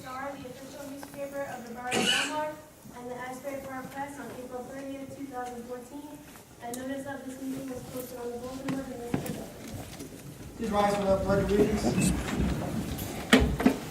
Star, the official newspaper of the Borough of Belmar, and the Asbury Borough Press on April 30th, 2014. A notice of this meeting was posted on the bulletin board in this building. Please rise for the Pledge of Allegiance.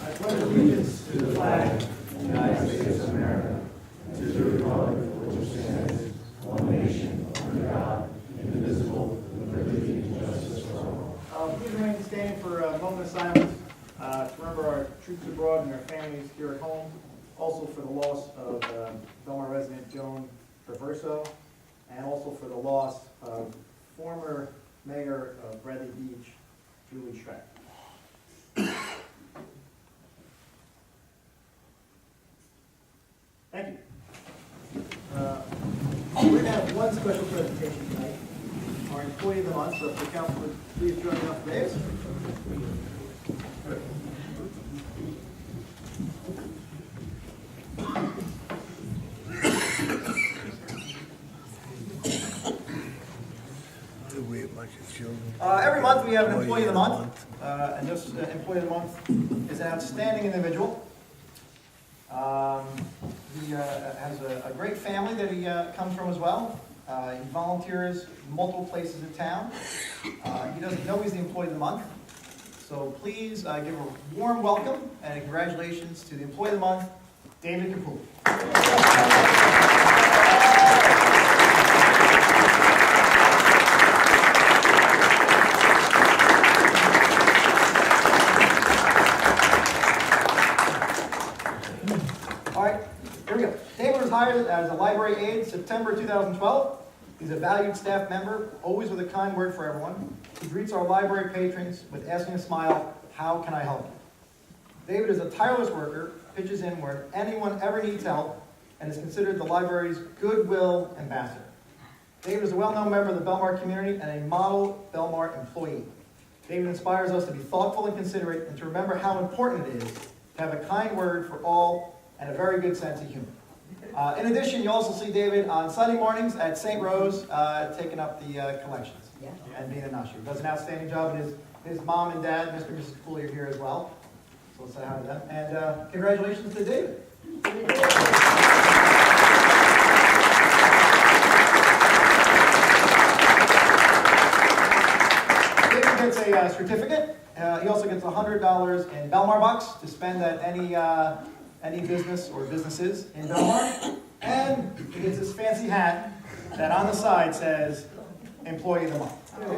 I pledge allegiance to the flag of the United States of America, and to the republic for which it stands, one nation, under God, indivisible, with liberty and justice for all. Please remain standing for a moment of silence to remember our troops abroad and their families here at home. Also for the loss of Belmar resident Joan Traverso, and also for the loss of former Mayor of Bradley Beach, Julie Schreck. Thank you. We're going to have one special presentation tonight, our Employee of the Month. So if the council would please join me off the dais. Every month we have an Employee of the Month, and this Employee of the Month is an outstanding individual. He has a great family that he comes from as well. He volunteers multiple places in town. He doesn't know he's the Employee of the Month, so please give a warm welcome and congratulations to the Employee of the Month, David Capulli. Hired as a library aide September 2012. He's a valued staff member, always with a kind word for everyone. He greets our library patrons with asking a smile, "How can I help you?" David is a tireless worker, pitches in where anyone ever needs help, and is considered the library's goodwill ambassador. David is a well-known member of the Belmar community and a model Belmar employee. David inspires us to be thoughtful and considerate and to remember how important it is to have a kind word for all and a very good sense of humor. In addition, you also see David on Sunday mornings at St. Rose taking up the collections and being an usher. He does an outstanding job, and his mom and dad, Mr. and Mrs. Cooley, are here as well. So let's say hi to them. And congratulations to David. David gets a certificate. He also gets $100 in Belmar bucks to spend at any business or businesses in Belmar, and he gets this fancy hat that on the side says Employee of the Month. You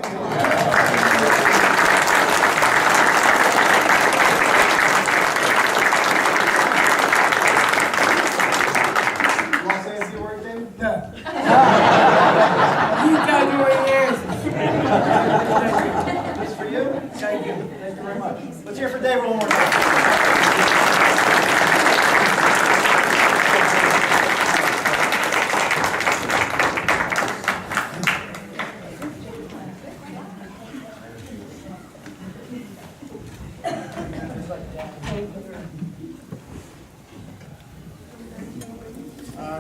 want to say a few words, David? Yeah. You got your ears. This for you? Thank you. Thank you very much. Let's hear for David one more time.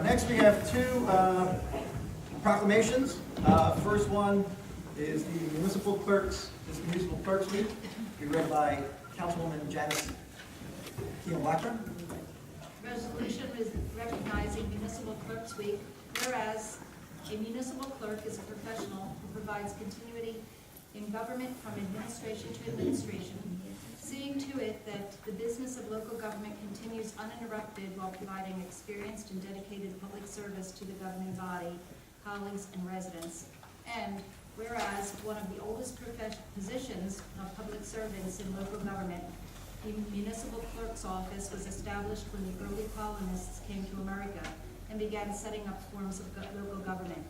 Next we have two proclamations. First one is the Municipal Clerks Week, be read by Councilwoman Janice Keene-Blackburn. Resolution is recognizing Municipal Clerks Week, whereas a municipal clerk is a professional who provides continuity in government from administration to administration, seeing to it that the business of local government continues uninterrupted while providing experienced and dedicated public service to the governing body, colleagues, and residents. And whereas one of the oldest positions of public servants in local government, the municipal clerk's office was established when the early colonists came to America and began setting up forms of local government.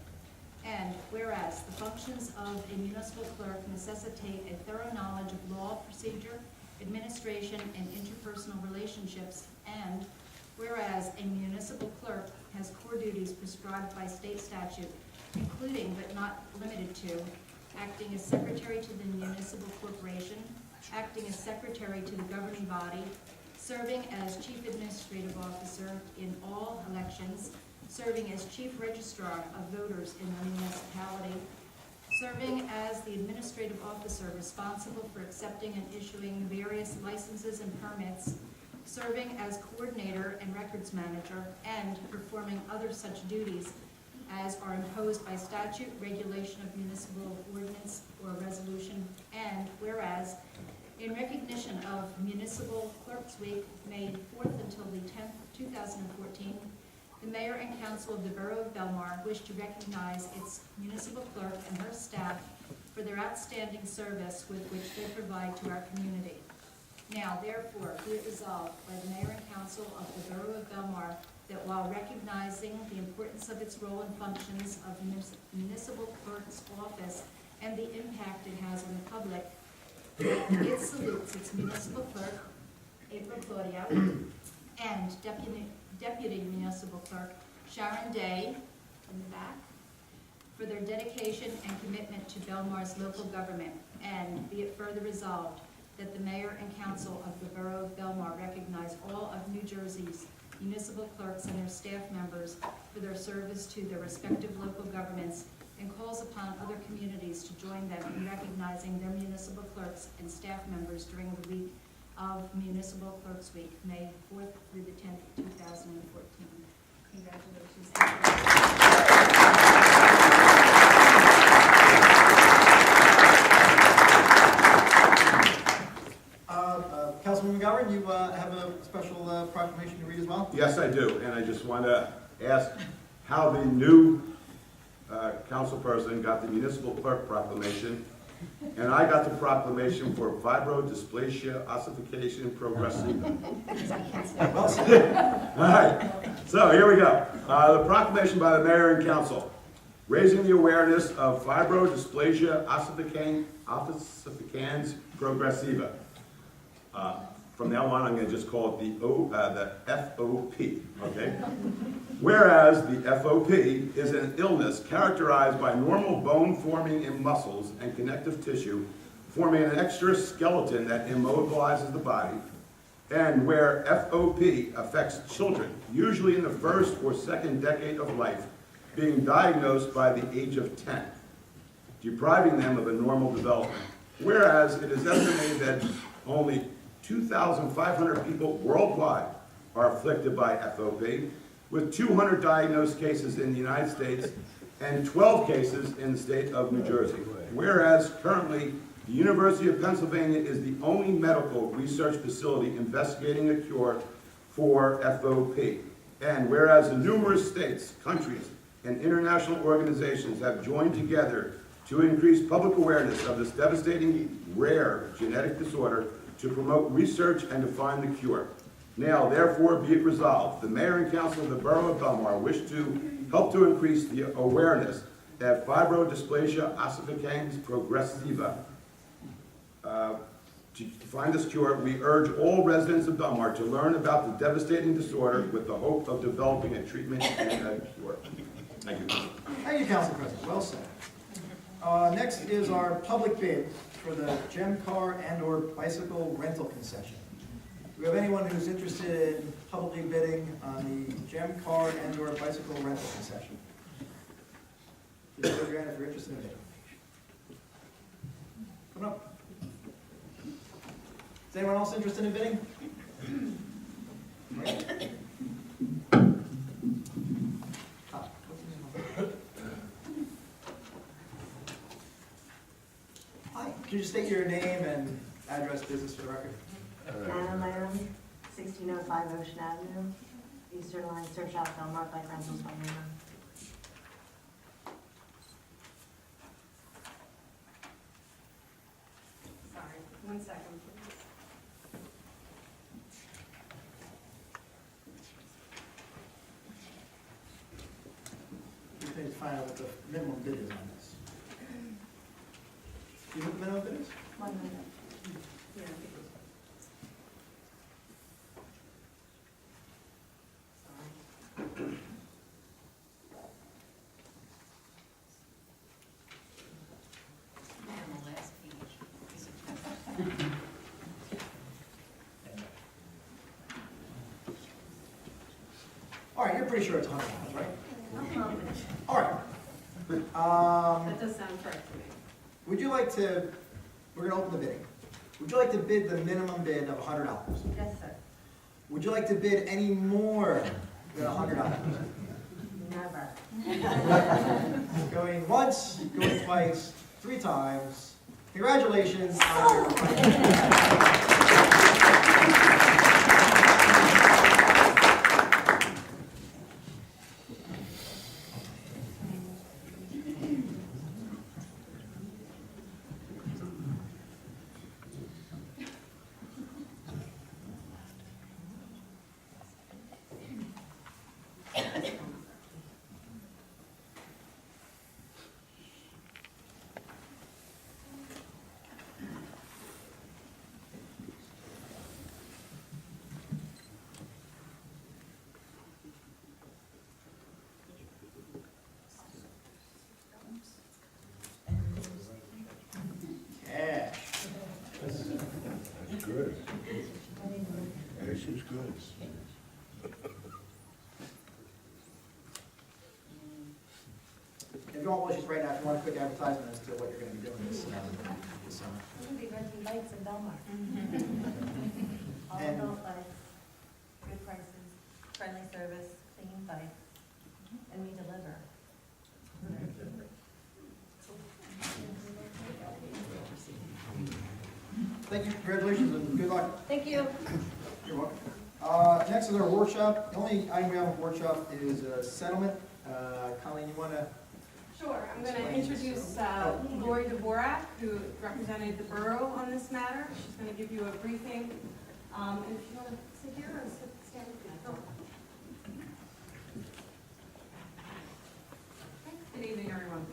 And whereas the functions of a municipal clerk necessitate a thorough knowledge of law, procedure, administration, and interpersonal relationships, and whereas a municipal clerk has core duties prescribed by state statute, including but not limited to acting as secretary to the municipal corporation, acting as secretary to the governing body, serving as chief administrative officer in all elections, serving as chief registrar of voters in the municipality, serving as the administrative officer responsible for accepting and issuing various licenses and permits, serving as coordinator and records manager, and performing other such duties as are imposed by statute, regulation of municipal ordinance, or resolution. And whereas, in recognition of Municipal Clerks Week, May 4th until the 10th, 2014, the Mayor and Council of the Borough of Belmar wish to recognize its municipal clerk and her staff for their outstanding service with which they provide to our community. Now, therefore, be it resolved by the Mayor and Council of the Borough of Belmar that while recognizing the importance of its role and functions of municipal clerk's office and the impact it has on the public, it salutes its municipal clerk, April Claudia, and deputy municipal clerk, Sharon Day, in the back, for their dedication and commitment to Belmar's local government. And be it further resolved that the Mayor and Council of the Borough of Belmar recognize all of New Jersey's municipal clerks and their staff members for their service to their respective local governments, and calls upon other communities to join them in recognizing their municipal clerks and staff members during the week of Municipal Clerks Week, May 4th through the 10th, 2014. Congratulations. Councilman McGovern, you have a special proclamation to read as well? Yes, I do, and I just want to ask how the new council person got the municipal clerk proclamation, and I got the proclamation for fibrodysplasia ossification progressiva. Well said. All right, so here we go. The proclamation by the mayor and council, raising the awareness of fibrodysplasia ossificans progressiva. From now on, I'm going to just call it the FOP, okay? Whereas the FOP is an illness characterized by normal bone forming in muscles and connective tissue, forming an extra skeleton that immobilizes the body, and where FOP affects children, usually in the first or second decade of life, being diagnosed by the age of 10, depriving them of a normal development. Whereas it is estimated that only 2,500 people worldwide are afflicted by FOP, with 200 diagnosed cases in the United States and 12 cases in the state of New Jersey. Whereas currently, the University of Pennsylvania is the only medical research facility investigating a cure for FOP. And whereas the numerous states, countries, and international organizations have joined together to increase public awareness of this devastating, rare genetic disorder, to promote research and to find the cure. Now, therefore, be it resolved, the Mayor and Council of the Borough of Belmar wish to help to increase the awareness that fibrodysplasia ossificans progressiva. To find this cure, we urge all residents of Belmar to learn about the devastating disorder with the hope of developing a treatment and a cure. Thank you. Thank you, Council President. Well said. Next is our public bid for the gem car and/or bicycle rental concession. Do we have anyone who's interested in publicly bidding on the gem car and/or bicycle rental concession? Just raise your hand if you're interested in bidding. Come up. Is anyone else interested in bidding? Right. Hi, could you state your name and address, business for the record? Anna Lamb, 1605 Ocean Avenue, Eastern Line, Surf Shop, Belmar, Bike Rentals, Belmar. Sorry, 1 second, please. We need to find out what the minimum bid is on this. Do you know what the minimum bid is? 1 minute. Yeah. On the last page. All right, you're pretty sure it's $100, right? I'm confident. All right. That does sound correct to me. Would you like to, we're gonna open the bidding. Would you like to bid the minimum bid of $100? Yes, sir. Would you like to bid any more than $100? Never. Going once, going twice, 3 times. Congratulations on your cash. It's good. This is good. If you want, we'll just right now, if you want a quick advertisement as to what you're going to be doing this summer. We're gonna be renting bikes in Belmar. All And- adult bikes, good prices, friendly service, clean bikes, and we deliver. Thank you, congratulations, and good luck. Thank you. You're welcome. Next is our workshop. The only item we have on workshop is settlement. Colleen, you want to? Sure, I'm going to introduce Lori Dvorak, who represented the borough on this matter. She's going to give you a briefing. And if you want to sit here or stand, go. Good evening, everyone.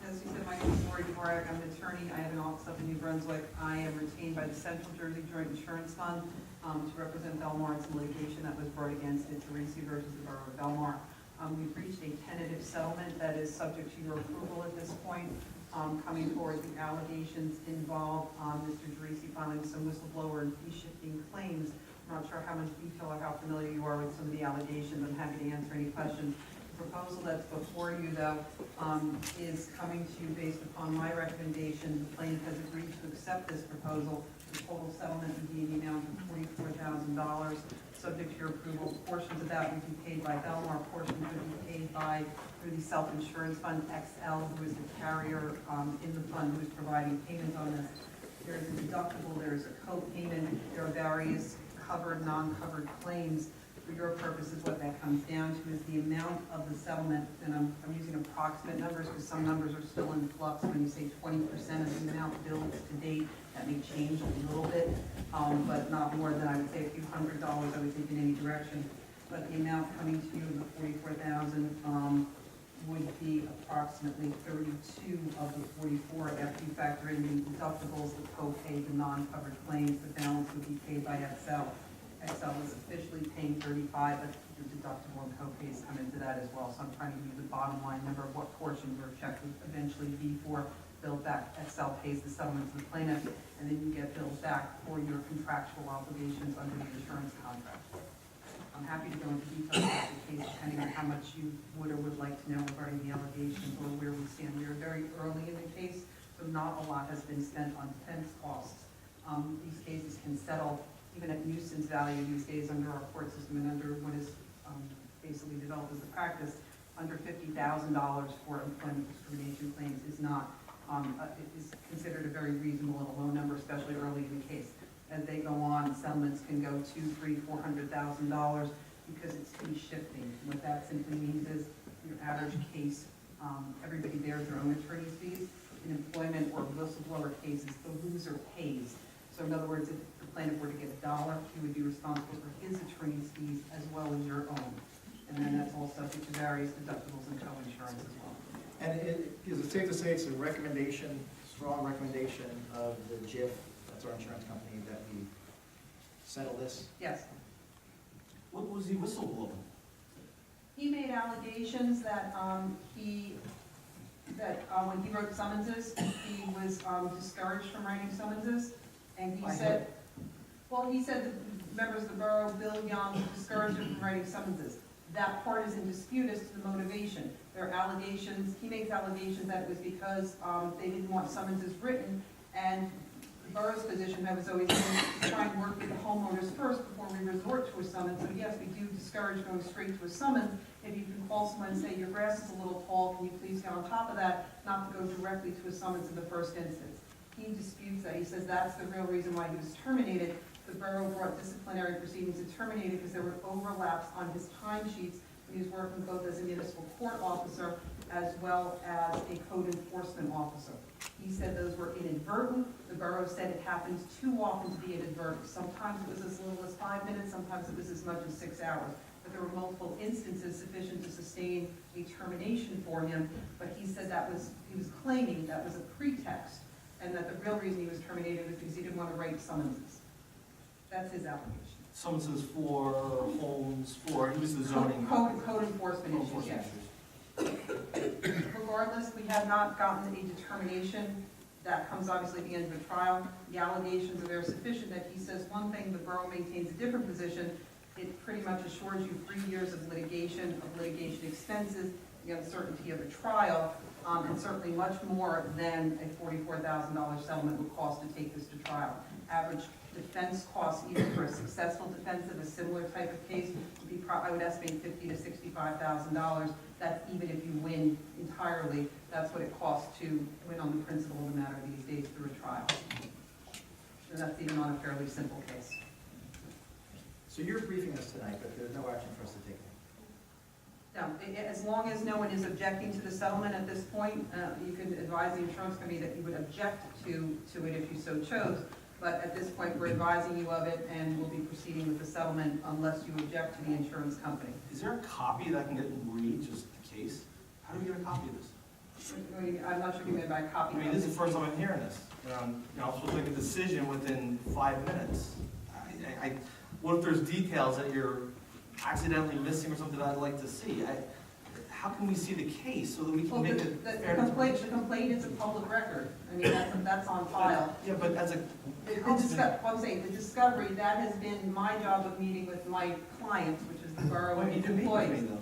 As you said, my name is Lori Dvorak. I'm an attorney. I have an office up in New Brunswick. I am retained by the Central Jersey Joint Insurance Fund to represent Belmar in some litigation that was brought against it, Teresi versus the Borough of Belmar. We've reached a tentative settlement that is subject to your approval at this point. Coming forward, the allegations involve Mr. Teresi filing some whistleblower and fee-shifting claims. I'm not sure how much detail or how familiar you are with some of the allegations. I'm happy to answer any questions. The proposal that's before you, though, is coming to you based upon my recommendation. The plaintiff has agreed to accept this proposal. The total settlement would be in the amount of $44,000. Subject to your approval, portions of that would be paid by Belmar, portions would be paid through the self-insurance fund, XL, who is the carrier in the fund who is providing payment on this. There is a deductible, there is a co-payment, there are various covered, non-covered claims. For your purposes, what that comes down to is the amount of the settlement, and I'm using approximate numbers because some numbers are still in flux. When you say 20% of the amount billed to date, that may change a little bit, but not more than, I would say, a few $100s, I would think, in any direction. But the amount coming to you, the $44,000, would be approximately 32 of the 44 after you factor in the deductibles, the co-pay, the non-covered claims. The balance would be paid by XL. XL is officially paying 35, but the deductible and co-pays come into that as well. So I'm trying to give you the bottom line number of what portion your check would eventually be for. Billed back, XL pays the settlement to the plaintiff, and then you get billed back for your contractual obligations under the insurance contract. I'm happy to go into detail about the case, depending on how much you would or would like to know regarding the allegations or where we stand. We are very early in the case, so not a lot has been spent on defense costs. These cases can settle even at nuisance value these days under our court system and under what is basically developed as a practice. Under $50,000 for employment discrimination claims is not, it is considered a very reasonable and a low number, especially early in the case. As they go on, settlements can go $200,000, $300,000, $400,000 because it's fee shifting. What that simply means is your average case, everybody bears their own attorney's fees. In employment or whistleblower cases, the loser pays. So in other words, if the plaintiff were to get $1, he would be responsible for his attorney's fees as well as your own. And then that's all subject to various deductibles and co-insurance as well. And is it safe to say it's a recommendation, strong recommendation of the JIF, that's our insurance company, that we settle this? Yes. What was the whistleblower? He made allegations that when he wrote summonses, he was discouraged from writing summonses. And he said, well, he said that members of the borough, Bill Young, discouraged him from writing summonses. That part is in dispute as to the motivation. There are allegations, he makes allegations that it was because they didn't want summonses written, and borough's position has always been to try and work with the homeowners first before we resort to a summons. So yes, we do discourage going straight to a summons. If you can call someone and say, your grass is a little tall, can you please get on top of that, not to go directly to a summons in the first instance. He disputes that. He says that's the real reason why he was terminated. The borough brought disciplinary proceedings to terminate it because there were overlaps on his timesheets when he was working both as a municipal court officer as well as a code enforcement officer. He said those were inadvertent. The borough said it happens too often to be inadvertent. Sometimes it was as little as 5 minutes, sometimes it was as much as 6 hours. But there were multiple instances sufficient to sustain a termination for him. But he said he was claiming that was a pretext, and that the real reason he was terminated was because he didn't want to write summonses. That's his allegation. Summonses for homes, he was the zoning. Code enforcement issues, yes. Regardless, we have not gotten a determination. That comes obviously at the end of the trial. The allegations are very sufficient that he says one thing, the borough maintains a different position. It pretty much assures you 3 years of litigation expenses, the uncertainty of a trial, and certainly much more than a $44,000 settlement would cost to take this to trial. Average defense costs, even for a successful defense of a similar type of case, would be, I would estimate, $50,000 to $65,000. That's even if you win entirely. That's what it costs to win on the principle of the matter these days through a trial. And that's even on a fairly simple case. So you're briefing us tonight, but there's no action for us to take. Now, as long as no one is objecting to the settlement at this point, you can advise the insurance company that you would object to it if you so chose. But at this point, we're advising you of it, and we'll be proceeding with the settlement unless you object to the insurance company. Is there a copy that I can get and read, just the case? How do we get a copy of this? I'm not sure what you meant by a copy. I mean, this is the first time I'm hearing this. I'm supposed to make a decision within 5 minutes. What if there's details that you're accidentally missing or something that I'd like to see? How can we see the case so that we can make a fair The complaint is a public record. I mean, that's on file. Yeah, but as a I'm saying, the discovery, that has been my job of meeting with my clients, which is the borough Why and did you meet with employees. me, though?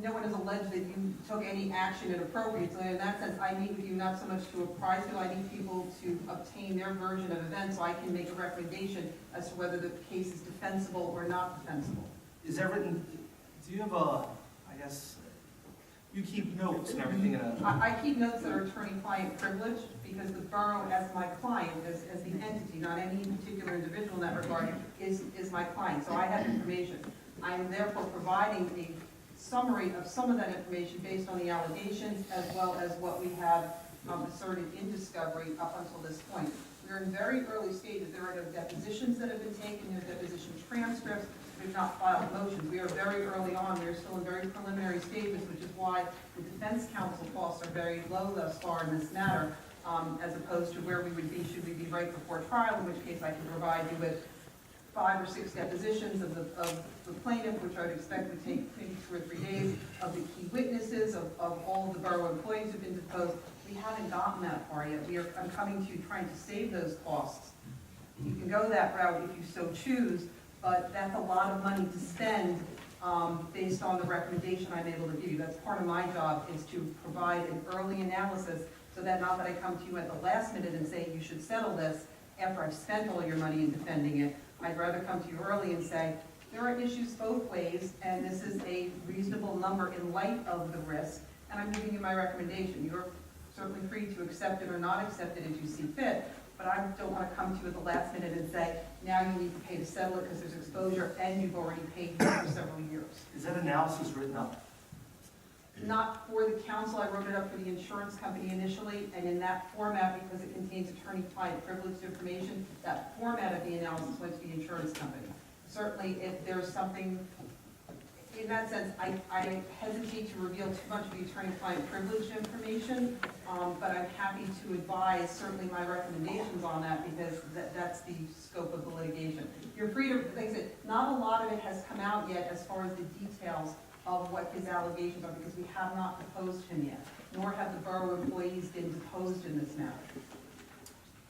No one has alleged that you took any action inappropriate. So in that sense, I meet with you not so much to apprise you, I need people to obtain their version of events so I can make a recommendation as to whether the case is defensible or not defensible. Is there written, do you have you keep notes and everything in a... I keep notes that are attorney-client privileged because the borough, as my client, as the entity, not any particular individual in that regard, is my client. So I have information. I am therefore providing a summary of some of that information based on the allegations as well as what we have asserted in discovery up until this point. We're in very early stages. There are no depositions that have been taken, no deposition transcripts. We've not filed motions. We are very early on. We are still in very preliminary stages, which is why the defense counsel costs are very low thus far in this matter, as opposed to where we would be should we be right before trial, in which case I can provide you with 5 or 6 depositions of the plaintiff, which I would expect would take maybe 2 or 3 days, of the key witnesses, of all the borough employees who have been deposed. We haven't gotten that far yet. I'm coming to you trying to save those costs. You can go that route if you so choose, but that's a lot of money to spend based on the recommendation I'm able to give you. That's part of my job, is to provide an early analysis so that not that I come to you at the last minute and say you should settle this after I've spent all your money in defending it. I'd rather come to you early and say, there are issues both ways, and this is a reasonable number in light of the risk, and I'm giving you my recommendation. You're certainly free to accept it or not accept it as you see fit, but I don't want to come to you at the last minute and say, now you need to pay to settle it because there's exposure and you've already paid for several years. Is that analysis written up? Not for the council. I wrote it up for the insurance company initially, and in that format, because it contains attorney-client privileged information, that format of the analysis went to the insurance company. Certainly, if there's something, in that sense, I hesitate to reveal too much of the attorney-client privileged information, but I'm happy to advise certainly my recommendations on that because that's the scope of the litigation. You're free to, like I said, not a lot of it has come out yet as far as the details of what his allegations are because we have not deposed him yet, nor have the borough employees been deposed in this matter.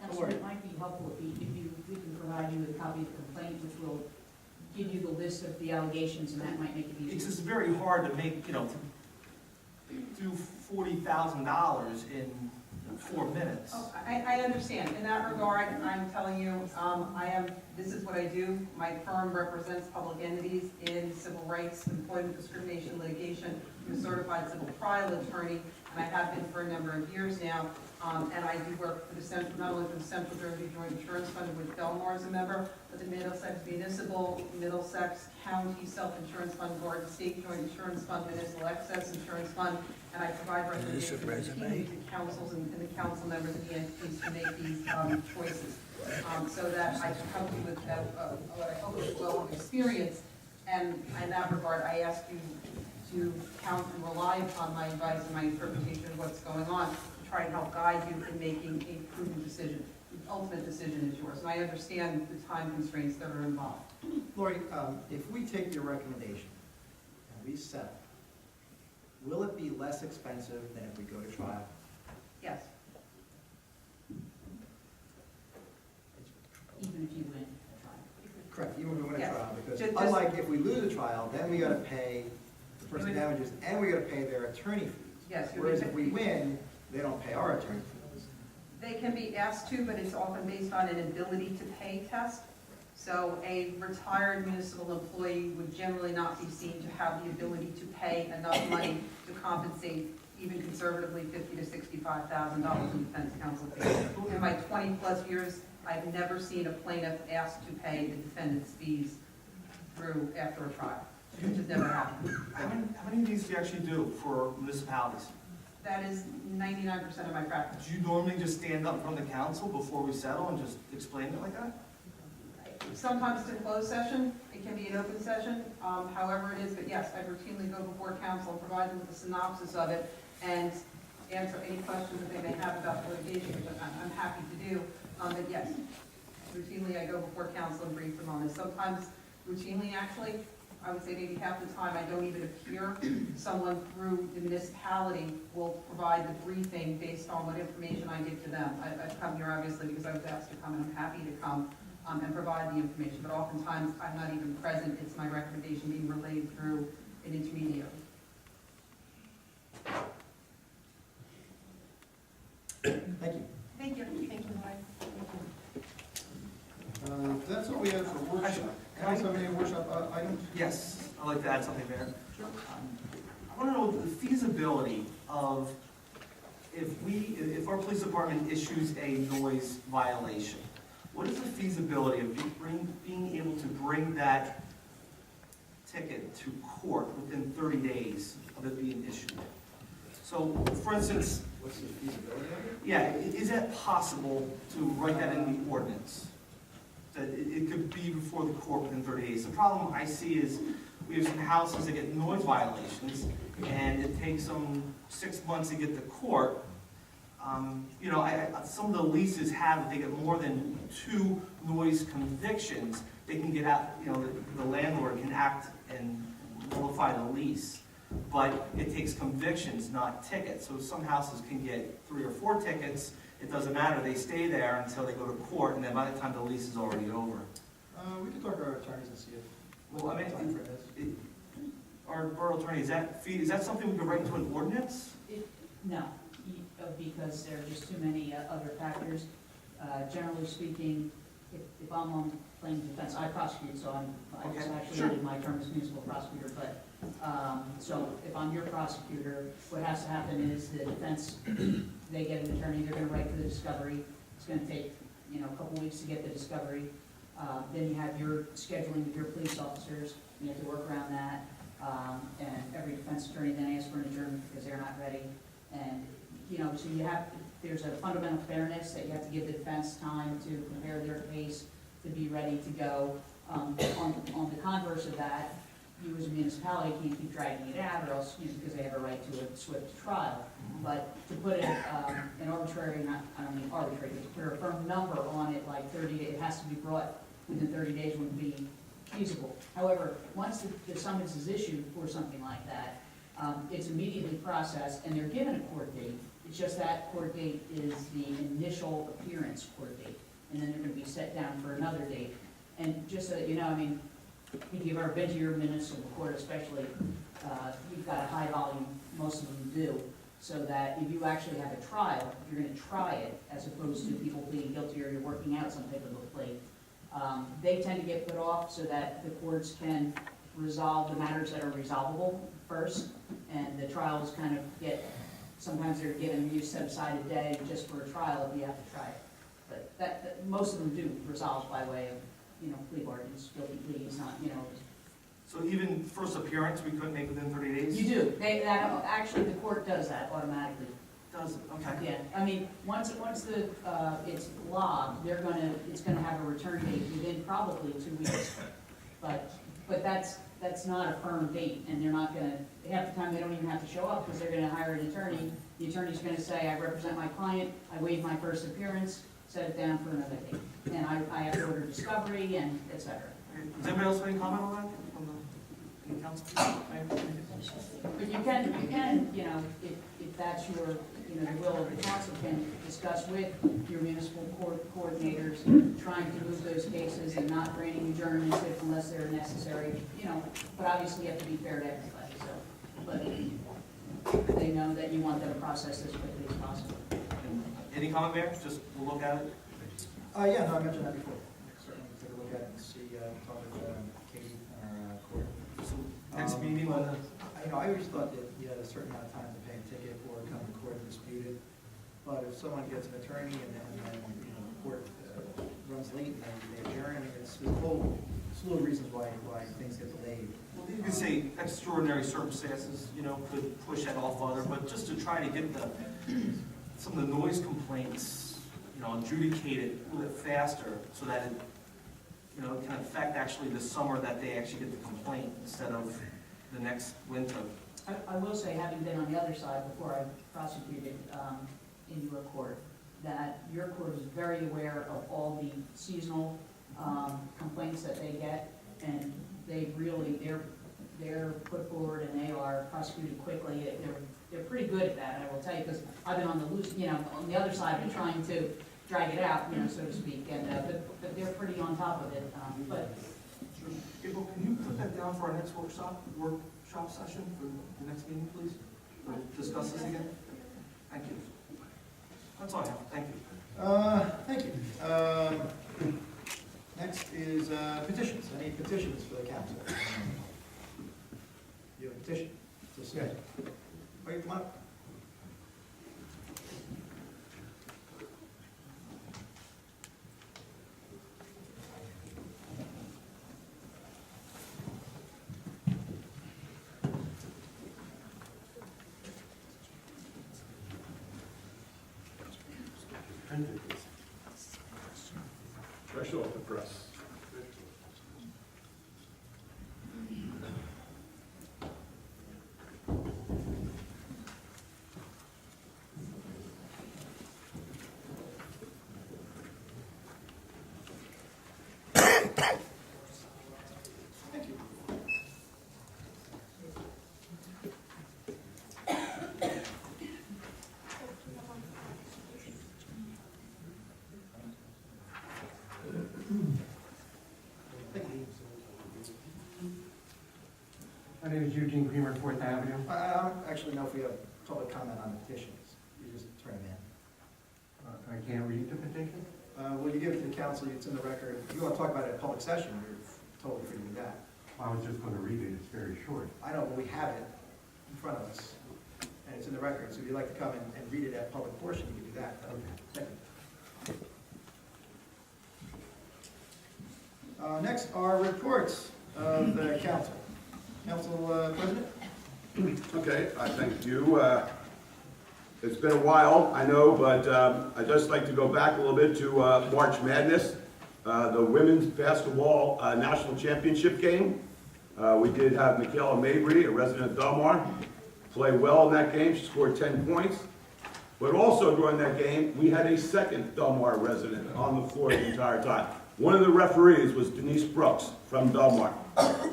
Counselor, it might be helpful if we can provide you with a copy of the complaint, which will give you the list of the allegations, and that might make it easier. It's just very hard to make, to do $40,000 in 4 minutes. Oh, I understand. In that regard, I'm telling you, this is what I do. My firm represents public entities in civil rights, employment discrimination litigation. I'm a certified civil trial attorney, and I have been for a number of years now. And I do work for the Central, not only for the Central Jersey Joint Insurance Fund, with Belmar as a member, but the Middlesex Municipal, Middlesex County Self-Insurance Fund, Garden State Joint Insurance Fund, Municipal Excess Insurance Fund, and I provide recommendations to councils and the council members of the entities to make these choices, so that I can help you with what I hope is well of experience. And in that regard, I ask you to count and rely upon my advice and my interpretation of what's going on, to try and help guide you in making a prudent decision. The ultimate decision is yours, and I understand the time constraints that are involved. Lori, if we take your recommendation and we settle, will it be less expensive than if we go to trial? Yes. Even if you win a trial. Correct, even if we win a Yes. trial, because Just- unlike if we lose a trial, then we gotta pay the person damages and we gotta pay their attorney fees. Yes. Whereas if we win, they don't pay our attorney fees. They can be asked to, but it's often based on an ability to pay test. So a retired municipal employee would generally not be seen to have the ability to pay enough money to compensate, even conservatively, $50,000 to $65,000 in defense counsel fees. In my 20-plus years, I've never seen a plaintiff asked to pay the defendant's fees through after a trial. It just never happened. How many of these do you actually do for municipalities? That is 99% of my practice. Do you normally just stand up in front of the council before we settle and just explain it like that? Sometimes it's a closed session, it can be an open session, however it is, but yes, I routinely go before council, provide them with a synopsis of it, and answer any questions that they may have about the litigation, which I'm happy to do. But yes, routinely I go before council and brief them on this. Sometimes routinely, actually, I would say maybe half the time I don't even appear. Someone through the municipality will provide the briefing based on what information I give to them. I've come here obviously because I was asked to come, and I'm happy to come and provide the information, but oftentimes I'm not even present. It's my recommendation being relayed through an intermediary. Thank you. Thank you. Thank you, Lori. That's all we have for workshop. Council, have any workshop items? Yes, I'd like to add something there. I want to know the feasibility of if our police department issues a noise violation, what is the feasibility of being able to bring that ticket to court within 30 days of it being issued? So, for instance, What's the feasibility of it? yeah, is that possible to write that in the ordinance? That it could be before the court within 30 days. The problem I see is we have some houses that get noise violations, and it takes them 6 months to get to court. You know, some of the leases have, if they get more than 2 noise convictions, they can get out, you know, the landlord can act and nullify the lease. But it takes convictions, not tickets. So some houses can get 3 or 4 tickets. It doesn't matter, they stay there until they go to court, and then by the time the lease is already over. We can talk to our attorneys and see if. Well, I mean, time for this. Our borough attorney, is that something we could write into an ordinance? No, because there are just too many other factors. Generally speaking, if I'm on plain defense, I prosecute, so I was Okay, actually sure. in my term as municipal prosecutor, but, so if I'm your prosecutor, what has to happen is the defense, they get an attorney, they're gonna write for the discovery. It's gonna take, you know, a couple weeks to get the discovery. Then you have your scheduling with your police officers, you have to work around that. And every defense attorney then asks for an adjournment because they're not ready. And, you know, so there's a fundamental fairness that you have to give the defense time to prepare their case, to be ready to go. On the converse of that, you as a municipality can't keep dragging it out, or else, you know, because they have a right to a swift trial. But to put an arbitrary, I don't mean arbitrary, but to put a firm number on it, like 30 days, it has to be brought within 30 days wouldn't be feasible. However, once the summons is issued for something like that, it's immediately processed, and they're given a court date. It's just that court date is the initial appearance court date, and then they're going to be set down for another date. And just so that you know, I mean, if you've ever been to your municipal court especially, you've got a high volume, most of them do. so that if you actually have a trial, you're gonna try it, as opposed to people pleading guilty or you're working out some type of a plea. They tend to get put off so that the courts can resolve the matters that are resolvable first, and the trials kind of get, sometimes they're given, you set aside a day just for a trial if you have to try it. But that most of them do resolve by way of, plea bargains, guilty pleas, not, So even first appearance, we couldn't make within 30 days? You do, actually, the court does that automatically. Does it? Okay. Yeah, I mean, once the, it's logged, it's gonna have a return date within probably 2 weeks. But that's not a firm date, and they're not gonna, half the time, they don't even have to show up, because they're gonna hire an attorney. The attorney's gonna say, I represent my client, I waive my first appearance, set it down for another date. And I have to order discovery, and et cetera. Does anybody else have any comment on that? Any council? But you can, if that's your, the will of the council, can discuss with your municipal court coordinators, trying to move those cases and not granting adjournments if unless they're necessary, but obviously you have to be fair to everybody, so. But they know that you want them to process as quickly as possible. Any comment, Mayor? Just, we'll look at it. Yeah, no, I mentioned that before. Certainly take a look at it and see, talk with Katie and our court. So next meeting, But, I always thought that you had a certain amount of time to pay a ticket or come to court and dispute it. But if someone gets an attorney and then the court runs late and then they adjourn, there's a whole slew of reasons why things get delayed. well, you could say extraordinary circumstances, could push that off further, but just to try to get some of the noise complaints, adjudicated a little bit faster so that it, can affect actually the summer that they actually get the complaint instead of the next winter. I will say, having been on the other side before I prosecuted in your court, that your court is very aware of all the seasonal complaints that they get, and they're put forward and they are prosecuted quickly. They're pretty good at that, I will tell you, because I've been on the loose, on the other side of trying to drag it out, so to speak, and but they're pretty on top of it. But April, can you put that down for our next workshop session for the next meeting, please? We'll discuss this again. Thank you. That's all I have. Thank you. Thank you. Next is petitions. Any petitions for the council? You have a petition? Just good. Wait, come up. Fresh off the press. Thank you. My name is Eugene Creamer, 4th Avenue. I don't actually know if we have public comment on the petitions. You just turn them in. I can't read the petition? Well, you give it to the council, it's in the record. If you want to talk about it at public session, you're totally free to do that. I was just going to read it, it's very short. I know, but we have it in front of us, and it's in the record, so if you'd like to come and read it at public portion, you can do that. Thank you. Next are reports of the council. Council President? Okay, I thank you. It's been a while, I know, but I'd just like to go back a little bit to March Madness, the women's basketball national championship game. We did have Michaela Mabry, a resident of Belmar, play well in that game. She scored 10 points. But also during that game, we had a second Belmar resident on the floor the entire time. One of the referees was Denise Brooks from Belmar.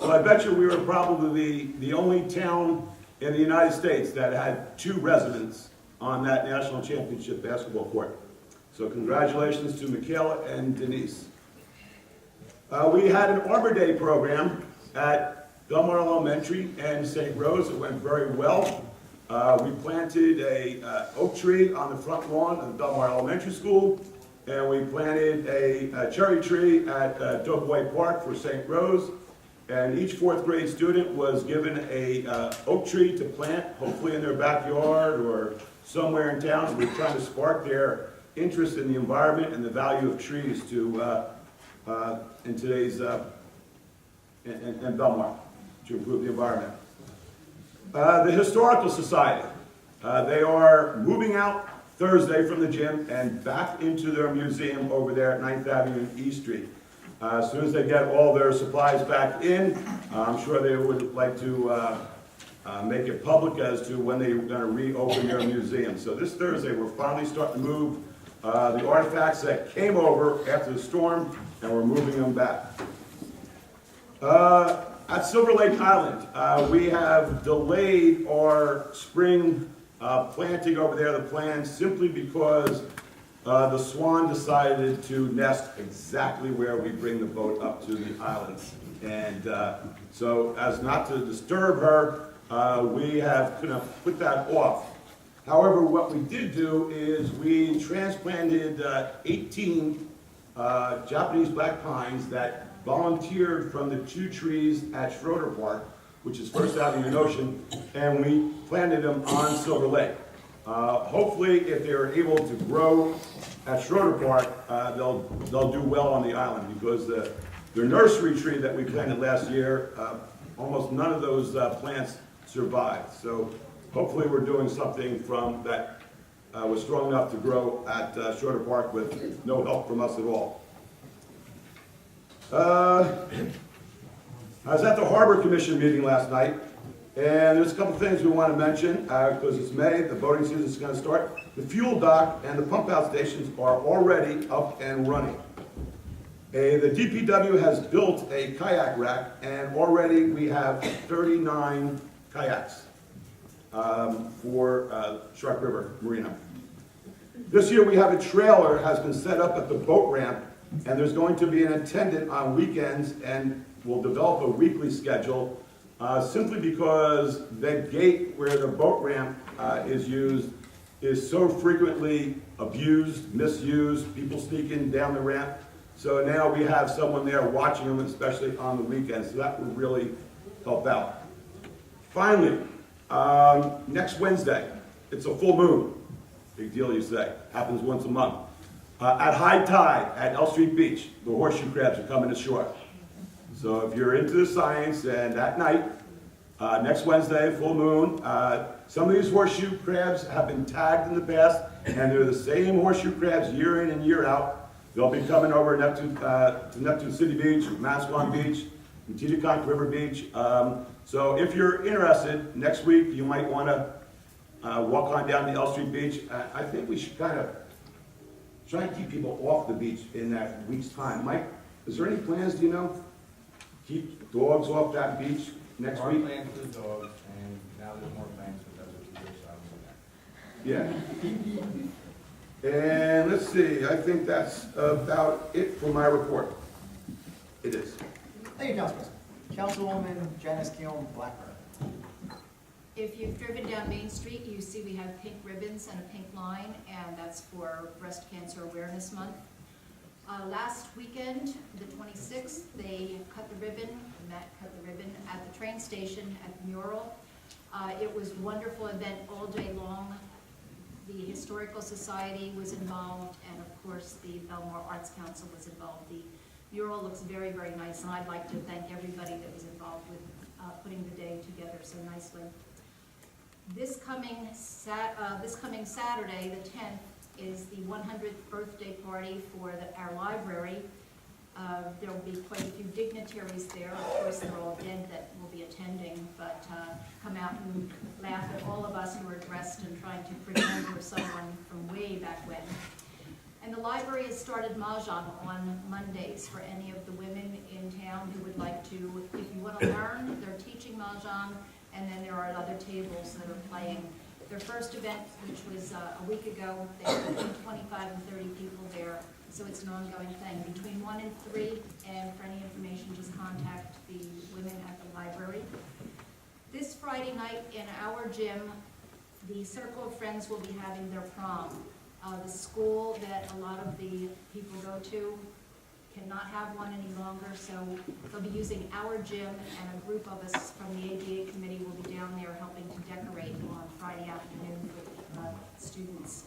So I bet you we were probably the only town in the United States that had two residents on that national championship basketball court. So congratulations to Michaela and Denise. We had an Arbor Day program at Belmar Elementary and St. Rose. It went very well. We planted a oak tree on the front lawn of the Belmar Elementary School, and we planted a cherry tree at Doughboy Park for St. Rose. And each fourth grade student was given a oak tree to plant, hopefully in their backyard or somewhere in town. So we're trying to spark their interest in the environment and the value of trees to in today's in Belmar to improve the environment. The Historical Society, they are moving out Thursday from the gym and back into their museum over there at 9th Avenue and E Street. As soon as they get all their supplies back in, I'm sure they would like to make it public as to when they're going to reopen their museum. So this Thursday, we're finally starting to move the artifacts that came over after the storm, and we're moving them back. At Silver Lake Island, we have delayed our spring planting over there, the plants, simply because the swan decided to nest exactly where we bring the boat up to the islands. And so as not to disturb her, we have put that off. However, what we did do is we transplanted 18 Japanese black pines that volunteered from the 2 trees at Schroeder Park, which is First Avenue and Ocean, and we planted them on Silver Lake. Hopefully, if they're able to grow at Schroeder Park, they'll do well on the island, because the nursery tree that we planted last year, almost none of those plants survived. So hopefully we're doing something from that was strong enough to grow at Schroeder Park with no help from us at all. I was at the Harbor Commission meeting last night, and there's a couple things we want to mention, because it's May, the boating season is going to start. The fuel dock and the pump out stations are already up and running. The DPW has built a kayak rack, and already we have 39 kayaks for Shark River Marina. This year we have a trailer has been set up at the boat ramp, and there's going to be an attendant on weekends, and we'll develop a weekly schedule simply because the gate where the boat ramp is used is so frequently abused, misused, people sneaking down the ramp. So now we have someone there watching them, especially on the weekends, so that would really help out. Finally, next Wednesday, it's a full moon. Big deal, you say. Happens once a month. At high tide at L Street Beach, the horseshoe crabs are coming ashore. So if you're into the science, and at night, next Wednesday, full moon, some of these horseshoe crabs have been tagged in the past, and they're the same horseshoe crabs year in and year out. They'll be coming over to Neptune City Beach, Mascon Beach, and Titicaca River Beach. So if you're interested, next week you might want to walk on down to L Street Beach. I think we should kind of try and keep people off the beach in that week's time. Mike, is there any plans, do you know? Keep dogs off that beach next week? There are plans for the dogs, and now there's more plans for those who wish, so I'm doing that. Yeah. And let's see, I think that's about it for my report. It is. Thank you, Council President. Councilwoman Janice Keown Blackburn. If you've driven down Main Street, you see we have pink ribbons and a pink line, and that's for Breast Cancer Awareness Month. Last weekend, the 26th, they cut the ribbon, Matt cut the ribbon at the train station at the mural. It was a wonderful event all day long. The Historical Society was involved, and of course the Belmar Arts Council was involved. The mural looks very, very nice, and I'd like to thank everybody that was involved with putting the day together so nicely. This coming Saturday, the 10th, is the 100th birthday party for our library. There will be quite a few dignitaries there. Of course, they're all dead that will be attending, but come out and laugh at all of us who are dressed and trying to pretend we're someone from way back when. And the library has started Mahjong on Mondays for any of the women in town who would like to. If you want to learn, they're teaching Mahjong, and then there are other tables that are playing. Their first event, which was a week ago, they had between 25 and 30 people there, so it's an ongoing thing. Between 1 and 3, and for any information, just contact the women at the library. This Friday night in our gym, the Circle of Friends will be having their prom. The school that a lot of the people go to cannot have one any longer, so they'll be using our gym, and a group of us from the ADA committee will be down there helping to decorate on Friday afternoon with students.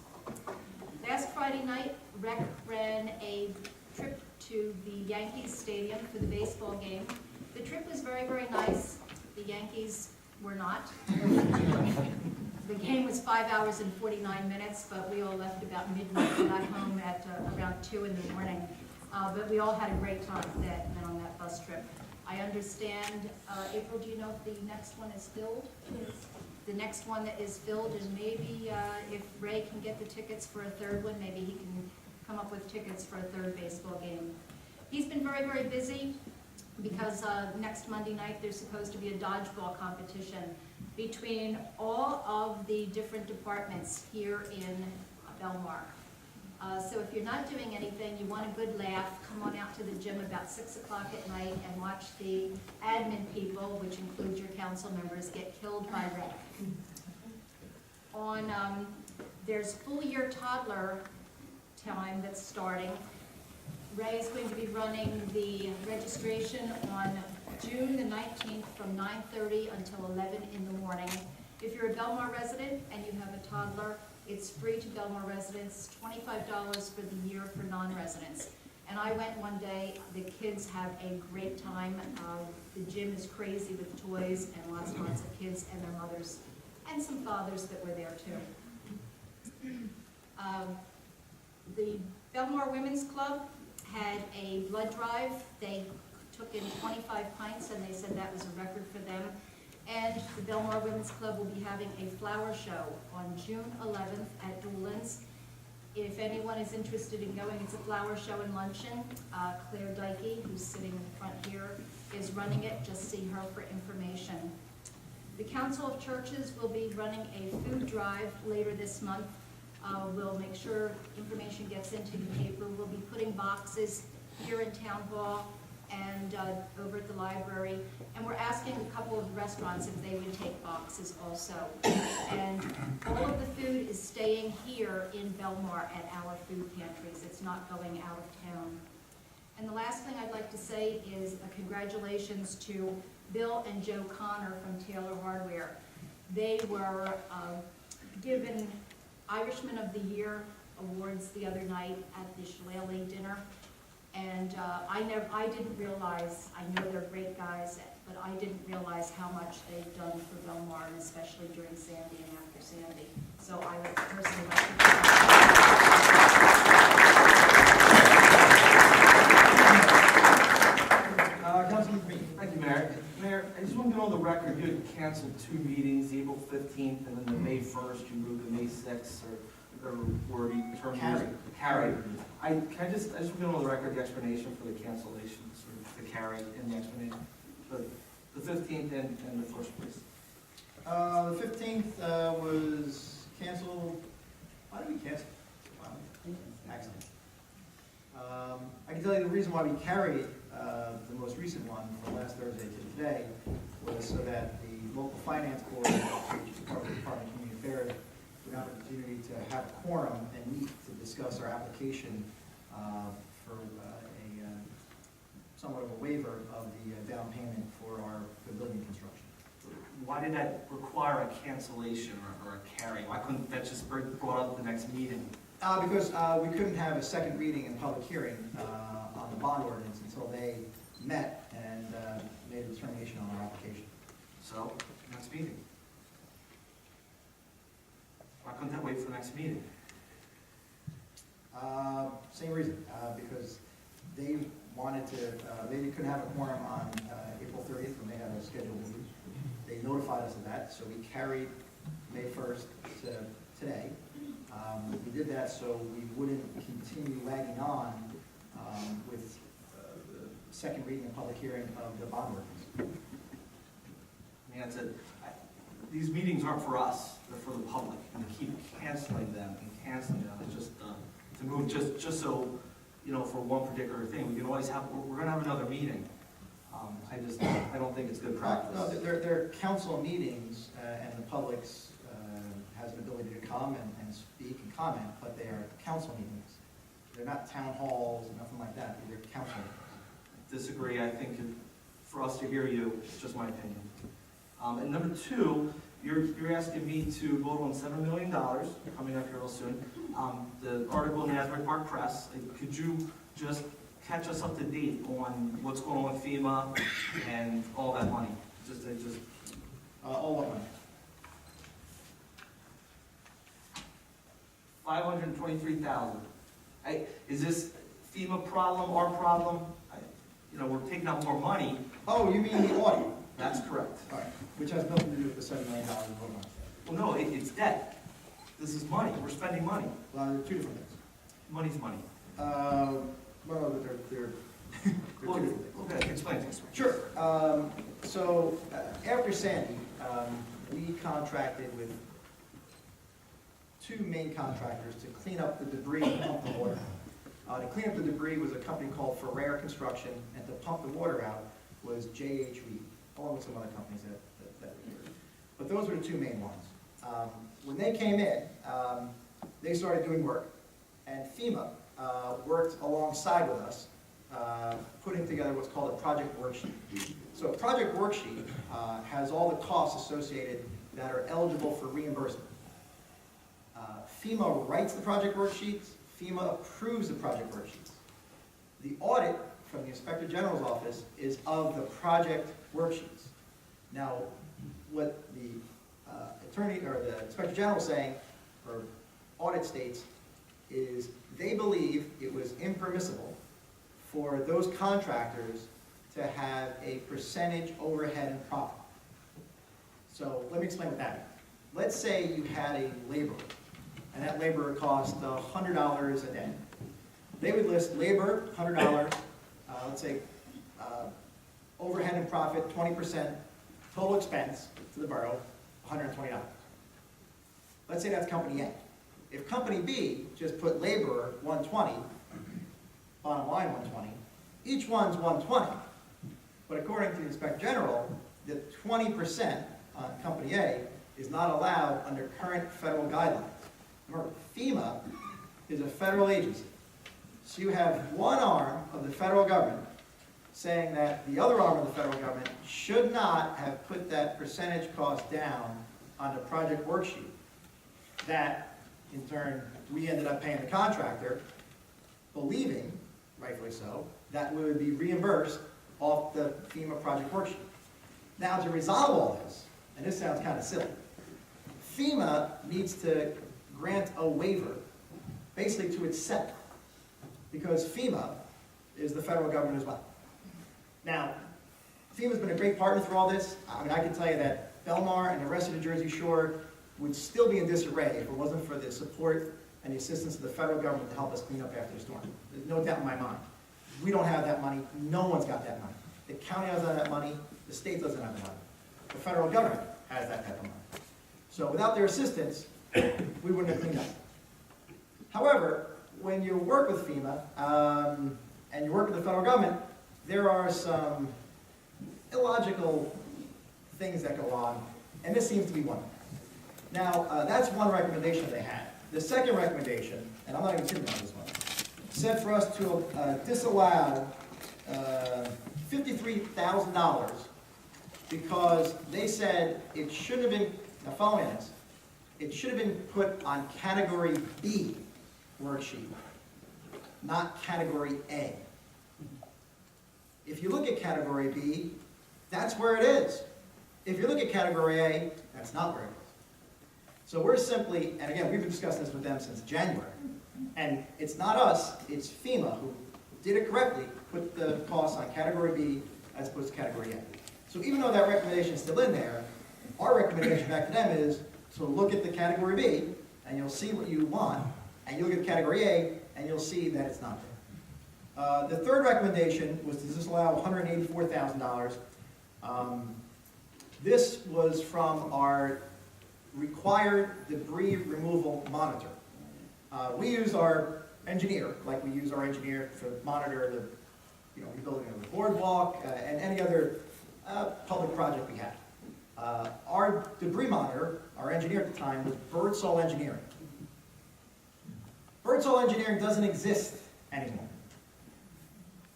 Last Friday night, Rec ran a trip to the Yankees Stadium for the baseball game. The trip was very, very nice. The Yankees were not. The game was 5 hours and 49 minutes, but we all left about midnight and got home at around 2 in the morning. But we all had a great time on that bus trip. I understand, April, do you know if the next one is filled? Yes. The next one that is filled, and maybe if Ray can get the tickets for a third one, maybe he can come up with tickets for a third baseball game. He's been very, very busy because next Monday night there's supposed to be a dodgeball competition between all of the different departments here in Belmar. So if you're not doing anything, you want a good laugh, come on out to the gym about 6 o'clock at night and watch the admin people, which includes your council members, get killed by Ray. There's full year toddler time that's starting. Ray is going to be running the registration on June the 19th from 9:30 until 11 in the morning. If you're a Belmar resident and you have a toddler, it's free to Belmar residents, $25 for the year for non-residents. And I went one day, the kids have a great time. The gym is crazy with toys and lots and lots of kids and their mothers, and some fathers that were there too. The Belmar Women's Club had a blood drive. They took in 25 pints and they said that was a record for them. And the Belmar Women's Club will be having a flower show on June 11th at Doolin's. If anyone is interested in going, it's a flower show and luncheon. Claire Dykey, who's sitting in the front here, is running it. Just see her for information. The Council of Churches will be running a food drive later this month. We'll make sure information gets into the paper. We'll be putting boxes here in Town Hall and over at the library. And we're asking a couple of restaurants if they would take boxes also. And all of the food is staying here in Belmar at our food pantries. It's not going out of town. And the last thing I'd like to say is a congratulations to Bill and Joe Connor from Taylor Hardware. They were given Irishman of the Year awards the other night at the Shillelagh dinner. And I didn't realize, I know they're great guys, but I didn't realize how much they've done for Belmar, and especially during Sandy and after Sandy. So I would personally like to Councilman Green. Thank you, Mayor. Mayor, I just want to get on the record, you had canceled 2 meetings, the April 15th and then the May 1st, you moved to May 6th, or word you term carried. I just want to get on the record the explanation for the cancellations, or the carry and the explanation. The 15th and the 1st, please. The 15th was canceled. Why did we cancel? Accident. I can tell you the reason why we carried the most recent one from last Thursday to today was so that the local finance board, which is part of the Department of Community Affairs, would have an opportunity to have quorum and meet to discuss our application for somewhat of a waiver of the down payment for our pavilion construction. Why did that require a cancellation or a carry? Why couldn't that just be brought up at the next meeting? Because we couldn't have a second reading and public hearing on the bond ordinance until they met and made a determination on our application. So, next meeting. Why couldn't that wait for the next meeting? Same reason, because they wanted to, they couldn't have a quorum on April 30th when they had a scheduled meeting. They notified us of that, so we carried May 1st to today. We did that so we wouldn't continue lagging on with the second reading and public hearing of the bond ordinance. I mean, that's it. These meetings aren't for us, they're for the public, and to keep canceling them and canceling them, it's just to move just so, you know, for one particular thing. We can always have, we're gonna have another meeting. I don't think it's good practice. No, they're council meetings and the public's has an ability to come and speak and comment, but they are council meetings. They're not town halls, nothing like that, they're council meetings. Disagree. I think for us to hear you, it's just my opinion. And number two, you're asking me to vote on $7 million coming up here real soon. The article in the Asbury Park Press, could you just catch us up to date on what's going on with FEMA and all that money? All what money? 523,000. Is this FEMA problem, our problem? We're taking out more money. Oh, you mean the audit? That's correct. All right, which has nothing to do with the $7 million vote on. Well, no, it's debt. This is money. We're spending money. Well, they're two different things. Money's money. Well, they're Well, two different things. okay, explain. Sure. So after Sandy, we contracted with two main contractors to clean up the debris and pump the water. To clean up the debris was a company called Ferrer Construction, and to pump the water out was J.H. Reed, along with some other companies that were here. But those were the two main ones. When they came in, they started doing work, and FEMA worked alongside with us, putting together what's called a project worksheet. So a project worksheet has all the costs associated that are eligible for reimbursement. FEMA writes the project worksheets, FEMA approves the project worksheets. The audit from the Inspector General's office is of the project worksheets. Now, what the attorney or the Inspector General is saying, or audit states, is they believe it was impermissible for those contractors to have a percentage overhead and profit. So let me explain what that means. Let's say you had a laborer, and that laborer cost $100 a day. They would list labor, $100, let's say overhead and profit, 20%, total expense to the borough, $120. Let's say that's company A. If company B just put laborer, 120, bottom line 120, each one's 120. But according to the Inspector General, the 20% on company A is not allowed under current federal guidelines. Remember, FEMA is a federal agency. So you have one arm of the federal government saying that the other arm of the federal government should not have put that percentage cost down on the project worksheet. That, in turn, we ended up paying the contractor, believing, rightfully so, that we would be reimbursed off the FEMA project worksheet. Now, to resolve all this, and this sounds kind of silly, FEMA needs to grant a waiver, basically to accept, because FEMA is the federal government as well. Now, FEMA's been a great partner through all this. I mean, I can tell you that Belmar and the rest of the Jersey Shore would still be in disarray if it wasn't for the support and the assistance of the federal government to help us clean up after the storm. There's no doubt in my mind. We don't have that money. No one's got that money. The county doesn't have that money. The state doesn't have the money. The federal government has that type of money. So without their assistance, we wouldn't have cleaned up. However, when you work with FEMA and you work with the federal government, there are some illogical things that go on, and this seems to be one. Now, that's one recommendation they had. The second recommendation, and I'm not even kidding on this one, said for us to disallow $53,000 because they said it should have been, now following this, it should have been put on category B worksheet, not category A. If you look at category B, that's where it is. If you look at category A, that's not where it is. So we're simply, and again, we've been discussing this with them since January, and it's not us, it's FEMA who did it correctly, put the costs on category B as opposed to category A. So even though that recommendation is still in there, our recommendation back to them is to look at the category B, and you'll see what you want, and you look at category A, and you'll see that it's not there. The third recommendation was to disallow $184,000. This was from our required debris removal monitor. We use our engineer, like we use our engineer to monitor the rebuilding of the boardwalk and any other public project we have. Our debris monitor, our our engineer at the time, was Birdsall Engineering. Birdsall Engineering doesn't exist anymore.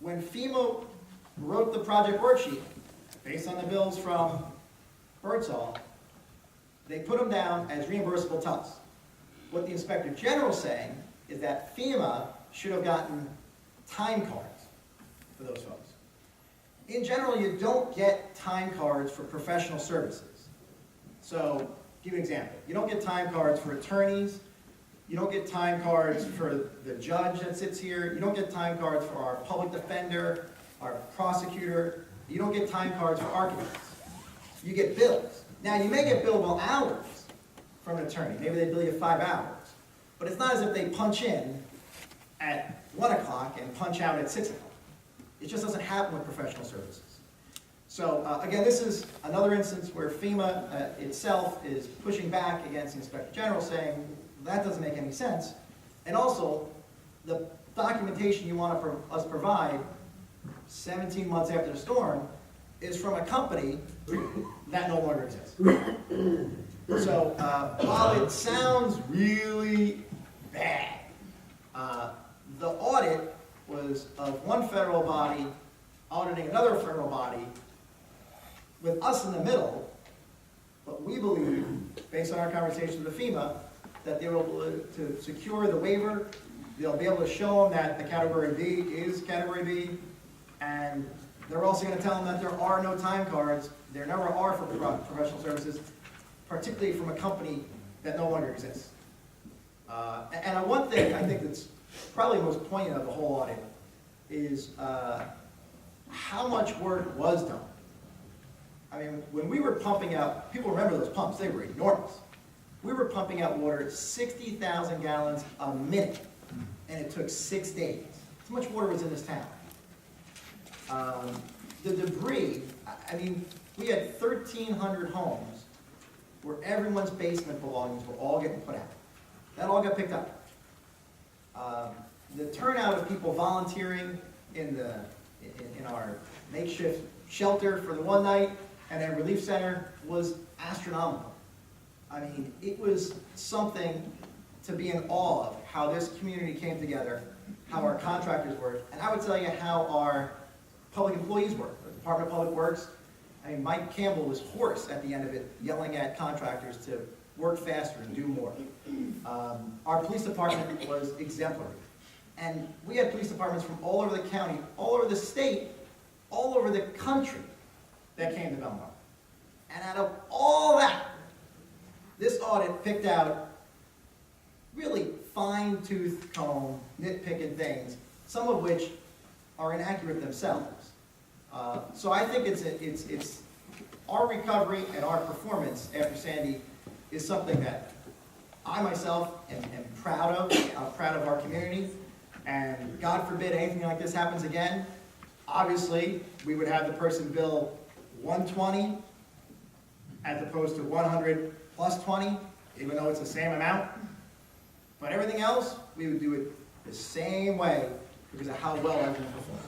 When FEMA wrote the project worksheet, based on the bills from Birdsall, they put them down as reimbursable tons. What the Inspector General is saying is that FEMA should have gotten time cards for those folks. In general, you don't get time cards for professional services. So, give you an example. You don't get time cards for attorneys. You don't get time cards for the judge that sits here. You don't get time cards for our public defender, our prosecutor. You don't get time cards for architects. You get bills. Now, you may get billable hours from an attorney. Maybe they bill you 5 hours. But it's not as if they punch in at 1 o'clock and punch out at 6 o'clock. It just doesn't happen with professional services. So, again, this is another instance where FEMA itself is pushing back against the Inspector General, saying that doesn't make any sense. And also, the documentation you want us provide 17 months after the storm is from a company that no longer exists. So, while it sounds really bad, the audit was of one federal body auditing another federal body with us in the middle, but we believe, based on our conversations with the FEMA, that they will be able to secure the waiver. They'll be able to show them that the Category B is Category B, and they're also going to tell them that there are no time cards. There never are for professional services, particularly from a company that no longer exists. And one thing I think that's probably the most poignant of the whole audit is how much work was done. I mean, when we were pumping out, people remember those pumps, they were enormous. We were pumping out water 60,000 gallons a minute, and it took 6 days. So much water was in this town. The debris, I mean, we had 1,300 homes where everyone's basement belongings were all getting put out. That all got picked up. The turnout of people volunteering in our makeshift shelter for the one night and then relief center was astronomical. I mean, it was something to be in awe of how this community came together, how our contractors worked, and I would tell you how our public employees work. The Department of Public Works, I mean, Mike Campbell was hoarse at the end of it, yelling at contractors to work faster and do more. Our police department was exemplary. And we had police departments from all over the county, all over the state, all over the country that came to Belmar. And out of all that, this audit picked out really fine-tooth comb, nitpicking things, some of which are inaccurate themselves. So I think it's our recovery and our performance after Sandy is something that I myself am proud of. I'm proud of our community. And God forbid anything like this happens again. Obviously, we would have the person bill 120 as opposed to 100 plus 20, even though it's the same amount. But everything else, we would do it the same way because of how well everyone performed.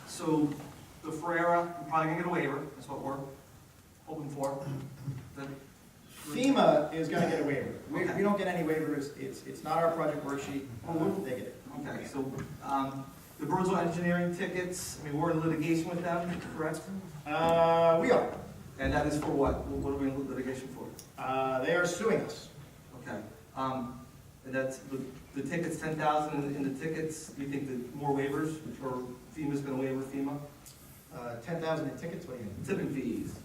So the Ferreira, we're probably gonna get a waiver, that's what we're hoping for. FEMA is going to get a waiver. We don't get any waivers. It's not our project worksheet. They get it. Okay, so the Birdsall Engineering tickets, I mean, we're in litigation with them, correct? We are. And that is for what? What are we in litigation for? They are suing us. Okay. And that's, the tickets, 10,000 in the tickets, you think that more waivers, or FEMA's gonna waiver FEMA? 10,000 in tickets, what do you mean? Tipping fees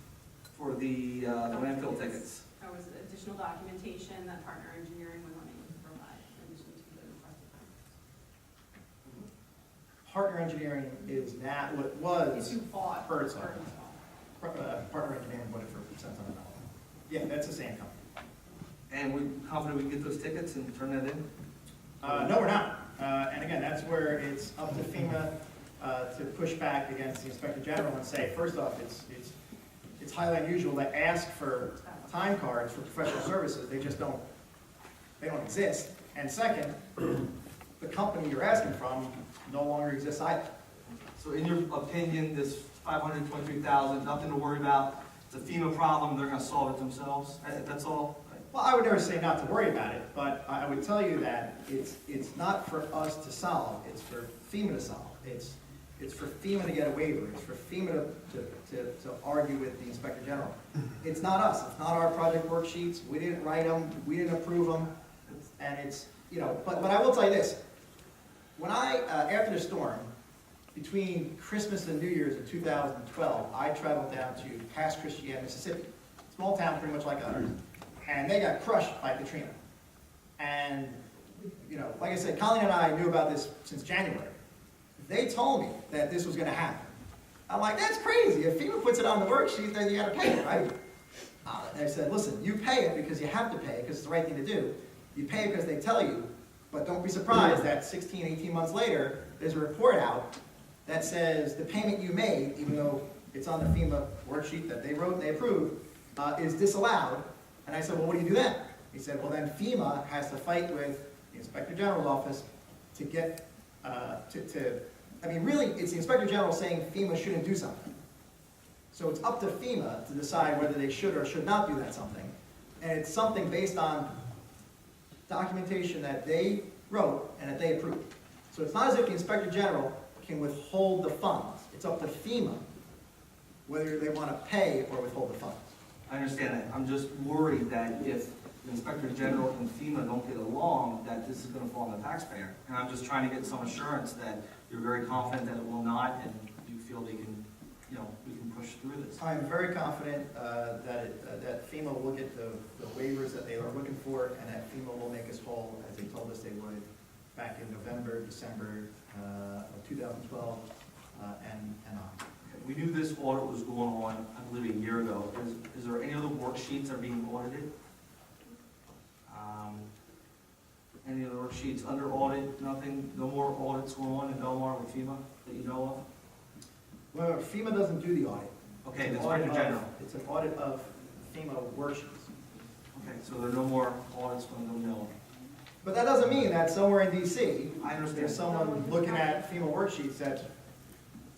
for the landfill tickets. That was additional documentation that Partner Engineering was unable to provide in addition to the requested documents. Partner Engineering is now what was If you bought Birdsall. Birdsall. Partner Engineering bought it for $600. Yeah, that's the same company. And we're confident we can get those tickets and turn that in? No, we're not. And again, that's where it's up to FEMA to push back against the Inspector General and say, first off, it's highly unusual to ask for time cards for professional services. They just don't exist. And second, the company you're asking from no longer exists either. So in your opinion, this 523,000, nothing to worry about, it's a FEMA problem, they're gonna solve it themselves, that's all? Well, I would never say not to worry about it, but I would tell you that it's not for us to solve, it's for FEMA to solve. It's for FEMA to get a waiver, it's for FEMA to argue with the Inspector General. It's not us, it's not our project worksheets, we didn't write them, we didn't approve them, and it's, you know, but I will tell you this. When after the storm, between Christmas and New Year's in 2012, I traveled down to Pass Christian, Mississippi. Small town, pretty much like ours. And they got crushed by Katrina. And, you know, like I said, Colleen and I knew about this since January. They told me that this was going to happen. I'm like, that's crazy. If FEMA puts it on the worksheet, then you got to pay it, right? They said, listen, you pay it because you have to pay it because it's the right thing to do. You pay it because they tell you, but don't be surprised that 16, 18 months later, there's a report out that says the payment you made, even though it's on the FEMA worksheet that they wrote and they approved, is disallowed. And I said, well, what do you do then? He said, well, then FEMA has to fight with the Inspector General's office to get, I mean, really, it's the Inspector General saying FEMA shouldn't do something. So it's up to FEMA to decide whether they should or should not do that something. And it's something based on documentation that they wrote and that they approved. So it's not as if the Inspector General can withhold the funds. It's up to FEMA whether they want to pay or withhold the funds. I understand that. I'm just worried that if the Inspector General and FEMA don't get along, that this is going to fall on the taxpayer. And I'm just trying to get some assurance that you're very confident that it will not, and you feel they can, you know, we can push through this. I am very confident that FEMA will get the waivers that they are looking for, and that FEMA will make us whole, as they told us they would back in November, December of 2012, and on. We knew this audit was going on, I believe, a year ago. Is there any other worksheets that are being audited? Any other worksheets under audit? Nothing? No more audits going on in Belmar with FEMA that you know of? Well, FEMA doesn't do the audit. Okay, It's the an audit Inspector General. It's an audit of FEMA worksheets. Okay, so there are no more audits when you know of. But that doesn't mean that somewhere in DC, I understand. there's someone looking at FEMA worksheets that,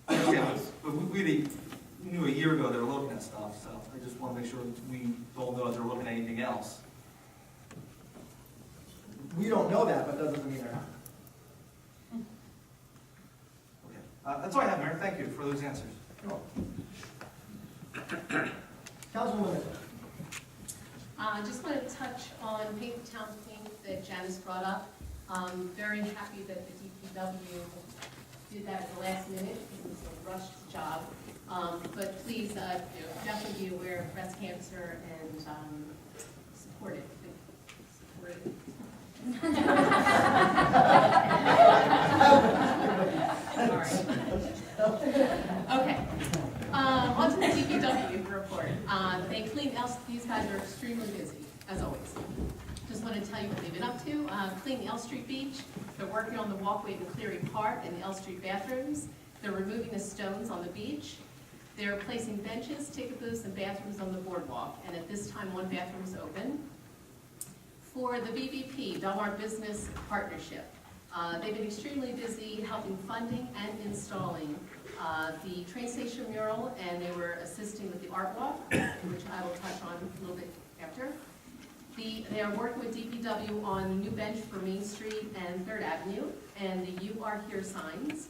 I understand, but we knew a year ago they were looking at stuff, so I just want to make sure we don't know if they're looking at anything else. we don't know that, but that doesn't mean they're not. Okay, that's all I have, Mayor. Thank you for those answers. Councilwoman Mitchell. I just want to touch on Paint the Town Pink that Janice brought up. Very happy that the DPW did that at the last minute. It was a rushed job. But please definitely be aware of breast cancer and support it. Support it. All right. Okay. On to the DPW report. They cleaned these guys are extremely busy, as always. Just want to tell you what they've been up to. Clean the L Street beach. They're working on the walkway to Cleary Park and the L Street bathrooms. They're removing the stones on the beach. They're placing benches, ticket booths, and bathrooms on the boardwalk. And at this time, one bathroom is open. For the BBP, Belmar Business Partnership, they've been extremely busy helping funding and installing the train station mural, and they were assisting with the art walk, which I will touch on a little bit after. They are working with DPW on the new bench for Main Street and 3rd Avenue, and the You Are Here signs.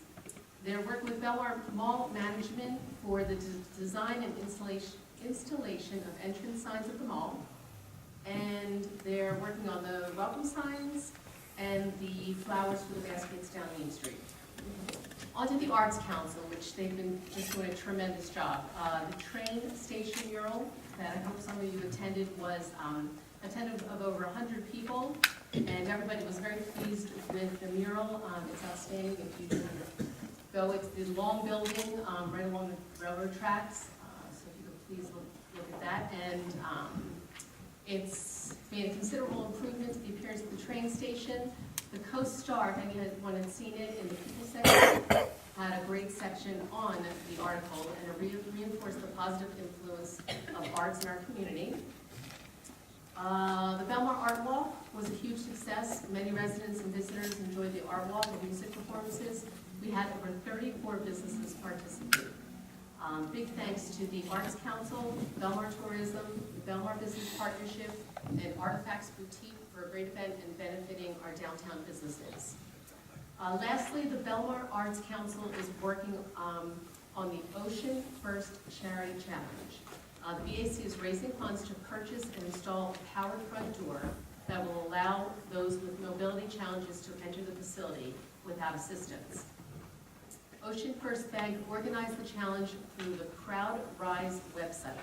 They're working with Belmar Mall Management for the design and installation of entrance signs at the mall. And they're working on the welcome signs and the flowers for the baskets down Main Street. On to the Arts Council, which they've been just doing a tremendous job. The train station mural that I hope some of you attended was attended of over 100 people, and everybody was very pleased with the mural. It's outstanding. If you go, it's the long building right along the railroad tracks. So if you could please look at that. And it's made a considerable improvement to the appearance of the train station. The Coast Star, if anyone had seen it in the people section, had a great section on the article, and it reinforced the positive influence of arts in our community. The Belmar Art Walk was a huge success. Many residents and visitors enjoyed the art walk and music performances. We had over 34 businesses participate. Big thanks to the Arts Council, Belmar Tourism, the Belmar Business Partnership, and Artifacts Boutique for a great event and benefiting our downtown businesses. Lastly, the Belmar Arts Council is working on the Ocean First Charity Challenge. The BAC is raising funds to purchase and install a powered front door that will allow those with mobility challenges to enter the facility without assistance. Ocean First Bank organized the challenge through the Crowd Rise website.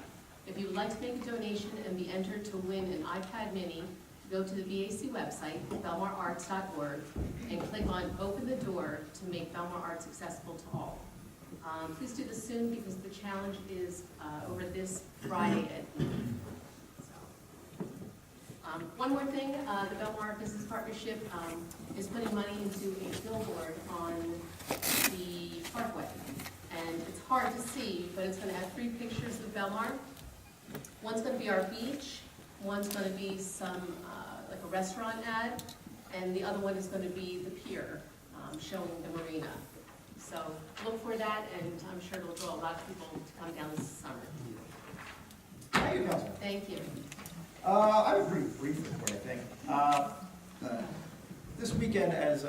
If you would like to make a donation and be entered to win an iPad mini, go to the BAC website, belmararts.org, and click on Open the Door to make Belmar Arts accessible to all. Please do this soon because the challenge is over this Friday at noon. One more thing, the Belmar Business Partnership is putting money into a billboard on the parkway. And it's hard to see, but it's going to have 3 pictures of Belmar. One's going to be our beach, one's going to be some, like a restaurant ad, and the other one is going to be the pier, showing the marina. So look for that, and I'm sure it'll draw a lot of people to come down this summer. Thank you, Councilman. Thank you. I have a pretty brief report, I think. This weekend, as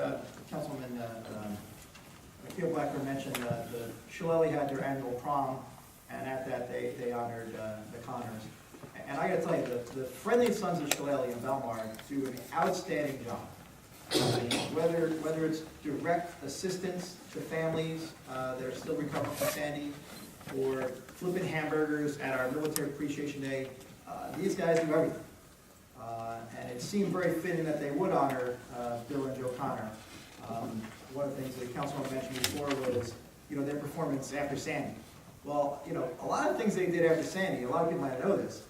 Councilman Akil Blackburn mentioned, the Shillelagh had their annual prom, and at that they honored the Connors. And I gotta tell you, the Friendly Sons of Shillelagh in Belmar do an outstanding job. Whether it's direct assistance to families that are still recovering from Sandy, or flipping hamburgers at our Military Appreciation Day, these guys do everything. And it seemed very fitting that they would honor Bill and Joe Connor. One of the things that Councilman mentioned before was, their performance after Sandy. Well, a lot of things they did after Sandy, a lot of people might know this.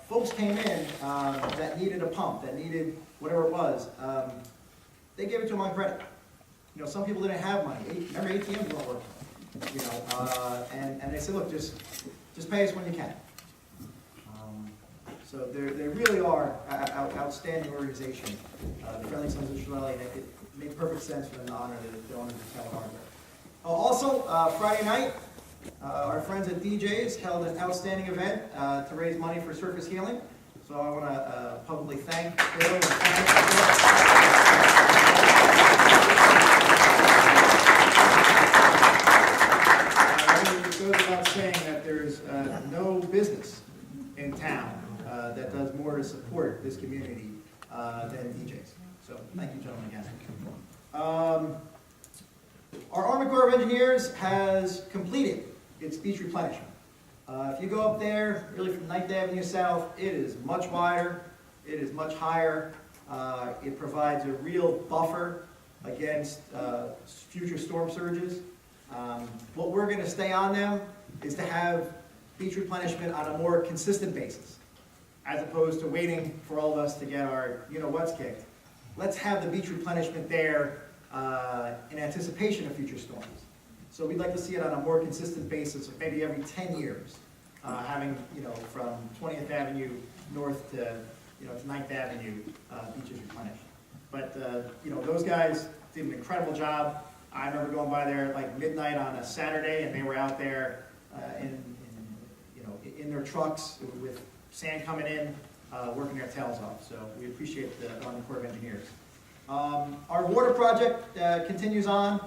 Folks came in that needed a pump, that needed whatever it was. They gave it to them on credit. Some people didn't have money. Remember, ATMs weren't working. And they said, look, just pay us when you can. So they really are an outstanding organization, the Friendly Sons of Shillelagh, and it made perfect sense for them to honor the owners of town hardware. Also, Friday night, our friends at DJ's held an outstanding event to raise money for surface healing. So I want to publicly thank Bill and it goes without saying that there's no business in town that does more to support this community than DJ's. So thank you, gentlemen, again. Our Army Corps of Engineers has completed its beach replenishment. If you go up there, really from 9th Avenue South, it is much wider, it is much higher. It provides a real buffer against future storm surges. What we're going to stay on them is to have beach replenishment on a more consistent basis, as opposed to waiting for all of us to get our you-know-what's kicked. Let's have the beach replenishment there in anticipation of future storms. So we'd like to see it on a more consistent basis, maybe every 10 years, having, from 20th Avenue north to, to 9th Avenue, beaches replenished. But, those guys did an incredible job. I remember going by there at like midnight on a Saturday, and they were out there in their trucks with sand coming in, working their tails off. So we appreciate the Army Corps of Engineers. Our water project continues on.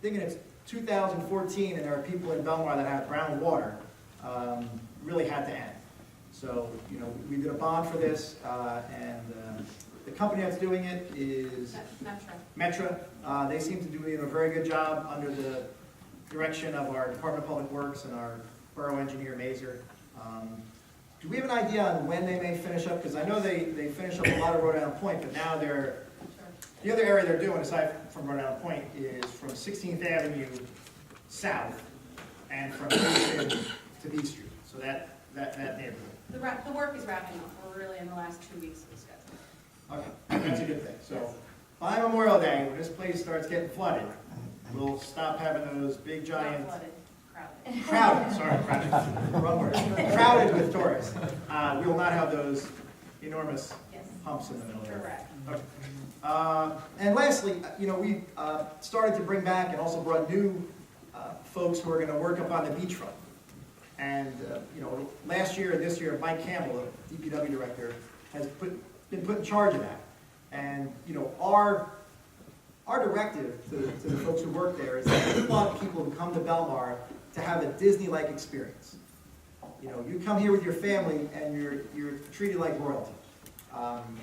Thinking it's 2014 and there are people in Belmar that have brown water, really had to end. So, we did a bond for this, and the company that's doing it is Metra. They seem to be doing a very good job under the direction of our Department of Public Works and our borough engineer, Mazer. Do we have an idea on when they may finish up? Because I know they finish up a lot of Rhode Island Point, but now the other area they're doing, aside from Rhode Island Point, is from 16th Avenue south and from Mason to B Street. So that neighborhood. The work is wrapping up. We're really in the last 2 weeks of the schedule. Okay, that's a good thing. So by Memorial Day, when this place starts getting flooded, we'll stop having those big giant Crowded, sorry, crowded, wrong word. Crowded with tourists. We will not have those enormous Yes. humps in the middle there. Correct. Okay. And lastly, we started to bring back and also brought new folks who are going to work up on the beachfront. And, last year and this year, Mike Campbell, the DPW director, has been put in charge of that. And, our directive to the folks who work there is that we want people who come to Belmar to have a Disney-like experience. You come here with your family and you're treated like royalty.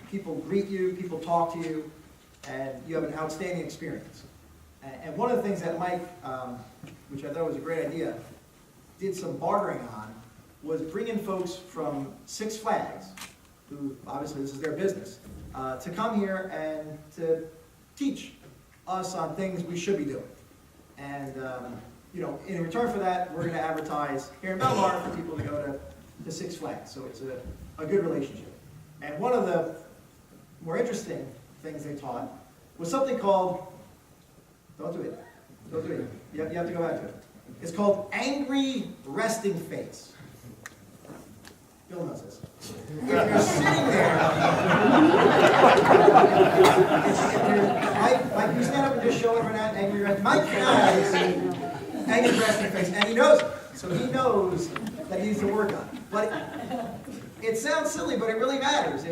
People greet you, people talk to you, and you have an outstanding experience. And one of the things that Mike, which I thought was a great idea, did some bartering on was bring in folks from Six Flags, who obviously this is their business, to come here and to teach us on things we should be doing. And in return for that, we're going to advertise here in Belmar for people to go to Six Flags. So it's a good relationship. And one of the more interesting things they taught was something called, don't do it, you have to go back to it. It's called angry resting face. Bill knows this. If you're sitting there, Mike, you stand up and just show everyone that angry resting. Mike has angry resting face, and he knows it. So he knows that he needs to work on it. But it sounds silly, but it really matters.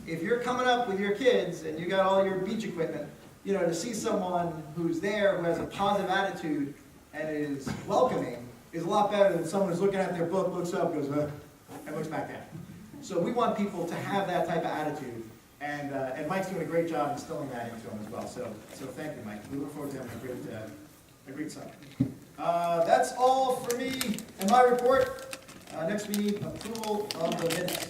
If you're coming up with your kids and you got all your beach equipment, to see someone who's there who has a positive attitude and is welcoming is a lot better than someone who's looking at their book, looks up, goes, and looks back down. So we want people to have that type of attitude, and Mike's doing a great job instilling that into them as well. So thank you, Mike. We look forward to having a great summer. That's all for me and my report. Next we need approval of the minutes.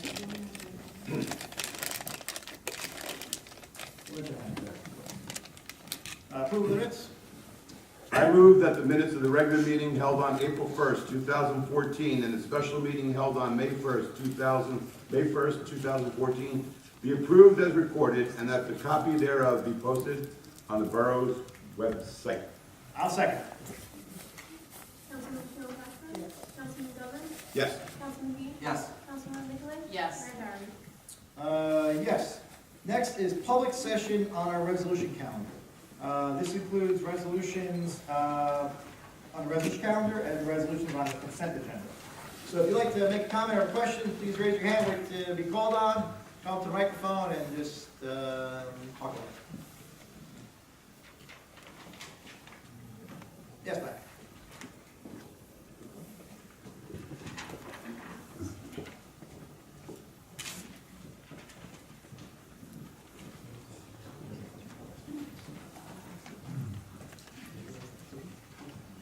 Approval of the minutes? I move that the minutes of the regular meeting held on April 1st, 2014, and the special meeting held on May 1st, 2014, be approved as recorded, and that the copy thereof be posted on the borough's website. I'll second. Councilman Philpott? Yes. Councilman Goodwin? Yes. Councilman Dean? Yes. Councilman Nicolay? Yes. Mayor Barry? Yes. Next is public session on our resolution calendar. This includes resolutions on the resolution calendar and resolutions on the consent agenda. So if you'd like to make a comment or a question, please raise your hand, wait to be called on, come up to the microphone and just talk about it. Yes, Matt.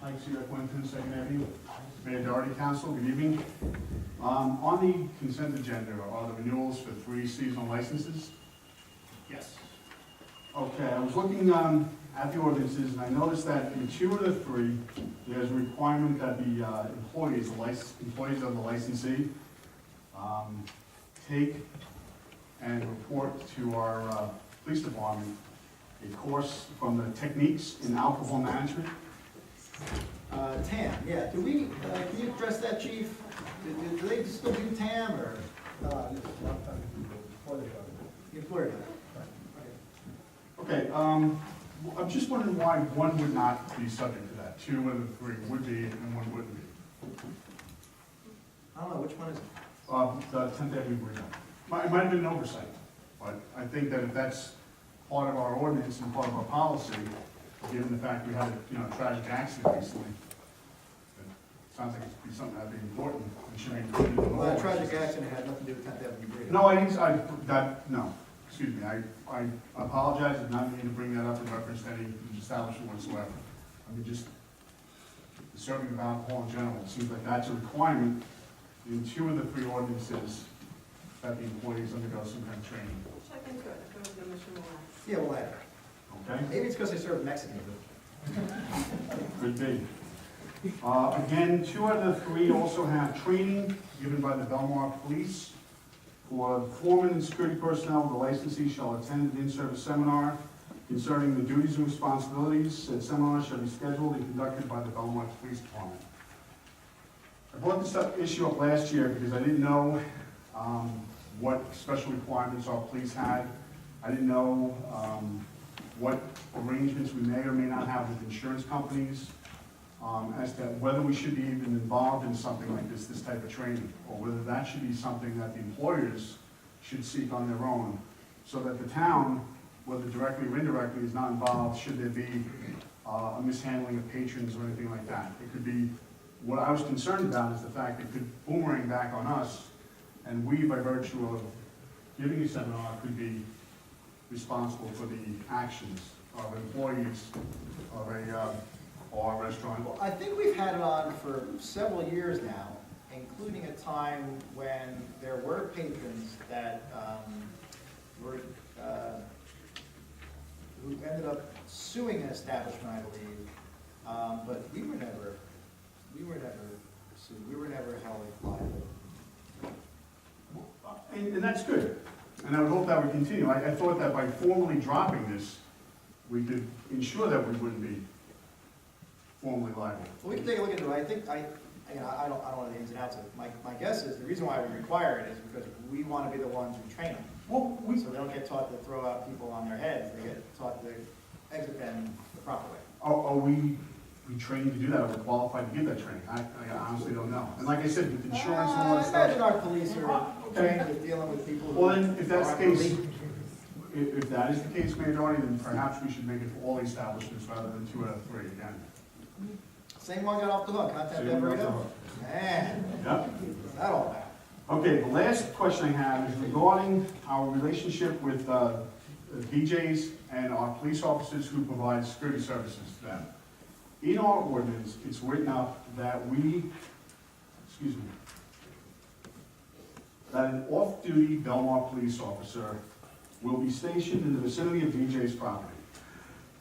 Mike Sierra, Quinton, Second Avenue. Mayor Doherty, Council, good evening. On the consent agenda are the renewals for 3 seasonal licenses. Yes. Okay, I was looking at the ordinances, and I noticed that in 2 of the 3, there's a requirement that the employees of the licensee take and report to our police department a course from the techniques in alcohol management. TAM, yeah. Do we, can you address that, Chief? Do they still do TAM or? The employer does. Okay, I'm just wondering why 1 would not be subject to that. 2 of the 3 would be and 1 wouldn't be. I don't know, which one is it? The 10th Avenue Bridge. It might have been an oversight, but I think that if that's part of our ordinance and part of our policy, given the fact we had a tragic accident recently, it sounds like it's something that'd be important and should be included in the Well, that law. tragic accident had nothing to do with 10th Avenue Bridge. No, I didn't, no, excuse me, I apologize, I did not mean to bring that up in reference to any establishment whatsoever. I mean, just serving of alcohol in general, it seems like that's a requirement in 2 of the 3 ordinances that the employees undergo some kind of training. Check into it, if there was no mission will ask. Yeah, we'll add it. Okay? Maybe it's because they serve Mexican food. Could be. Again, 2 out of the 3 also have training given by the Belmar Police. For foremen and security personnel, the licensee shall attend an in-service seminar concerning the duties and responsibilities. Said seminar shall be scheduled and conducted by the Belmar Police Department. I brought this issue up last year because I didn't know what special requirements our police had. I didn't know what arrangements we may or may not have with insurance companies as to whether we should be even involved in something like this type of training, or whether that should be something that the employers should seek on their own, so that the town, whether directly or indirectly, is not involved should there be a mishandling of patrons or anything like that. It could be, what I was concerned about is the fact it could boomerang back on us, and we, by virtue of giving a seminar, could be responsible for the actions of employees of a restaurant. Well, I think we've had it on for several years now, including a time when there were patrons that who ended up suing an establishment, I believe, but we were never sued. We were never held liable. And that's good, and I would hope that would continue. I thought that by formally dropping this, we could ensure that we wouldn't be formally liable. Well, we can take a look into it. I think, I don't know the ins and outs of it. My guess is the reason why we require it is because we want to be the ones who train them. Well, So they don't get taught to throw out people on their heads, they get taught to exit them the proper way. are we trained to do that? Are we qualified to give that training? I honestly don't know. And like I said, with insurance and all that I stuff. imagine our police are trained with dealing with people who. Well, then, if that's the are case, unbelievable. if that is the case, Mayor Doherty, then perhaps we should make it for all the establishments rather than 2 out of 3 again. Same one got off the hook, contact Same that one got burrito. off Man, Yep. that all bad. Okay, the last question I have is regarding our relationship with BJ's and our police officers who provide security services to them. In our ordinance, it's written up that that an off-duty Belmar police officer will be stationed in the vicinity of BJ's property.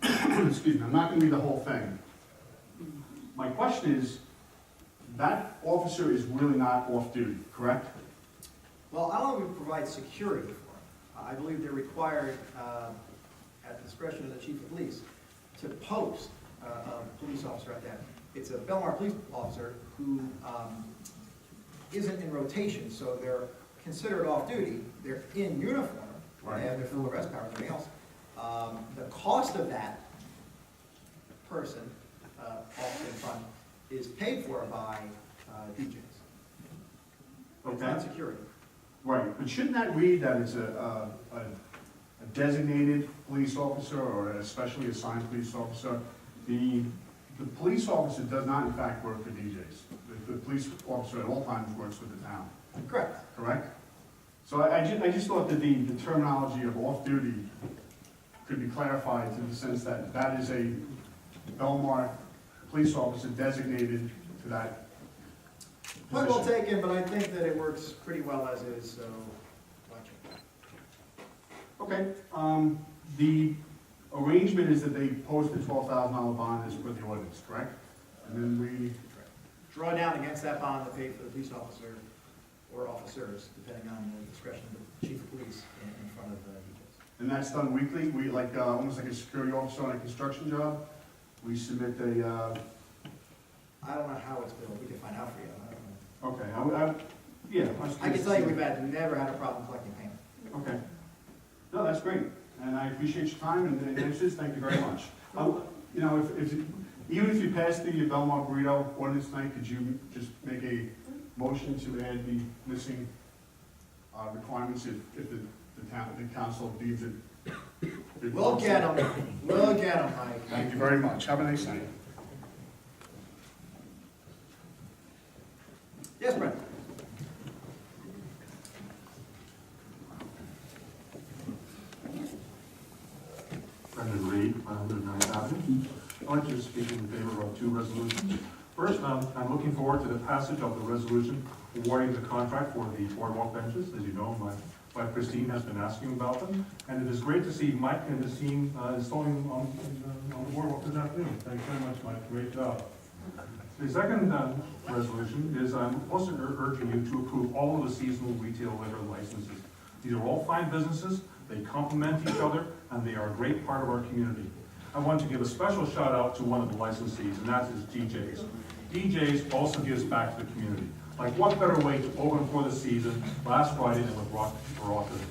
Excuse me, I'm not gonna read the whole thing. My question is, that officer is really not off-duty, correct? Well, I don't know if we provide security for them. I believe they're required, at the discretion of the chief of police, to post a police officer at that. It's a Belmar police officer who isn't in rotation, so they're considered off-duty. They're in uniform, they have their full arrest power, everything else. The cost of that person off in front is paid for by DJs. It's not security. Right, but shouldn't that read that it's a designated police officer or a specially assigned police officer? The police officer does not in fact work for DJs. The police officer at all times works with the town. Correct. Correct? So I just thought that the terminology of off-duty could be clarified to the sense that that is a Belmar police officer designated to that Point well position. taken, but I think that it works pretty well as is, so watch it. Okay, the arrangement is that they post a $12,000 bond as per the ordinance, correct? And then we, Draw down against that bond to pay for the police officer or officers, depending on the discretion of the chief of police in front of DJs. and that's done weekly, we like, almost like a security officer on a construction job, we submit a, I don't know how it's billed, we can find out for you, I don't know. okay, yeah. I can tell you we've never had a problem collecting payment. Okay. No, that's great, and I appreciate your time and answers, thank you very much. You know, even if you pass the Belmar burrito ordinance tonight, could you just make a motion to add the missing requirements if the council deems it? We'll get them, Mike. Thank you very much, have a nice night. Yes, Brent? Brendan Reed, 109th Avenue. I'd like to speak in favor of 2 resolutions. First, I'm looking forward to the passage of the resolution awarding the contract for the boardwalk benches. As you know, my wife Christine has been asking about them, and it is great to see Mike and his team installing on the boardwalk this afternoon. Thanks very much, Mike. Great job. The second resolution is I'm also urging you to approve all of the seasonal retail liquor licenses. These are all fine businesses, they complement each other, and they are a great part of our community. I want to give a special shout out to one of the licensees, and that is DJ's. DJs also gives back to the community. Like, what better way to open for the season last Friday than with rock for autism?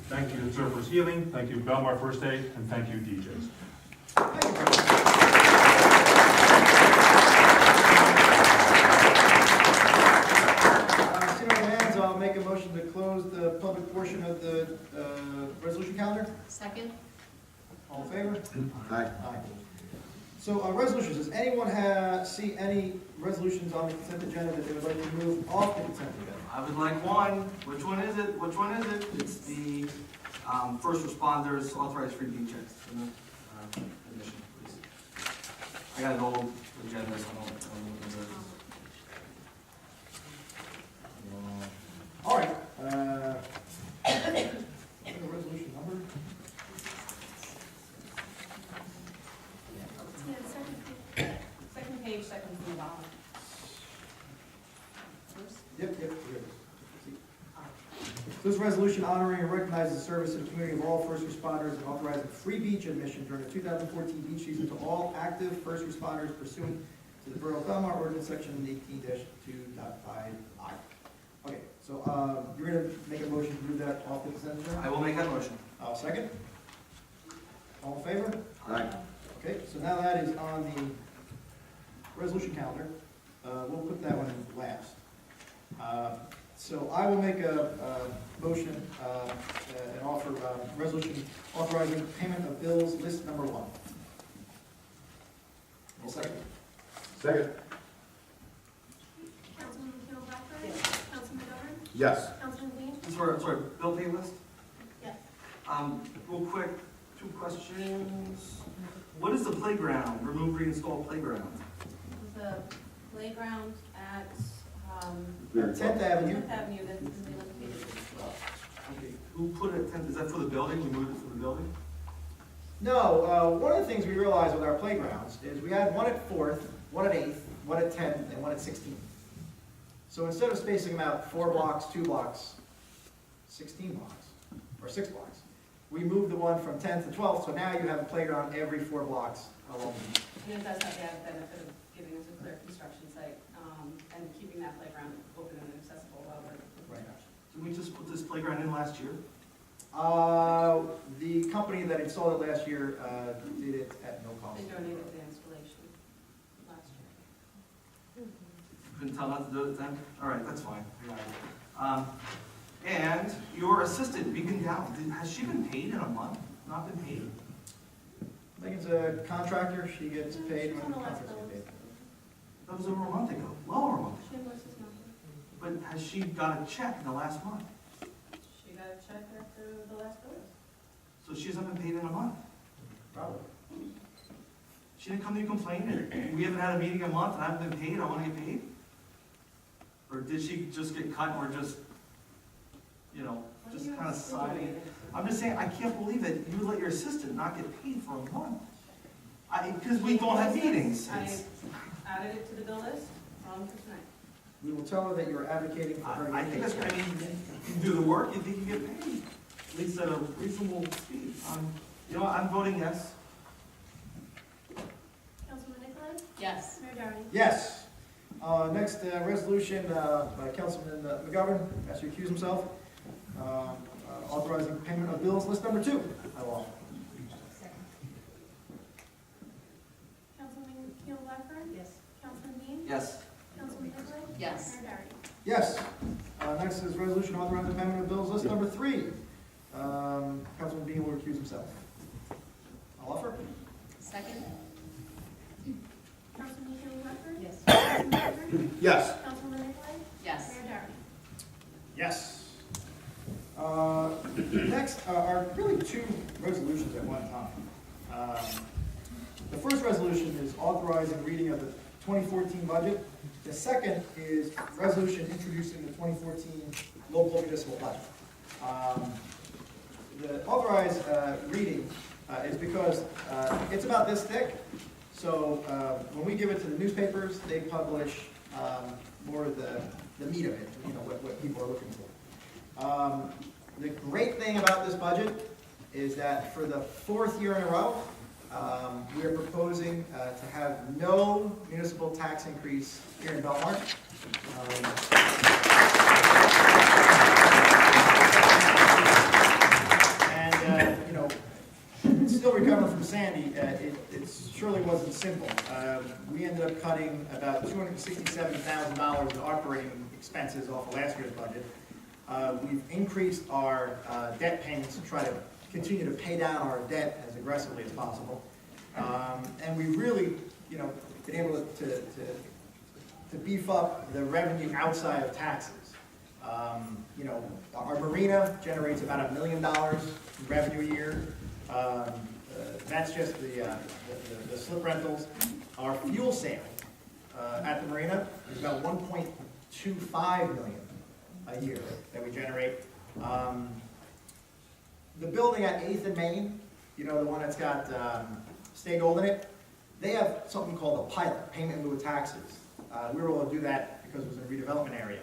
Thank you to Surfers Healing, thank you Belmar First Aid, and thank you DJs. Seeing no hands, I'll make a motion to close the public portion of the resolution calendar. Second? All in favor? Aye. Aye. So, resolutions, does anyone see any resolutions on the consent agenda that they would like to move off the consent agenda? I would like one. Which one is it? Which one is it? It's the first responders authorized free beach checks. Admission, please. I got an old agenda, so I don't know what it is. All right, the resolution number? Yeah, second. Second page, second from the bottom. Yep, here it is. This resolution honoring and recognizing the service to the community of all first responders and authorizing free beach admission during the 2014 beach season to all active first responders pursuant to the Borough of Belmar Ordinance Section 18-2.5I. Okay, so you're going to make a motion to move that off the consent agenda? I will make that motion. I'll second. All in favor? Aye. Okay, so now that is on the resolution calendar. We'll put that one in last. So I will make a motion and offer resolution authorizing payment of bills, list number 1. I'll second. Second. Councilman McKeel Blackburn? Yes. Councilman McGovern? Yes. Councilman Dean? Sorry, bill pay list? Yes. Real quick, 2 questions. What is the playground? Remove, reinstall playground. The playground at 10th Avenue. 10th Avenue, that's they located as well. Okay, who put it at 10th? Is that for the building? We moved it for the building? No, one of the things we realized with our playgrounds is we had one at 4th, one at 8th, one at 10th, and one at 16th. So instead of spacing them out 4 blocks, 2 blocks, 16 blocks, or 6 blocks, we moved the one from 10th to 12th, so now you have a playground every 4 blocks along the beach. And it does have the added benefit of giving us a clear construction site, and keeping that playground open and accessible while we're in construction. Did we just put this playground in last year? The company that installed it last year did it at no cost. They donated the installation last year. Couldn't tell not to do it then? All right, that's fine. And your assistant, Megan Dow, has she been paid in a month? Not been paid? Megan's a contractor, she gets paid when On the the last contract's bill. paid. That was over a month ago, well over a month She ago. invoices monthly. But has she got a check in the last month? She got a check after the last bill. So she hasn't been paid in a month? Probably. She didn't come to you complaining, we haven't had a meeting in a month and I haven't been paid, I want to get paid? Or did she just get cut and we're just, just kind of signing? I'm just saying, I can't believe that you would let your assistant not get paid for a month. Because we don't have meetings. I added it to the bill list for tonight. We will tell her that you're advocating for her. I think that's, you do the work, you think you get paid, at least at a reasonable speed. I'm voting yes. Councilman Nicolay? Yes. Mayor Downey? Yes. Next, resolution by Councilman McGovern, has to recuse himself, authorizing payment of bills, list number 2. I will offer. Councilman McKeel Blackburn? Yes. Councilman Dean? Yes. Councilman Nicolay? Yes. Mayor Downey? Yes. Next is resolution authorizing payment of bills, list number 3. Councilman Dean will recuse himself. I'll offer. Second? Councilman McKeel Blackburn? Yes. Councilman McGovern? Yes. Councilman Nicolay? Yes. Mayor Downey? Yes. Next are really 2 resolutions at one time. The first resolution is authorizing reading of the 2014 budget. The second is resolution introducing the 2014 local municipal budget. The authorized reading is because it's about this thick. So when we give it to the newspapers, they publish more of the meat of it, what people are looking for. The great thing about this budget is that for the 4th year in a row, We are proposing to have no municipal tax increase here in Belmar. Still recovering from Sandy, it surely wasn't simple. We ended up cutting about $267,000 in operating expenses off of last year's budget. We've increased our debt payments to try to continue to pay down our debt as aggressively as possible. And we've really, been able to beef up the revenue outside of taxes. Our marina generates about $1 million in revenue a year. That's just the slip rentals. Our fuel sale at the marina is about $1.25 million a year that we generate. The building at 8th and Main, the one that's got Stay Gold in it, they have something called a pilot, payment in lieu of taxes. We were able to do that because it was in a redevelopment area.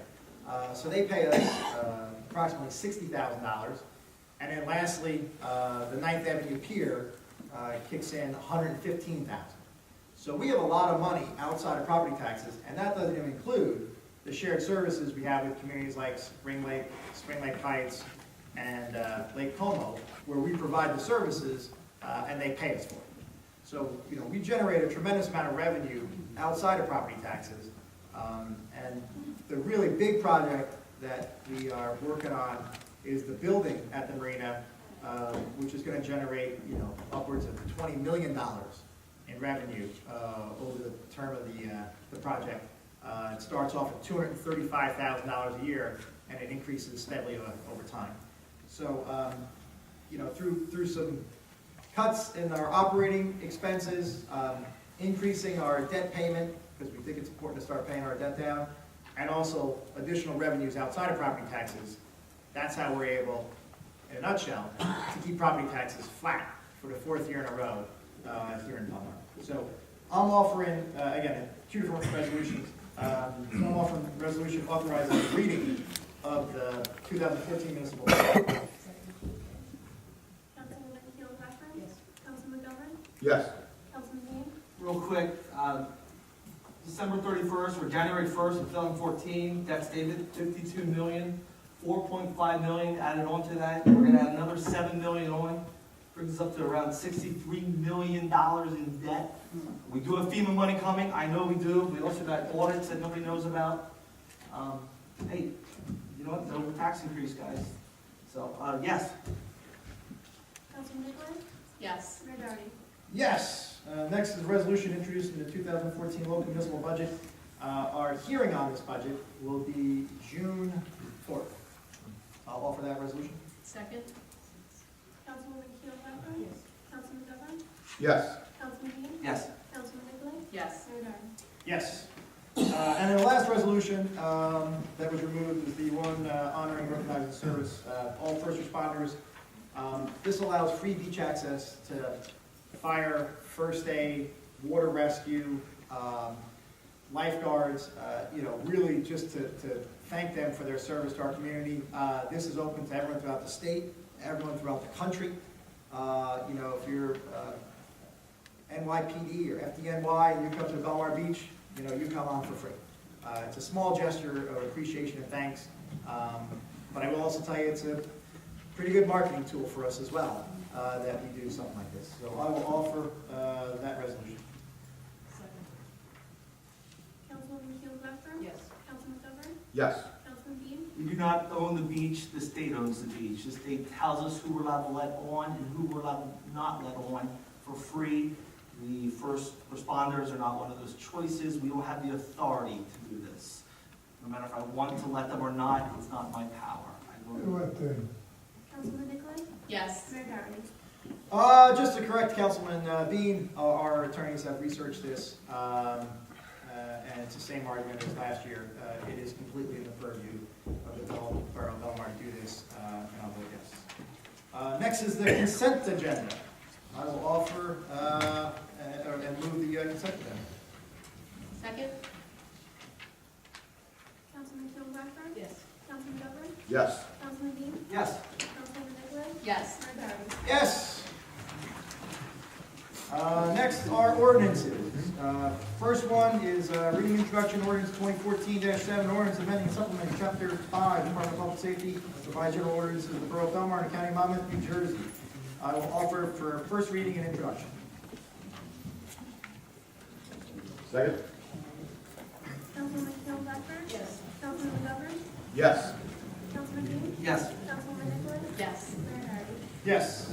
So they pay us approximately $60,000. And then lastly, the 9th Avenue Pier kicks in $115,000. So we have a lot of money outside of property taxes, and that doesn't even include the shared services we have with communities like Spring Lake Heights, and Lake Como, where we provide the services and they pay us for it. So, we generate a tremendous amount of revenue outside of property taxes. And the really big project that we are working on is the building at the marina, which is going to generate, upwards of $20 million in revenue over the term of the project. It starts off at $235,000 a year, and it increases steadily over time. So, through some cuts in our operating expenses, increasing our debt payment, because we think it's important to start paying our debt down, and also additional revenues outside of property taxes, that's how we're able, in a nutshell, to keep property taxes flat for the 4th year in a row here in Belmar. So I'm offering, again, 2 different resolutions. I'm offering a resolution authorizing the reading of the 2014 municipal budget. Councilwoman Keel Blackburn? Yes. Councilman McGovern? Yes. Councilman Dean? Real quick, December 31st or January 1st of 2014, debt stated $52 million, $4.5 million added on to that. We're gonna add another $7 million on, brings us up to around $63 million in debt. We do have FEMA money coming, I know we do. We also got audits that nobody knows about. Hey, you know what, no tax increase, guys. So, yes. Councilman Nicolay? Yes. Mayor Doherty? Yes. Next is a resolution introduced in the 2014 local municipal budget. Our hearing on this budget will be June 4th. I'll offer that resolution. Second? Councilwoman Keel Blackburn? Yes. Councilman McGovern? Yes. Councilman Dean? Yes. Councilman Nicolay? Yes. Mayor Doherty? Yes. And then the last resolution that was removed is the one honoring and recognizing service, all first responders. This allows free beach access to fire, first aid, water rescue, lifeguards, really just to thank them for their service to our community. This is open to everyone throughout the state, everyone throughout the country. If you're NYPD or FDNY and you come to Belmar Beach, you come on for free. It's a small gesture of appreciation and thanks, but I will also tell you it's a pretty good marketing tool for us as well, that we do something like this. So I will offer that resolution. Councilwoman Keel Blackburn? Yes. Councilman McGovern? Yes. Councilman Dean? We do not own the beach, the state owns the beach. The state tells us who we're allowed to let on and who we're allowed to not let on for free. The first responders are not one of those choices. We don't have the authority to do this. No matter if I want to let them or not, it's not my power. Councilman Nicolay? Yes. Mayor Doherty? Just to correct Councilman Bean, our attorneys have researched this, and it's the same argument as last year. It is completely in the purview of the Borough of Belmar to do this, and I'll vote yes. Next is the consent agenda. I will offer and move the consent agenda. Second? Councilman Keel Blackburn? Yes. Councilman McGovern? Yes. Councilman Dean? Yes. Councilwoman Nicolay? Yes. Mayor Doherty? Yes. Next are ordinances. First one is reading introduction ordinance 2014-7, ordinance amending and supplementing chapter 5, Department of Public Safety, revised general ordinances of the Borough of Belmar and the County of Monmouth, New Jersey. I will offer for first reading and introduction. Second? Councilwoman Kell Blackburn? Yes. Councilman McGovern? Yes. Councilman Dean? Yes. Councilwoman Nicholas? Yes. Mayor Hardy? Yes.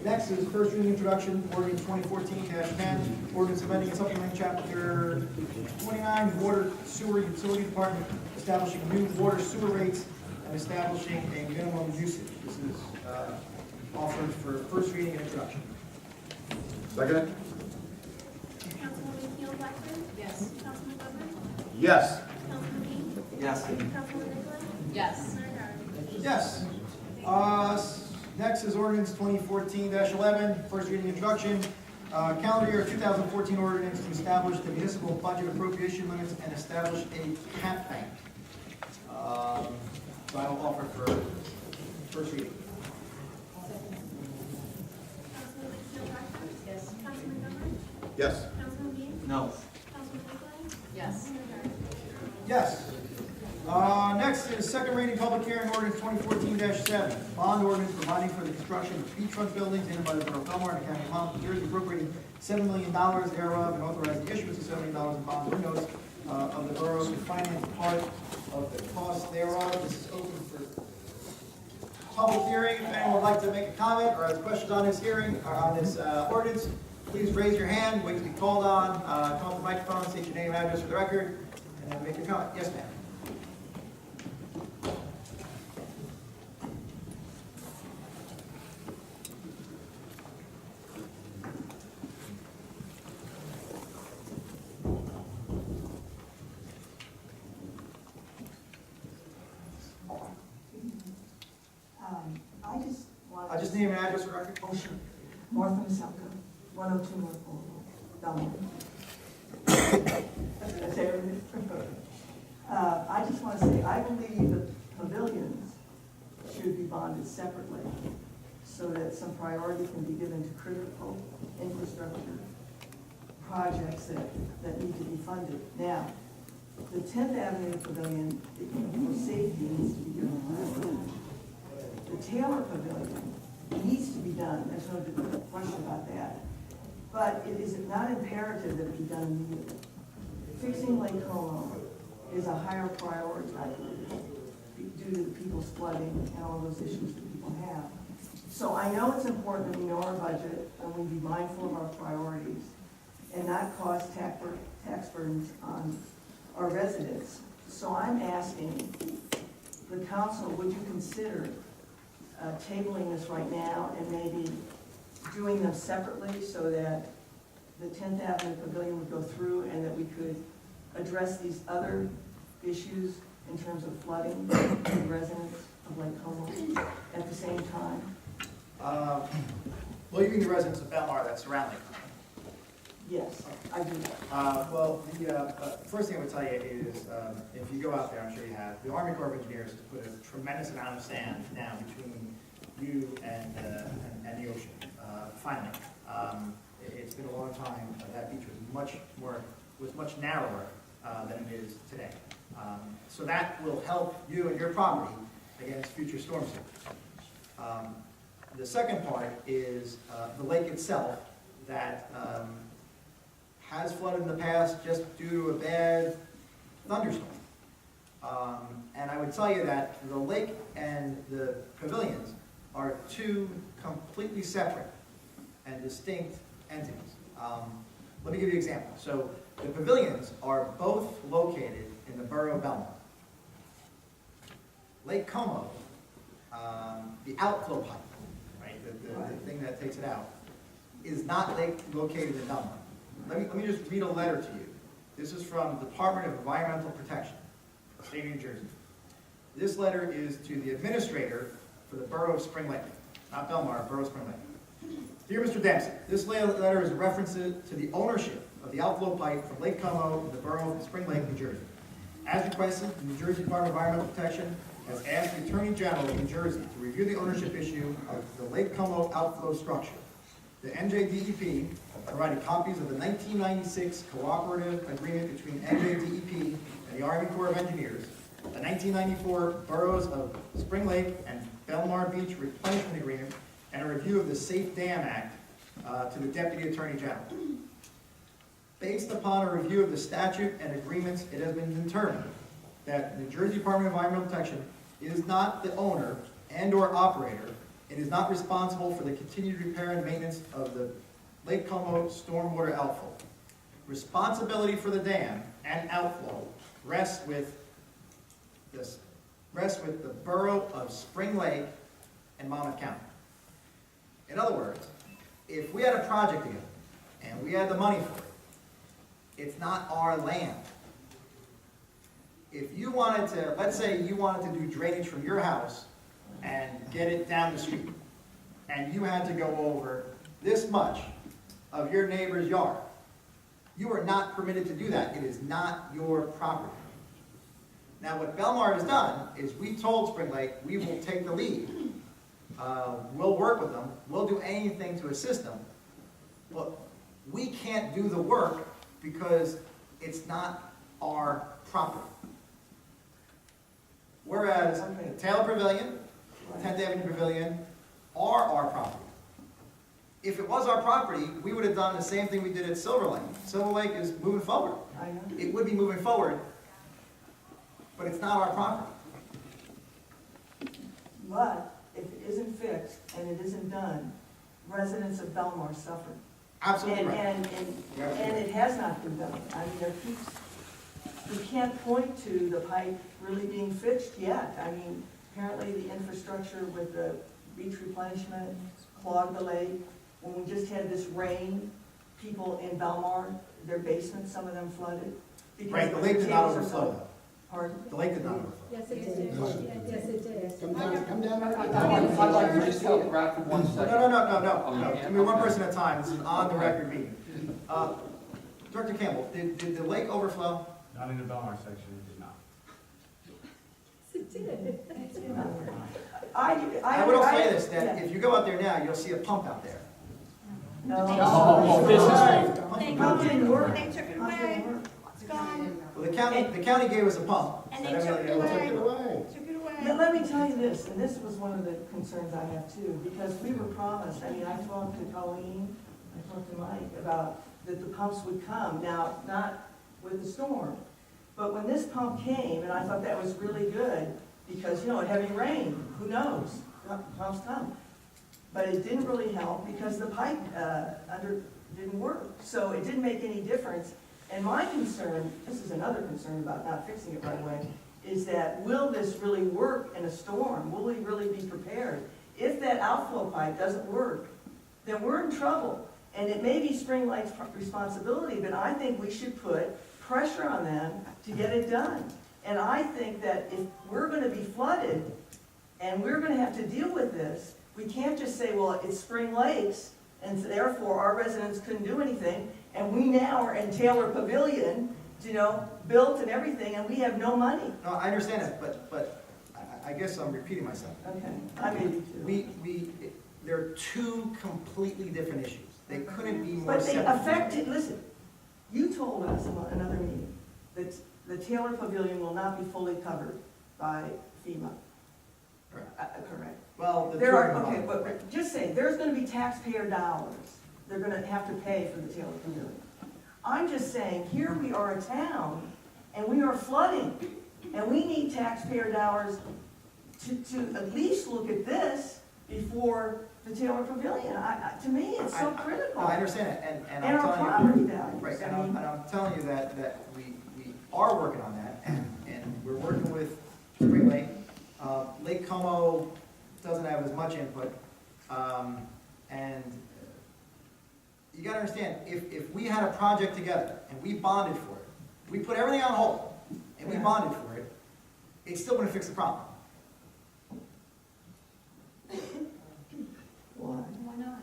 Next is first reading introduction, ordinance 2014-10, ordinance amending and supplementing chapter 29, water sewer utility department, establishing new water sewer rates and establishing a minimum usage. This is offered for first reading and introduction. Second? Councilwoman Kell Blackburn? Yes. Councilman McGovern? Yes. Councilman Dean? Yes. Councilwoman Nicholas? Yes. Mayor Hardy? Yes. Next is ordinance 2014-11, first reading introduction. Calendar year 2014 ordinance to establish the municipal budget appropriation limits and establish a cap bank. So I will offer for first reading. Councilwoman Kell Blackburn? Yes. Councilman McGovern? Yes. Councilman Dean? No. Councilwoman Nicholas? Yes. Mayor Hardy? Yes. Next is second reading public hearing ordinance 2014-7, bond ordinance providing for the construction of beachfront buildings in and by the Borough of Belmar and the County of Monmouth, New Jersey, appropriating $7 million thereof and authorizing the issuance of $7 million in bonds or notes of the borough to finance part of the cost thereof. This is open for public hearing. If anyone would like to make a comment or has questions on this hearing or on this ordinance, please raise your hand, wait to be called on, come up to the microphone, state your name and address for the record, and then make your comment. Yes, ma'am. I just need an address for record. Oh, sure. Martha Maselka, 102 North Boulevard, Belmar. That's everything. I just want to say, I believe the pavilions should be bonded separately so that some priority can be given to critical infrastructure projects that need to be funded. Now, the 10th Avenue Pavilion, for safety, needs to be given priority. The Taylor Pavilion needs to be done, there's no question about that. But it is not imperative that it be done immediately. Fixing Lake Como is a higher priority, I believe, due to the people's flooding and all those issues that people have. So I know it's important that we know our budget and we be mindful of our priorities and not cause tax burdens on our residents. So I'm asking the council, would you consider tabling this right now and maybe doing them separately so that the 10th Avenue Pavilion would go through and that we could address these other issues in terms of flooding the residents of Lake Como at the same time? Well, you mean the residents of Belmar that surround Lake Como? Yes, I do. Well, the first thing I would tell you is, if you go out there, I'm sure you have, the Army Corps of Engineers has put a tremendous amount of sand now between you and the ocean. Finally, it's been a long time. That beach was much narrower than it is today. So that will help you and your property against future storm surge. The second part is the lake itself that has flooded in the past just due to a bad thunderstorm. And I would tell you that the lake and the pavilions are two completely separate and distinct entities. Let me give you an example. So the pavilions are both located in the borough of Belmar. Lake Como, the outflow pipe, right, the thing that takes it out, is not located in Belmar. Let me just read a letter to you. This is from the Department of Environmental Protection, State of New Jersey. This letter is to the administrator for the Borough of Spring Lake, not Belmar, Borough of Spring Lake. Dear Mr. Dempsey, this letter is a reference to the ownership of the outflow pipe from Lake Como to the Borough of Spring Lake, New Jersey. As requested, the New Jersey Department of Environmental Protection has asked the Attorney General of New Jersey to review the ownership issue of the Lake Como outflow structure. the NJDEP provided copies of the 1996 cooperative agreement between NJDEP and the Army Corps of Engineers, the 1994 Boroughs of Spring Lake and Belmar Beach Replenishment Agreement, and a review of the Safe Dam Act to the Deputy Attorney General. Based upon a review of the statute and agreements, it has been determined that New Jersey Department of Environmental Protection is not the owner and/or operator. It is not responsible for the continued repair and maintenance of the Lake Como stormwater outflow. Responsibility for the dam and outflow rests with the Borough of Spring Lake and Monmouth County. In other words, if we had a project together and we had the money for it, it's not our land. If you wanted to, let's say you wanted to do drainage from your house and get it down the street, and you had to go over this much of your neighbor's yard, you are not permitted to do that. It is not your property. Now, what Belmar has done is we told Spring Lake we will take the lead. We'll work with them. We'll do anything to assist them. But we can't do the work because it's not our property. Whereas the Taylor Pavilion, 10th Avenue Pavilion are our property. If it was our property, we would have done the same thing we did at Silver Lake. Silver Lake is moving forward. It would be moving forward, but it's not our property. But if it isn't fixed and it isn't done, residents of Belmar suffer. Absolutely right. And it has not been done. I mean, you can't point to the pipe really being fixed yet. I mean, apparently the infrastructure with the beach replenishment clogged the lake. When we just had this rain, people in Belmar, their basements, some of them flooded. Right, the lake did not overflow though. Pardon? The lake did not overflow. Yes, it did. Yes, it did. Come down. I'd like to just help Brad for 1 second. No. Give me one person at a time. This is an on-the-record meeting. Director Campbell, did the lake overflow? Not in the Belmar section, it did not. It did. I would also say this, that if you go out there now, you'll see a pump out there. No. Pump didn't work. They took it away. It's gone. Well, the county gave us a pump. And So they took it everybody- away. Took it away. Now, let me tell you this, and this was one of the concerns I have too, because we were promised, I mean, I talked to Colleen, I talked to Mike about that the pumps would come. Now, not with the storm, but when this pump came, and I thought that was really good, because, you know, heavy rain, who knows, pumps come. But it didn't really help because the pipe didn't work, so it didn't make any difference. And my concern, this is another concern about not fixing it right away, is that will this really work in a storm? Will we really be prepared? If that outflow pipe doesn't work, then we're in trouble. And it may be Spring Lake's responsibility, but I think we should put pressure on them to get it done. And I think that if we're going to be flooded and we're going to have to deal with this, we can't just say, well, it's Spring Lakes, and so therefore our residents couldn't do anything, and we now are in Taylor Pavilion, you know, built and everything, and we have no money. No, I understand that, but I guess I'm repeating myself. Okay, I may be too. There are two completely different issues. They couldn't be more But they separate. affected, listen, you told us in another meeting that the Taylor Pavilion will not be fully covered by FEMA. Correct. Correct. Well, There are, okay, but just saying, there's gonna be taxpayer dollars they're gonna have to pay for the Taylor Pavilion. I'm just saying, here we are a town, and we are flooding, and we need taxpayer dollars to at least look at this before the Taylor Pavilion. To me, it's so critical. I understand it, and And I'm our telling property you, values. right, I mean, and I'm telling you that we are working on that, and we're working with Spring Lake. Lake Como doesn't have as much input, and you gotta understand, if we had a project together and we bonded for it, we put everything on hold, and we bonded for it, it still wouldn't fix the problem. Why? Why not?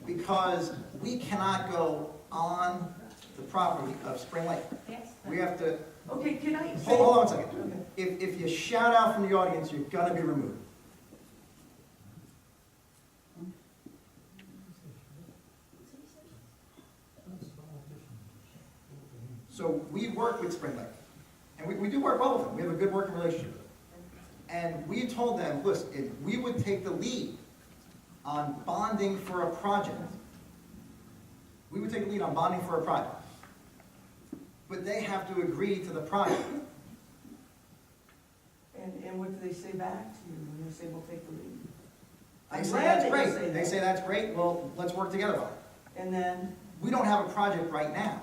Because we cannot go on the property of Spring Lake. Yes. We have to, Okay, can I say? hold on a second. Okay. If you shout out from the audience, you're gonna be removed. So we work with Spring Lake, and we do work well with them. We have a good working relationship with them. And we told them, listen, if we would take the lead on bonding for a project, we would take the lead on bonding for a project. But they have to agree to the project. And what do they say back to you when they say, we'll take the lead? They I'm say glad that's that you great. say They that. say that's great, well, let's work together on it. And then, We don't have a project right now.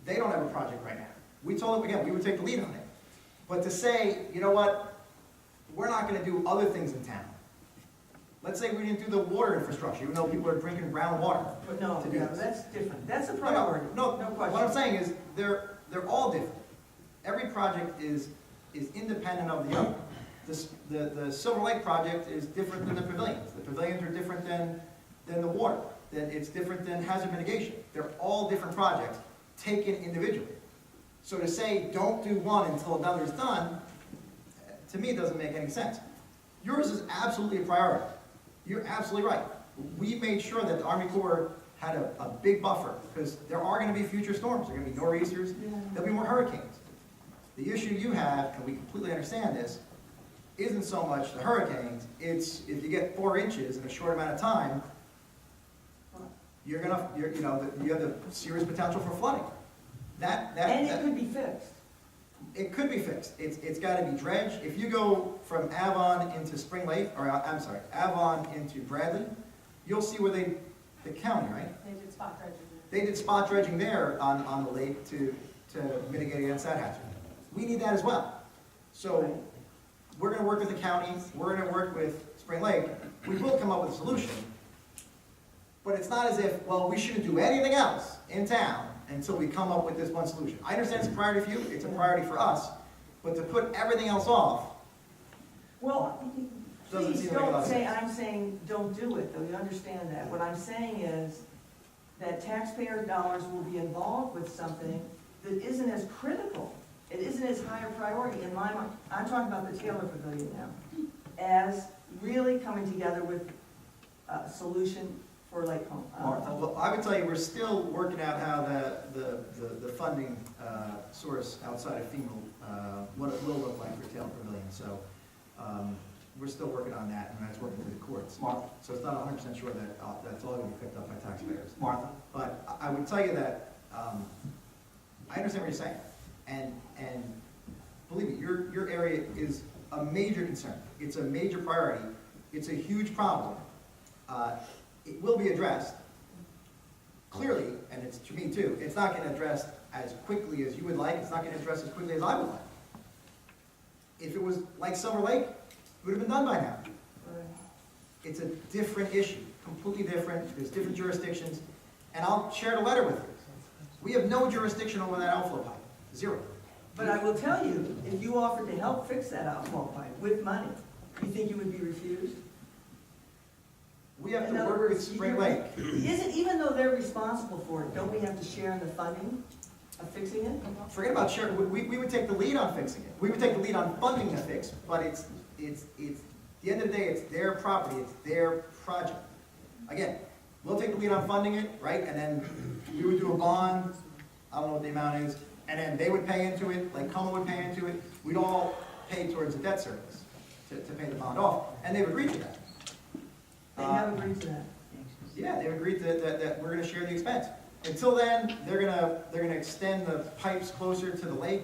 They don't have a project right now. We told them, again, we would take the lead on it. But to say, you know what, we're not gonna do other things in town. Let's say we didn't do the water infrastructure, even though people are drinking brown water. but no, To do yeah, this. that's different. That's a No, priority. no, No what I'm question. saying is, they're all different. Every project is independent of the other. The Silver Lake project is different than the pavilions. The pavilions are different than the water. That it's different than hazard mitigation. They're all different projects, taken individually. So to say, don't do one until another's done, to me, doesn't make any sense. Yours is absolutely a priority. You're absolutely right. We made sure that the Army Corps had a big buffer, because there are gonna be future storms. There are gonna be nor'easters, there'll be more hurricanes. The issue you have, and we completely understand this, isn't so much the hurricanes, it's if you get 4 inches in a short amount of time, you have the serious potential for flooding. And it could be fixed. It could be fixed. It's gotta be dredged. If you go from Avon into Spring Lake, or I'm sorry, Avon into Bradley, you'll see where the county, right? They did spot dredging. They did spot dredging there on the lake to mitigate against that hazard. We need that as well. So we're gonna work with the county, we're gonna work with Spring Lake. We will come up with a solution. But it's not as if, well, we shouldn't do anything else in town until we come up with this one solution. I understand it's a priority for you, it's a priority for us, but to put everything else off, Well, Doesn't please seem like a lot don't of say, sense. I'm saying, don't do it, though, you understand that. What I'm saying is that taxpayer dollars will be involved with something that isn't as critical, it isn't as high a priority in my mind. I'm talking about the Taylor Pavilion now, as really coming together with a solution for Lake Home. Martha, well, I would tell you, we're still working out how the funding source outside of FEMA, what it will look like for Taylor Pavilion. So we're still working on that, and that's working through the courts. Martha? So it's not 100% sure that that's all going to be picked up by taxpayers. Martha? But I would tell you that I understand what you're saying, and believe me, your area is a major concern. It's a major priority. It's a huge problem. It will be addressed, clearly, and it's to me too, it's not getting addressed as quickly as you would like, it's not getting addressed as quickly as I would like. If it was like Silver Lake, it would have been done by now. It's a different issue, completely different, there's different jurisdictions, and I'll share the letter with you. We have no jurisdiction over that outflow pipe, zero. But I will tell you, if you offered to help fix that outfall pipe with money, you think you would be refused? We have In to other work with words, Spring Lake. Isn't, even though they're responsible for it, don't we have to share in the funding of fixing it? Forget about sharing, we would take the lead on fixing it. We would take the lead on funding the fix, but it's, at the end of the day, it's their property, it's their project. Again, we'll take the lead on funding it, right, and then we would do a bond, I don't know what the amount is, and then they would pay into it, like Coma would pay into it, we'd all pay towards the debt service to pay the bond off, and they've agreed to that. They have agreed to that. Yeah, they've agreed that we're gonna share the expense. Until then, they're gonna extend the pipes closer to the lake,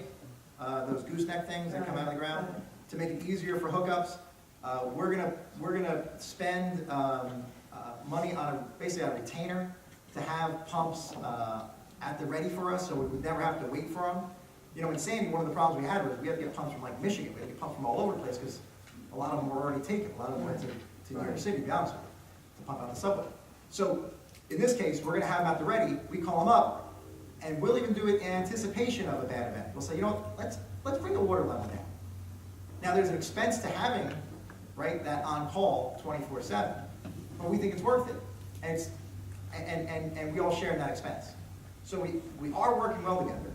those gooseneck things that come out of the ground, to make it easier for hookups. We're gonna spend money on basically on a retainer to have pumps at the ready for us, so we would never have to wait for them. You know, in Sandy, one of the problems we had was we had to get pumps from like Michigan, we had to get pumps from all over the place because a lot of them were already taken. A lot of them went to New York City, to be honest with you, to pump out the subway. So in this case, we're gonna have them at the ready, we call them up, and we'll even do it in anticipation of a bad event. We'll say, you know what, let's bring the water level down. Now, there's an expense to having, right, that on-call 24/7, but we think it's worth it. And we all share in that expense. So we are working well together.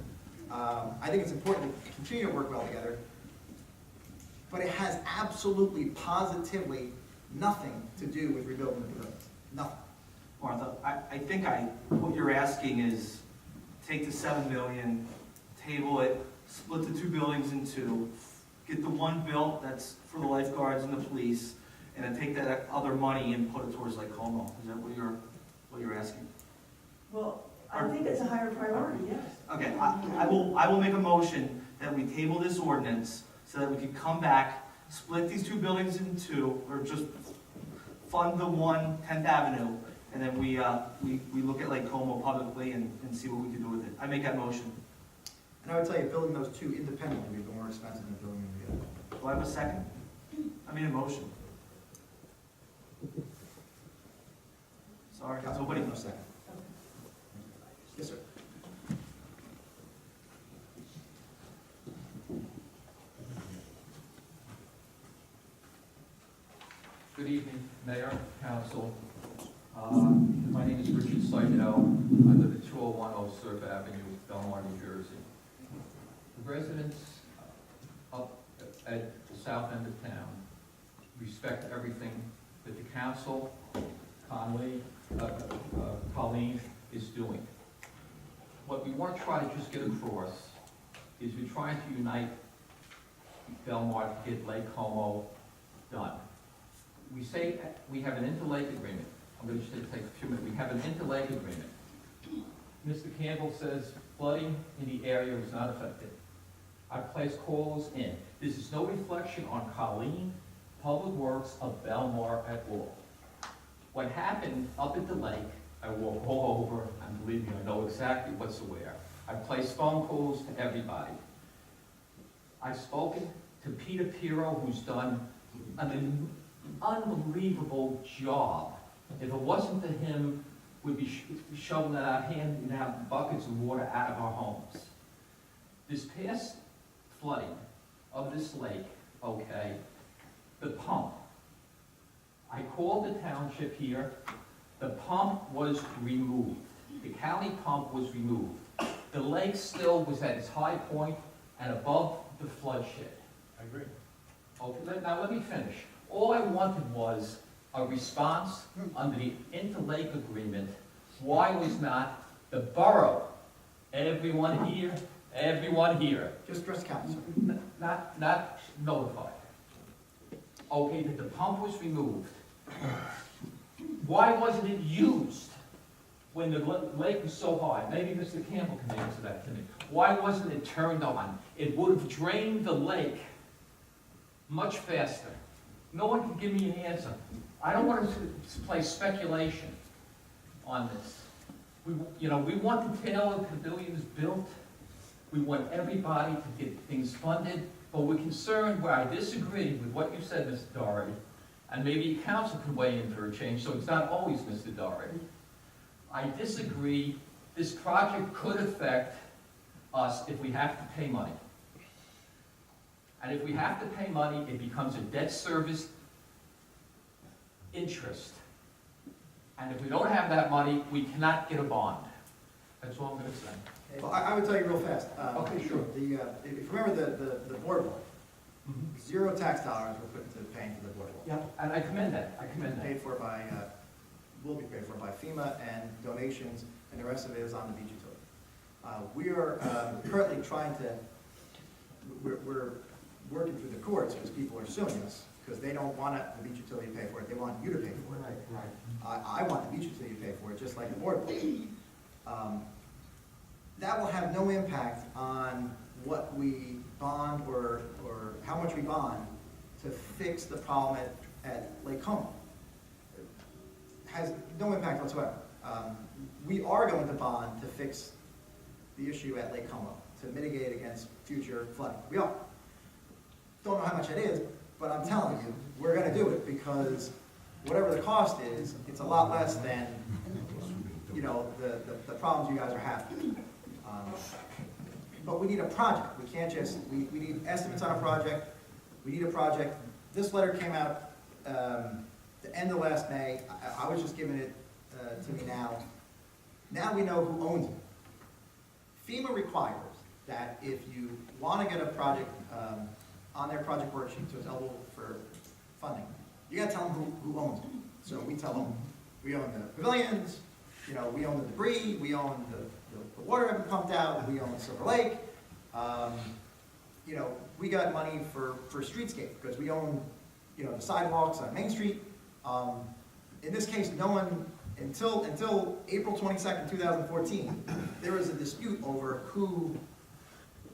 I think it's important to continue to work well together, but it has absolutely, positively nothing to do with rebuilding the pavilions. Nothing. Martha, I think what you're asking is take the 7 million table it, split the two buildings in two, get the one built that's for the lifeguards and the police, and then take that other money and put it towards Lake Como. Is that what you're asking? Well, I think it's a higher priority, yes. Okay, I will make a motion that we table this ordinance so that we can come back, split these two buildings in two, or just fund the one 10th Avenue, and then we look at Lake Como publicly and see what we can do with it. I make that motion. And I would tell you, building those two independently would be more expensive than building them together. Do I have a second? I made a motion. Sorry, nobody. No second. Yes, sir. Good evening, Mayor, Council. My name is Richard Seidel. I live at 2010 Surf Avenue, Belmar, New Jersey. The residents up at the south end of town respect everything that the council, Colleen, is doing. What we want to try to just get across is we're trying to unite Belmar to get Lake Como done. We say we have an interlake agreement. I'm going to just take a few minutes. We have an interlake agreement. Mr. Campbell says flooding in the area was not affected. I placed calls in. This is no reflection on Colleen, Public Works of Belmar at all. What happened up at the lake, I walked all over, and believe me, I know exactly what's where. I placed phone calls to everybody. I've spoken to Peter Pirro, who's done an unbelievable job. If it wasn't for him, we'd be shoveling our hand and have buckets of water out of our homes. This past flooding of this lake, okay, the pump. I called the township here. The pump was removed. The county pump was removed. The lake still was at its high point and above the bloodshed. I agree. Okay, now let me finish. All I wanted was a response under the interlake agreement. Why was not the borough, everyone here, Just address council. not notified? Okay, that the pump was removed. Why wasn't it used when the lake was so high? Maybe Mr. Campbell can answer that to me. Why wasn't it turned on? It would have drained the lake much faster. No one can give me an answer. I don't want to play speculation on this. We want the Taylor Pavilions built. We want everybody to get things funded, but we're concerned where I disagree with what you said, Mr. Doherty, and maybe council can weigh in for a change, so it's not always Mr. Doherty. I disagree. This project could affect us if we have to pay money. And if we have to pay money, it becomes a debt service interest. And if we don't have that money, we cannot get a bond. That's all I'm going to say. Well, I would tell you real fast. Okay, sure. If you remember the boardwalk, zero tax dollars were put into paying for the boardwalk. Yeah, and I commend that. Paid for by, will be paid for by FEMA and donations, and the rest of it is on the beach utility. We are currently trying to, we're working through the courts because people are suing us because they don't want the beach utility to pay for it. They want you to pay for it. Right. I want the beach utility to pay for it, just like the boardwalk. That will have no impact on what we bond or how much we bond to fix the problem at Lake Como. It has no impact whatsoever. We are going to bond to fix the issue at Lake Como, to mitigate against future flooding. We are. Don't know how much it is, but I'm telling you, we're going to do it because whatever the cost is, it's a lot less than, the problems you guys are having. But we need a project. We can't just, we need estimates on a project. We need a project. This letter came out the end of last May. I was just giving it to me now. Now we know who owns it. FEMA requires that if you want to get a project on their project worksheet so it's eligible for funding, you got to tell them who owns it. So we tell them we own the pavilions, we own the debris, we own the water having pumped out, we own Silver Lake, You know, we got money for streetscape, because we own, you know, the sidewalks on Main Street. In this case, no one, until April 22nd, 2014, there was a dispute over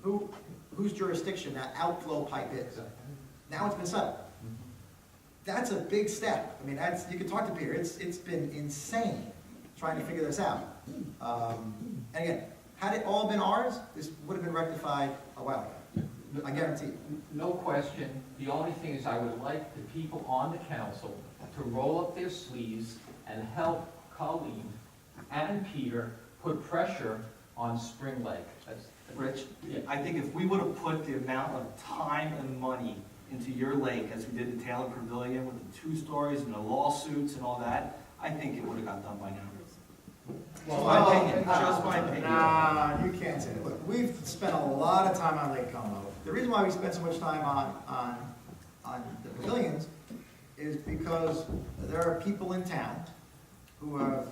whose jurisdiction that outflow pipe is. Now it's been settled. That's a big step. I mean, you can talk to Peter, it's been insane trying to figure this out. And again, had it all been ours, this would have been rectified a while ago. I guarantee you. No question. The only thing is I would like the people on the council to roll up their sleeves and help Colleen and Peter put pressure on Spring Lake. Rich, I think if we would have put the amount of time and money into your lake as we did the Taylor Pavilion with the 2 stories and the lawsuits and all that, I think it would have got done by now. Well, my opinion, just my opinion. Nah, you can't say that. Look, we've spent a lot of time on Lake Como. The reason why we spent so much time on the pavilions is because there are people in town who have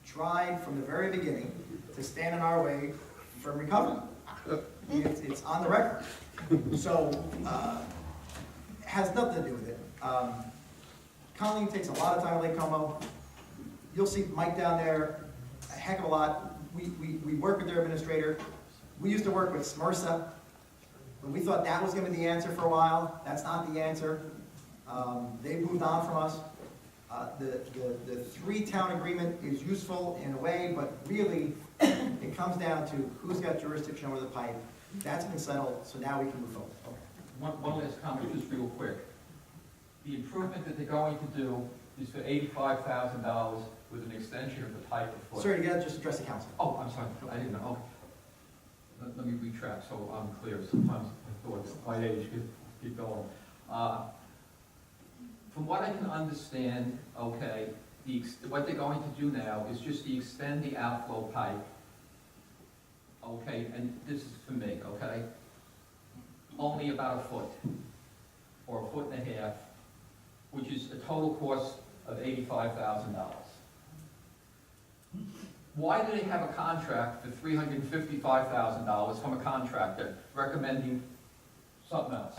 tried from the very beginning to stand in our way from recovery. It's on the record. So, it has nothing to do with it. Colleen takes a lot of time at Lake Como. You'll see Mike down there a heck of a lot. We work with their administrator. We used to work with SMRSA, but we thought that was going to be the answer for a while. That's not the answer. They moved on from us. The 3-town agreement is useful in a way, but really it comes down to who's got jurisdiction over the pipe. That's been settled, so now we can move forward. One last comment, just real quick. The improvement that they're going to do is for $85,000 with an extension of the pipe a foot. Sir, you gotta just address the council. Oh, I'm sorry, I didn't know. Okay. Let me retract so I'm clear. Sometimes I thought my age could keep going. From what I can understand, okay, what they're going to do now is just to extend the outflow pipe. Okay, and this is for me, okay? Only about a foot, or a foot and a half, which is a total cost of $85,000. Why do they have a contract for $355,000 from a contractor recommending something else?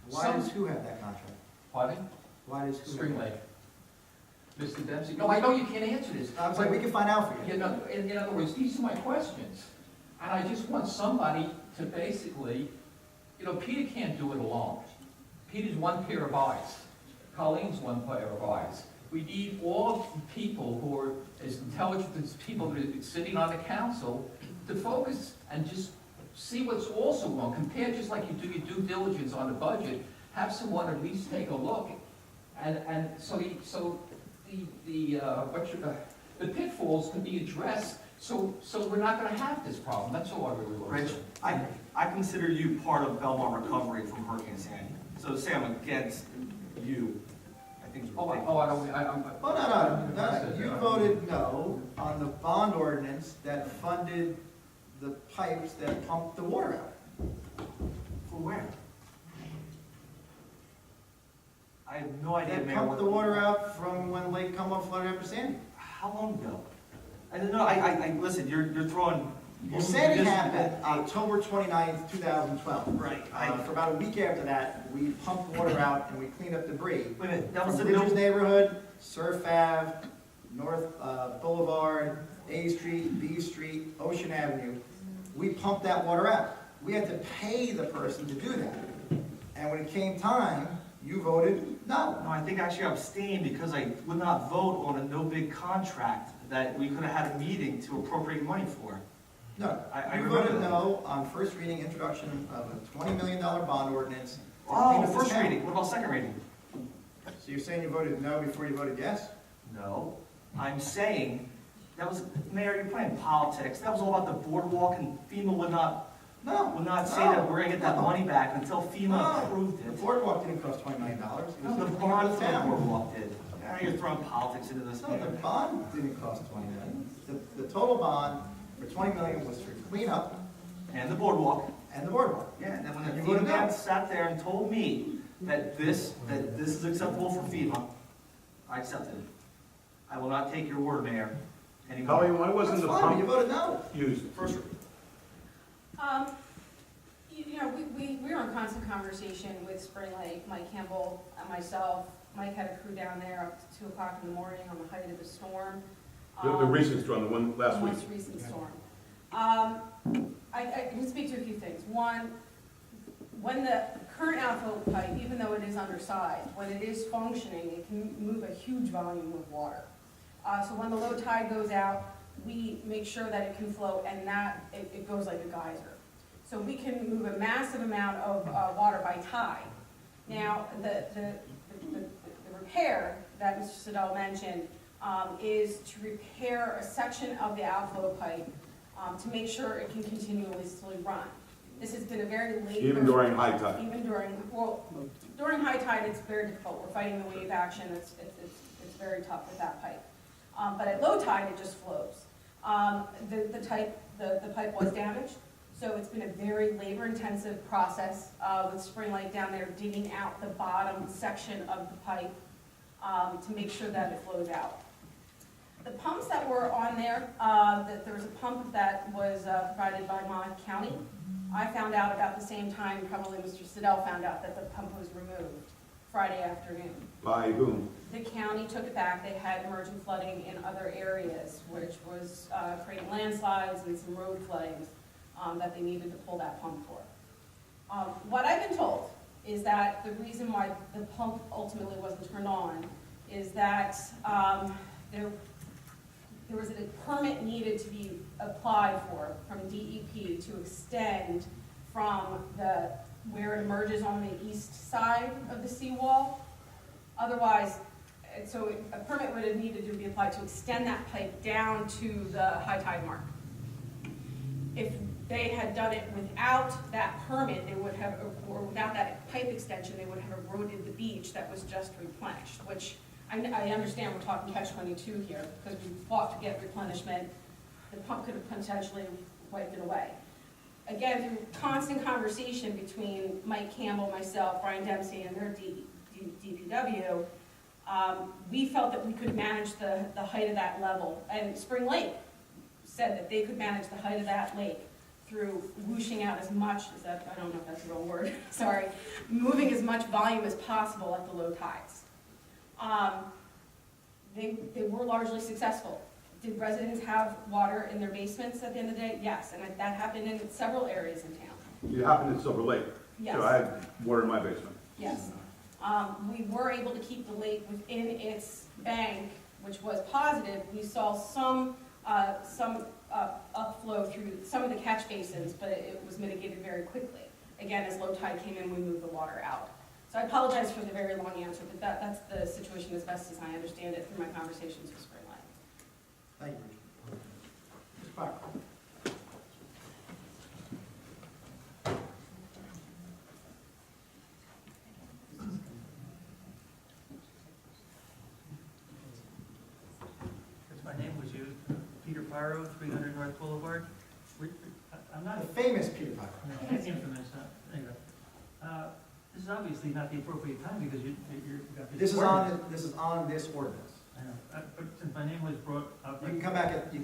Why does who have that contract? Pardon? Why does who? Spring Lake. Mr. Dempsey? No, I know you can't answer this. I was like, we can find out for you. You know, in other words, these are my questions. And I just want somebody to basically, you know, Peter can't do it alone. Peter's one pair of eyes. Colleen's one pair of eyes. We need all people who are as intelligent as people that are sitting on the council to focus and just see what's also wrong. Compare just like you do your due diligence on the budget. Have someone at least take a look. And so the pitfalls can be addressed so we're not going to have this problem. That's all I really want to say. I consider you part of Belmar recovery from Hurricane Sandy. So to say I'm against you, I think is ridiculous. No. You voted no on the bond ordinance that funded the pipes that pumped the water out. For where? I have no idea, That Mayor. pumped the water out from when Lake Como flooded after Sandy. How long ago? I don't know. Listen, you're throwing. Well, Sandy happened October 29th, 2012. Right. For about a week after that, we pumped water out and we cleaned up debris. Wait a minute, that was From the Bridges no. neighborhood, Surf Ave, North Boulevard, A Street, B Street, Ocean Avenue. We pumped that water out. We had to pay the person to do that. And when it came time, you voted no. No, I think actually I abstained because I would not vote on a no bid contract that we could have had a meeting to appropriate money for. No, I you remember voted that. no on first reading introduction of a $20 million bond ordinance. to clean Oh, up this first town. reading. What about second reading? So you're saying you voted no before you voted yes? No. I'm saying, that was, Mayor, you're playing politics. That was all about the boardwalk and FEMA would not say that we're gonna get that money back until FEMA approved The it. boardwalk didn't cost $20 million. It was No, the to bond clean for up the town. boardwalk did. Now you're throwing politics into this. No, the bond didn't cost $20 million. The total bond for $20 million was for cleanup And the boardwalk. and the boardwalk. Yeah, and then when You the voted FEMA no. man sat there and told me that this is acceptable for FEMA, I accepted it. I will not take your word, Mayor, anymore. Colleen, why wasn't That's the fine, but you pump voted no. used? First, We're in constant conversation with Spring Lake, Mike Campbell, and myself. Mike had a crew down there up to 2 o'clock in the morning on the height of the storm. The recent storm, the one last week. The most recent storm. I can speak to a few things. One, when the current outflow pipe, even though it is undersized, when it is functioning, it can move a huge volume of water. So when the low tide goes out, we make sure that it can flow, and that it goes like a geyser. So we can move a massive amount of water by tide. Now, the repair that Mr. Siddall mentioned is to repair a section of the outflow pipe to make sure it can continuously run. This has been a very late. Even during high tide? Even during high tide, it's very difficult. We're fighting the wave action. It's very tough with that pipe. But at low tide, it just flows. The pipe was damaged, so it's been a very labor-intensive process with Spring Lake down there digging out the bottom section of the pipe to make sure that it flows out. The pumps that were on there, there was a pump that was provided by Monmouth County. I found out about the same time, probably Mr. Siddell found out that the pump was removed Friday afternoon. By whom? The county took it back. They had emergent flooding in other areas, which was creating landslides and some road floodings that they needed to pull that pump for. What I've been told is that the reason why the pump ultimately wasn't turned on is that there was a permit needed to be applied for from DEP to extend from where it emerges on the east side of the seawall. Otherwise, a permit would have needed to be applied to extend that pipe down to the high tide mark. If they had done it without that permit, or without that pipe extension, they would have eroded the beach that was just replenished, which I understand we're talking catch-22 here, because we fought to get replenishment. The pump could have potentially wiped it away. Again, through constant conversation between Mike Campbell, myself, Brian Dempsey, and their DPW, we felt that we could manage the height of that level. And Spring Lake said that they could manage the height of that lake through whooshing out as much, I don't know if that's a real word, sorry, moving as much volume as possible at the low tides. They were largely successful. Did residents have water in their basements at the end of the day? Yes, and that happened in several areas in town. It happened in Silver Lake. Yes. So I had water in my basement. Yes. We were able to keep the lake within its bank, which was positive. We saw some upflow through some of the catch basins, but it was mitigated very quickly. Again, as low tide came in, we moved the water out. So I apologize for the very long answer, but that's the situation as best as I understand it through my conversations with Spring Lake. Thank you, Richard. Mr. Clark. My name was used, Peter Pyro, 300 North Boulevard. I'm not The famous Peter Pyro. No, infamous. Anyway, this is obviously not the appropriate time because you've got this. This is on this ordinance. I know, but since my name was brought up. You can come back at the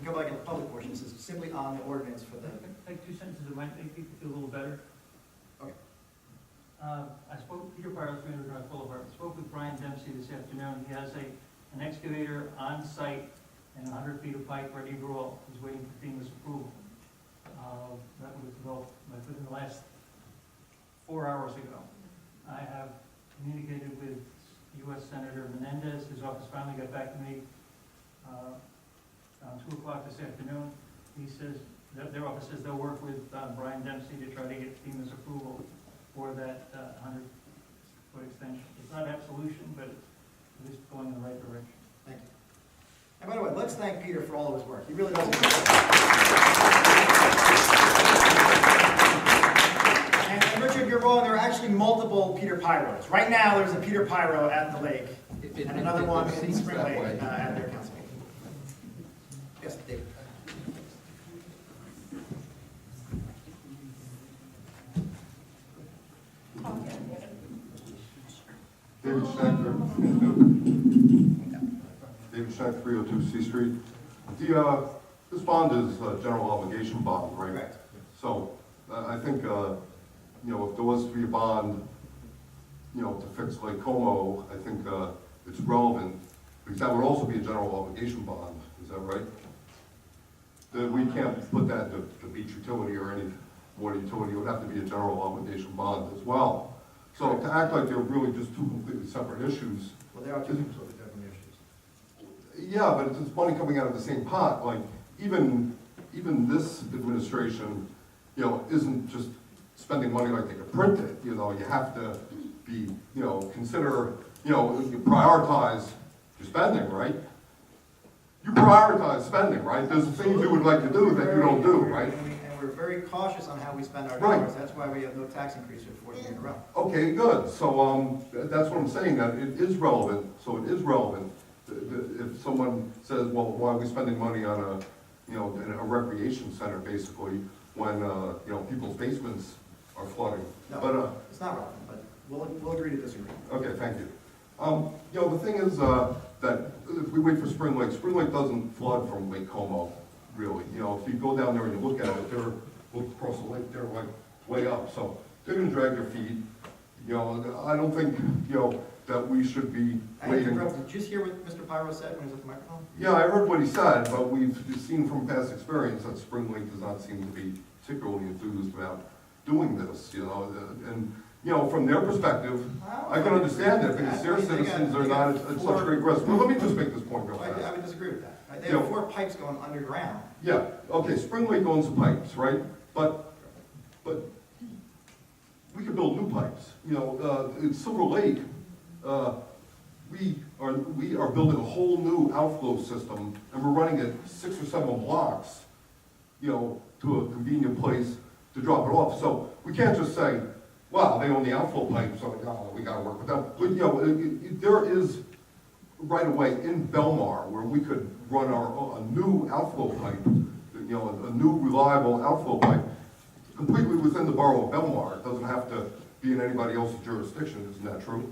public portion. This is simply on the ordinance for the. Like 2 sentences, it might make people feel a little better. Okay. I spoke with Peter Pyro, 300 North Boulevard. I spoke with Brian Dempsey this afternoon. He has an excavator on site and 100 feet of pipe ready to roll. He's waiting for FEMA's approval. That was developed within the last 4 hours ago. I have communicated with U.S. Senator Menendez. His office finally got back to me around 2 o'clock this afternoon. He says, their office says they'll work with Brian Dempsey to try to get FEMA's approval for that 100-foot extension. It's not absolution, but it's at least going in the right direction. Thank you. And by the way, let's thank Peter for all of his work. He really does. And Richard, you're wrong. There are actually multiple Peter Pyros. Right now, there's a Peter Pyro at the lake, and another one in Spring Lake at their council meeting. Yes, David. David Shack, David Shack, 302 C Street. This bond is a general obligation bond, right? Correct. So I think, if there was to be a bond, to fix Lake Como, I think, it's relevant, because that would also be a general obligation bond, is that right? That we can't put that to beach utility or any water utility, it would have to be a general obligation bond as well. So to act like they're really just two completely separate issues. Well, they are two completely different issues. Yeah, but it's money coming out of the same pot, like, even this administration, isn't just spending money like they could print it, you have to be, consider, you prioritize your spending, right? You prioritize spending, right? There's things you would like to do that you don't do, right? And we're very cautious on how we spend our Right. dollars. That's why we have no tax increase for 4 years in a row. Okay, good. So, that's what I'm saying, that it is relevant, so it is relevant. If someone says, well, why are we spending money on in a recreation center, basically, when, people's basements are flooding? No, But, it's not relevant, but we'll agree to disagree. okay, thank you. The thing is, that if we wait for Spring Lake doesn't flood from Lake Como, really. If you go down there and you look at it, look across the lake, they're like way up, so they're gonna drag their feet. I don't think, that we should be waiting. Did you just hear what Mr. Pyro said when he was at the microphone? Yeah, I heard what he said, but we've seen from past experience that Spring Lake does not seem to be particularly enthused about doing this, and, from their perspective, I can understand it, because their citizens are not at such great risk. Well, let me just make this point real fast. I would disagree with that. They have 4 pipes going underground. Yeah, okay, Spring Lake owns the pipes, right? But we could build new pipes. In Silver Lake, we are building a whole new outflow system, and we're running it 6 or 7 blocks, to a convenient place to drop it off. So we can't just say, well, they own the outflow pipe, so we gotta work with them. But, there is right away in Belmar where we could run a new outflow pipe, a new reliable outflow pipe, completely within the borough of Belmar. It doesn't have to be in anybody else's jurisdiction, isn't that true?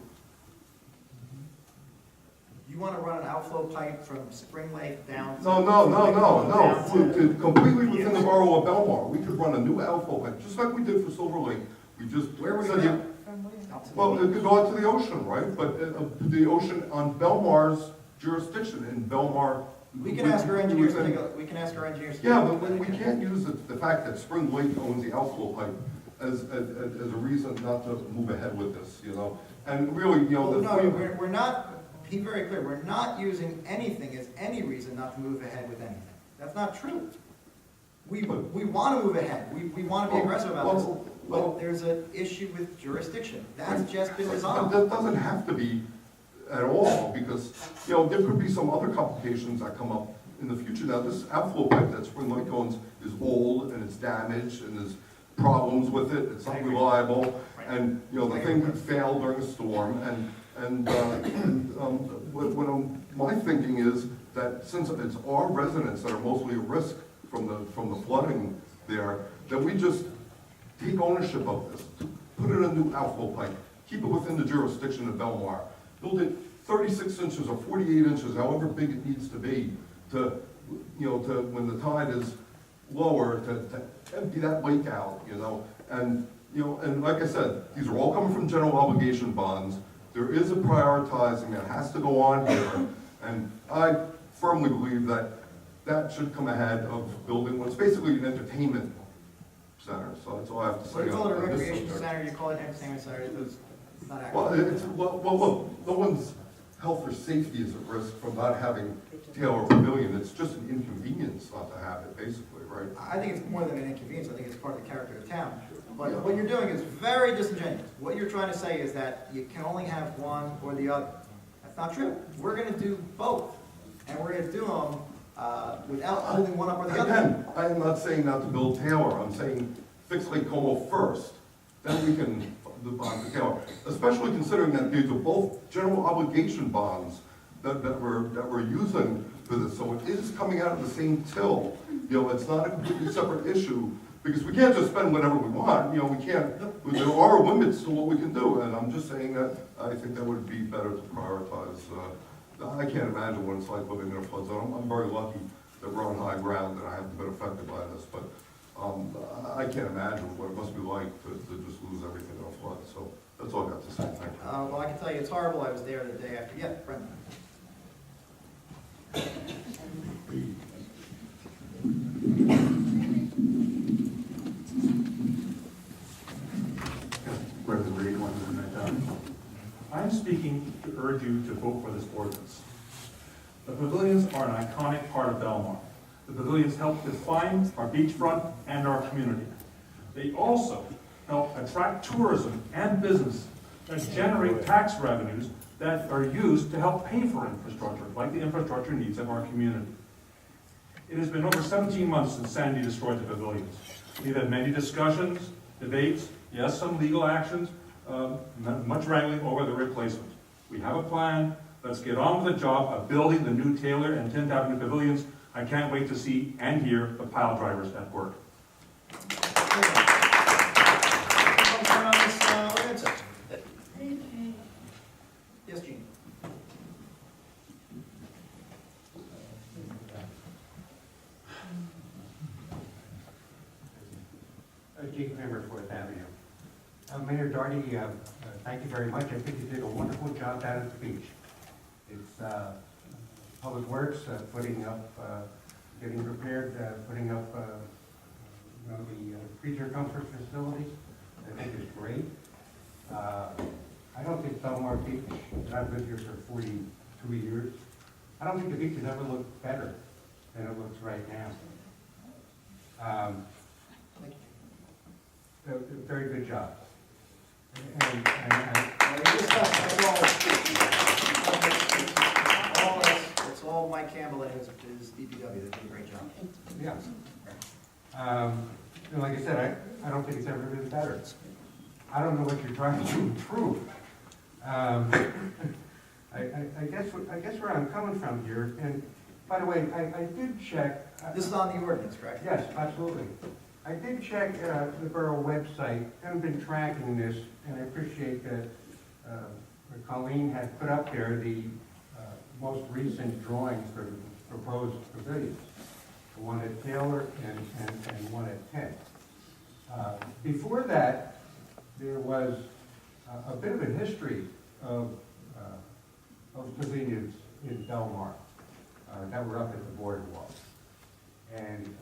You want to run an outflow pipe from Spring Lake down to... No. Completely within the borough of Belmar. We could run a new outflow pipe, just like we did for Silver Lake. Where would it go? Well, it could go out to the ocean, right? But the ocean on Belmar's jurisdiction, in Belmar... We can ask our engineers to take a look. We can ask our engineers to take a Yeah, look. but we can't use the fact that Spring Lake owns the outflow pipe as a reason not to move ahead with this, And really, we're not, be very clear, we're not using anything as any reason not to move ahead with anything. That's not true. We want to move ahead. We want to be aggressive about this. But there's an issue with jurisdiction. That's just been resolved. That doesn't have to be at all, because, there could be some other complications that come up in the future. Now, this outflow pipe that Spring Lake owns is old, and it's damaged, and there's problems with it, it's unreliable, and, the thing could fail during a storm, my thinking is that since it's our residents that are mostly at risk from the flooding there, that we just take ownership of this, put in a new outflow pipe, keep it within the jurisdiction of Belmar, build it 36 inches or 48 inches, however big it needs to be, to when the tide is lower, to empty that lake out, and like I said, these are all coming from general obligation bonds. There is a prioritizing that has to go on here, and I firmly believe that should come ahead of building what's basically an entertainment center. So that's all I have to say. So you call it a on this recreation subject. center, you call it an entertainment center, it's not accurate. Well, look, no one's health or safety is at risk from not having Taylor Pavilion. It's just an inconvenience not to have it, basically, right? I think it's more than an inconvenience, I think it's part of the character of town. But what you're doing is very disingenuous. What you're trying to say is that you can only have one or the other. That's not true. We're gonna do both, and we're gonna do them without holding one up or the other. Again, I'm not saying not to build Taylor. I'm saying fix Lake Como first, then we can bond the Taylor. Especially considering that these are both general obligation bonds that we're using for this. So it is coming out of the same till. It's not a completely separate issue, because we can't just spend whatever we want. We can't. There are limits to what we can do, and I'm just saying that I think that would be better to prioritize. I can't imagine what it's like living in a flood zone. I'm very lucky that we're on high ground and I haven't been affected by this, but I can't imagine what it must be like to just lose everything in a flood, so that's all I got to say, thank you. Well, I can tell you it's horrible. I was there the day after. Yeah, Brenda. Reverend Reed, I'm speaking to urge you to vote for this ordinance. The pavilions are an iconic part of Belmar. The pavilions help define our beachfront and our community. They also help attract tourism and business that generate tax revenues that are used to help pay for infrastructure, like the infrastructure needs of our community. It has been over 17 months since Sandy destroyed the pavilions. We've had many discussions, debates, yes, some legal actions, much wrangling over the replacement. We have a plan. Let's get on with the job of building the new Taylor and 10th Avenue pavilions. I can't wait to see and hear the pile drivers at work. Yes, Gene. Gene Kramer, 4th Avenue. Mayor Doherty, thank you very much. I think you did a wonderful job down at the beach. It's Public Works putting up, getting prepared, putting up the creature comfort facilities. I think it's great. I don't think Belmar Beach, I've lived here for 42 years, I don't think the beach has ever looked better than it looks right now. Very good job. It's all Mike Campbell and his DPW. They did a great job. Yeah. Like I said, I don't think it's ever been better. I don't know what you're trying to improve. I guess where I'm coming from here, and by the way, I did check. This is on the ordinance, correct? Yes, absolutely. I did check the borough website. I've been tracking this, and I appreciate that Colleen had put up there the most recent drawings for the proposed pavilions. The one at Taylor and one at 10. Before that, there was a bit of a history of pavilions in Belmar that were up at the boardwalk. And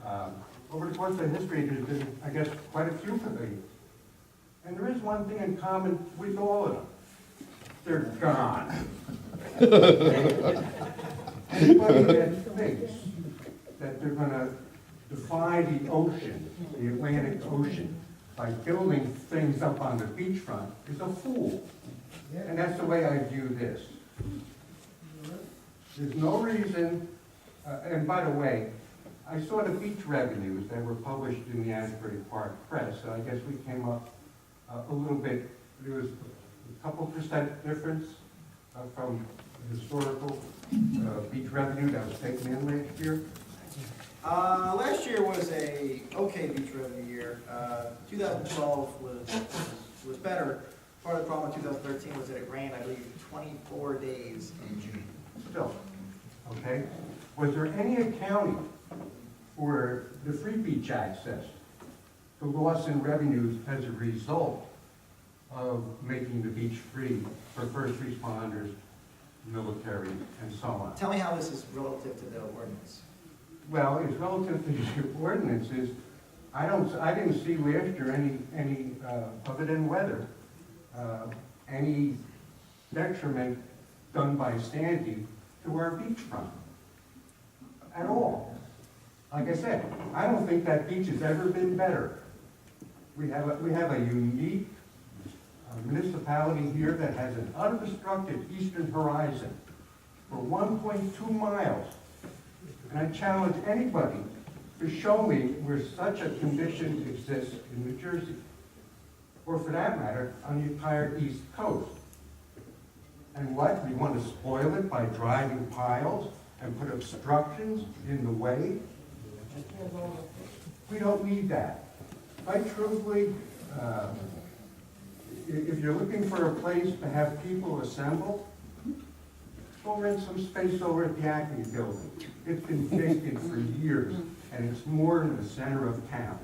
over the course of history, there's been, I guess, quite a few pavilions. And there is one thing in common with all of them. They're gone. Anybody that thinks that they're going to defy the ocean, the Atlantic Ocean, by building things up on the beachfront is a fool. And that's the way I view this. There's no reason, and by the way, I saw the beach revenues that were published in the Asbury Park Press, so I guess we came up a little bit, there was a couple % difference from historical beach revenue that was taken in last year. Last year was a okay beach revenue year. 2012 was better. Part of the problem in 2013 was that it rained, I believe, 24 days in June. Still, okay. Was there any accounting for the free beach access, the loss in revenues as a result of making the beach free for first responders, military, and so on? Tell me how this is relative to the ordinance. Well, it's relative to the ordinances. I didn't see last year any other than weather, any detriment done by Sandy to our beachfront at all. Like I said, I don't think that beach has ever been better. We have a unique municipality here that has an unobstructed eastern horizon for 1.2 miles. And I challenge anybody to show me where such a condition exists in New Jersey, or for that matter, on the entire East Coast. And what, we want to spoil it by driving piles and put obstructions in the way? We don't need that. Quite truthfully, if you're looking for a place to have people assemble, go rent some space over at the Acme building. It's been vacant for years, and it's more in the center of town.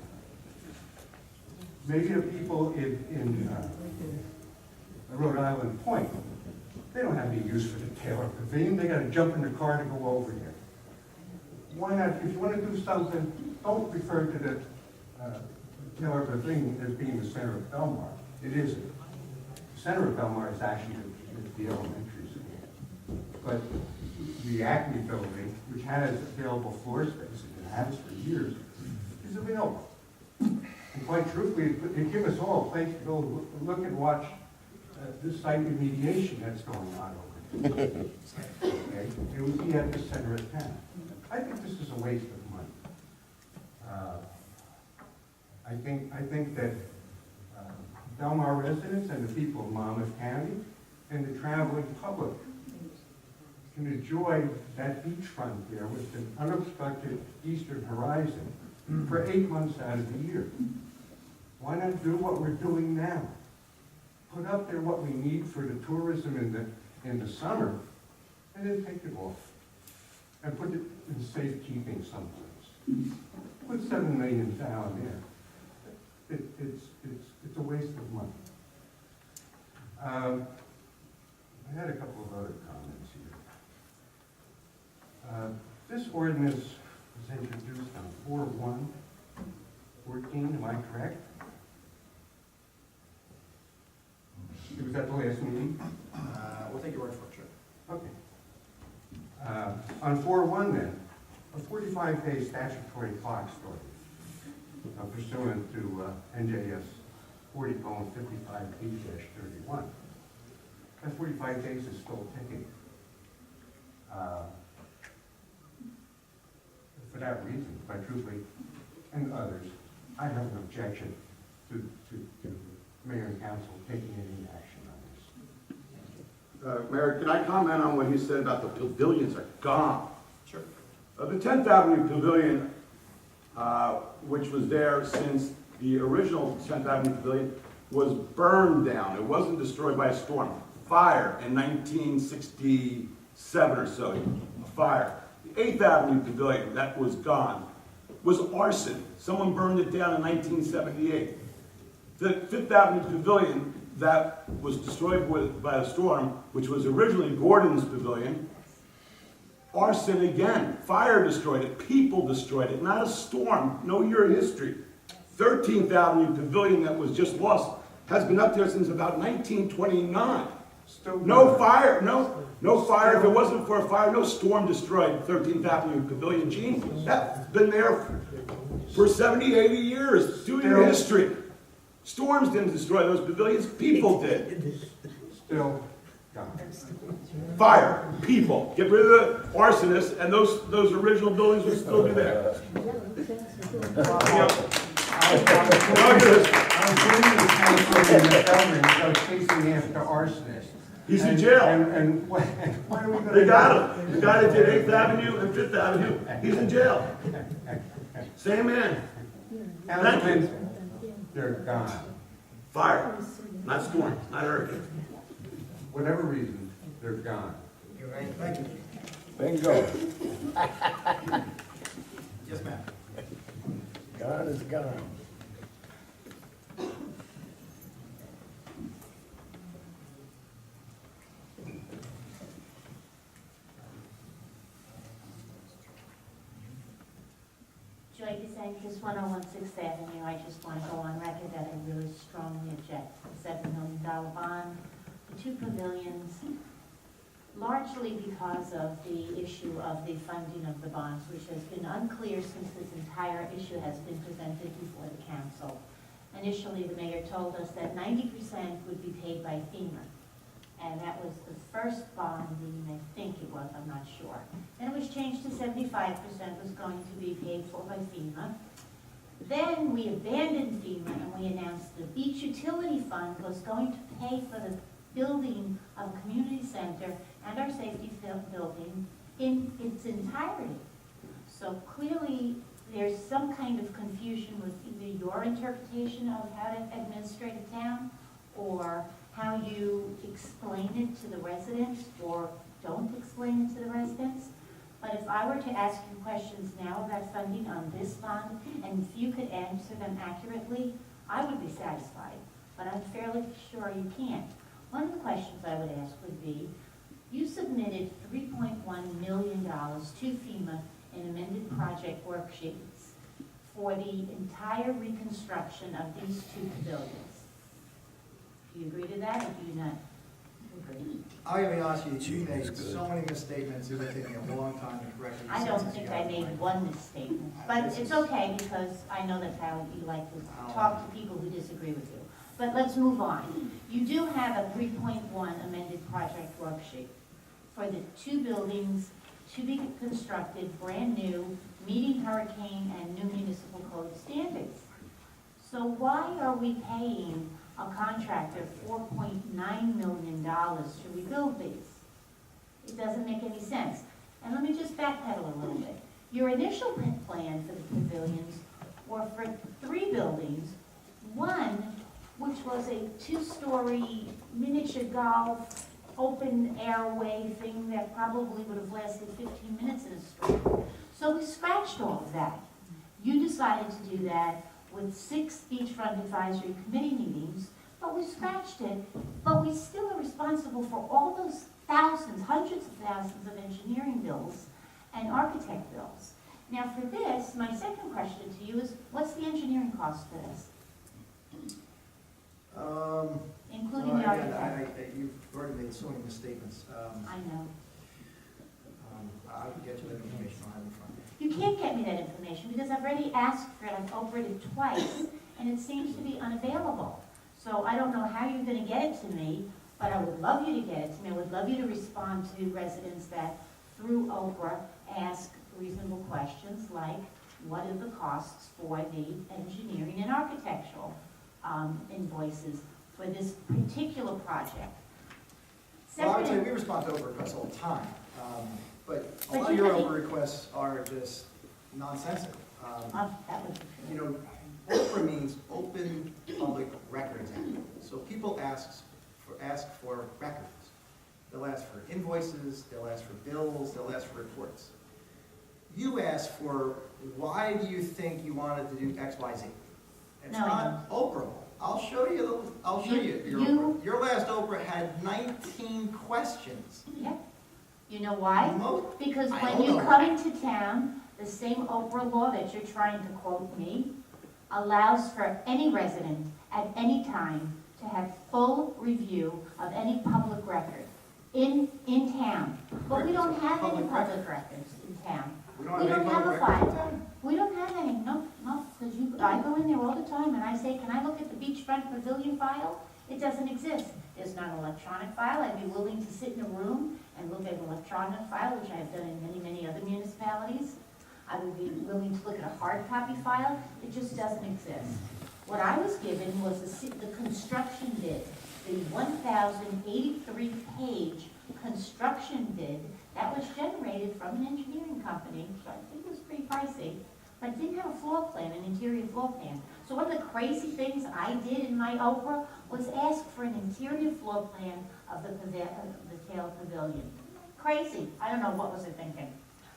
maybe the people in Rhode Island Point, they don't have any use for the Taylor Pavilion. They gotta jump in the car to go over there. Why not, if you wanna do something, don't refer to the Taylor Pavilion as being the center of Belmar. It isn't. The center of Belmar is actually the elementary school. But the Acme building, which has available floor space, and has for years, is available. And quite truthfully, it gives us all a place to go look and watch this site remediation that's going on over there. Okay? It would be at the center of town. I think this is a waste of money. I think that Belmar residents and the people of Monmouth County and the traveling public can enjoy that beachfront there with an unobstructed eastern horizon for 8 months out of the year. Why not do what we're doing now? Put up there what we need for the tourism in the summer, and then take it off. And put it in safekeeping someplace. Put $7 million down there. It's a waste of money. I had a couple of other comments here. This ordinance was introduced on 4/1/14, am I correct? It was at the last meeting? We'll take your word for it, sure. Okay. On 4/1 then, a 45-day statutory clock started pursuant to NJS 40:55B-31. That 45 days is still ticking. For that reason, quite truthfully, and others, I have an objection to Mayor and Council taking any action on this. Mayor, can I comment on what he said about the pavilions are gone? Sure. The 10th Avenue Pavilion, which was there since the original 10th Avenue Pavilion, was burned down. It wasn't destroyed by a storm. Fire in 1967 or so, a fire. The 8th Avenue Pavilion, that was gone, was arson. Someone burned it down in 1978. The 5th Avenue Pavilion that was destroyed by a storm, which was originally Gordon's Pavilion, arson again. Fire destroyed it. People destroyed it. Not a storm. Know your history. 13th Avenue Pavilion that was just lost has been up there since about 1929. No fire. No fire. If it wasn't for a fire, no storm destroyed 13th Avenue Pavilion. Gene, that's been there for 70, 80 years. Do your history. Storms didn't destroy those pavilions. People did. Still gone. Fire. People. Get rid of the arsonists, and those original buildings would still be there. I was chasing after arsonists. He's in jail. And when are we going to... They got him. The guy that did 8th Avenue and 5th Avenue, he's in jail. Same man. Thank you. They're gone. Fire. Not storm. Not hurricane. Whatever reason, they're gone. You're right. Thank you. Bingo. Yes, ma'am. Gone is gone. Joy DeSantis, 101 6th Avenue. I just want to go on record that I really strongly object to the $7 million bond, the 2 pavilions, largely because of the issue of the funding of the bonds, which has been unclear since this entire issue has been presented before the council. Initially, the mayor told us that 90% would be paid by FEMA. And that was the first bonding, I think it was, I'm not sure. Then it was changed to 75% was going to be paid for by FEMA. Then we abandoned FEMA and we announced the Beach Utility Fund was going to pay for the building of a community center and our safety building in its entirety. So clearly there's some kind of confusion with either your interpretation of how to administrate a town or how you explain it to the residents or don't explain it to the residents. But if I were to ask you questions now about funding on this bond, and if you could answer them accurately, I would be satisfied, but I'm fairly sure you can't. One of the questions I would ask would be, you submitted $3.1 million to FEMA in amended project worksheets for the entire reconstruction of these two pavilions. Do you agree to that, or do you not agree? I'm gonna be honest with you, you made so many misstatements, it would take me a long time to correct these. I don't think I made one misstatement, but it's okay, because I know that's how you like to talk to people who disagree with you. But let's move on. You do have a 3.1 amended project worksheet for the two buildings to be constructed, brand new, meeting hurricane and new municipal code standards. So why are we paying a contractor $4.9 million to rebuild these? It doesn't make any sense. And let me just backpedal a little bit. Your initial plan for the pavilions were for 3 buildings, one which was a 2-story miniature golf, open airway thing that probably would have lasted 15 minutes in a store. So we scratched all of that. You decided to do that with 6 beachfront advisory committee meetings, but we scratched it, but we still are responsible for all those thousands, hundreds of thousands of engineering bills and architect bills. Now for this, my second question to you is, what's the engineering cost for this? Including the architect. You've already made so many misstatements. I know. I can get you that information, I'll have it in front of You can't get me that information because I've already asked for it, I've offered it twice, and it seems to be unavailable. So I don't know how you're gonna get it to me, but I would love you to get it to me. I would love you to respond to residents that, through Oprah, ask reasonable questions like, what are the costs for the engineering and architectural invoices for this particular project? Well, I would say we respond to Oprah requests all the time, but a lot of your Oprah requests are just nonsensical. You know, Oprah means Open Public Records Act. So people ask for records. They'll ask for invoices, they'll ask for bills, they'll ask for reports. You ask for, why do you think you wanted to do X, Y, Z? It's not Oprah. I'll show you your Oprah. Your last Oprah had 19 questions. Yeah. You know why? Because I when don't you know come why. into town, the same Oprah law that you're trying to quote me allows for any resident at any time to have full review of any public record in town. But we don't have any public records in town. We don't have any public a records in file. town? We don't have any, no, because I go in there all the time and I say, can I look at the beachfront pavilion file? It doesn't exist. There's not an electronic file. I'd be willing to sit in a room and look at an electronic file, which I have done in many, many other municipalities. I would be willing to look at a hard copy file. It just doesn't exist. What I was given was the construction bid, the 1,083-page construction bid that was generated from an engineering company, which I think was pretty pricey, but it didn't have a floor plan, an interior floor plan. So one of the crazy things I did in my Oprah was ask for an interior floor plan of the Taylor Pavilion. Crazy. I don't know, what was I thinking?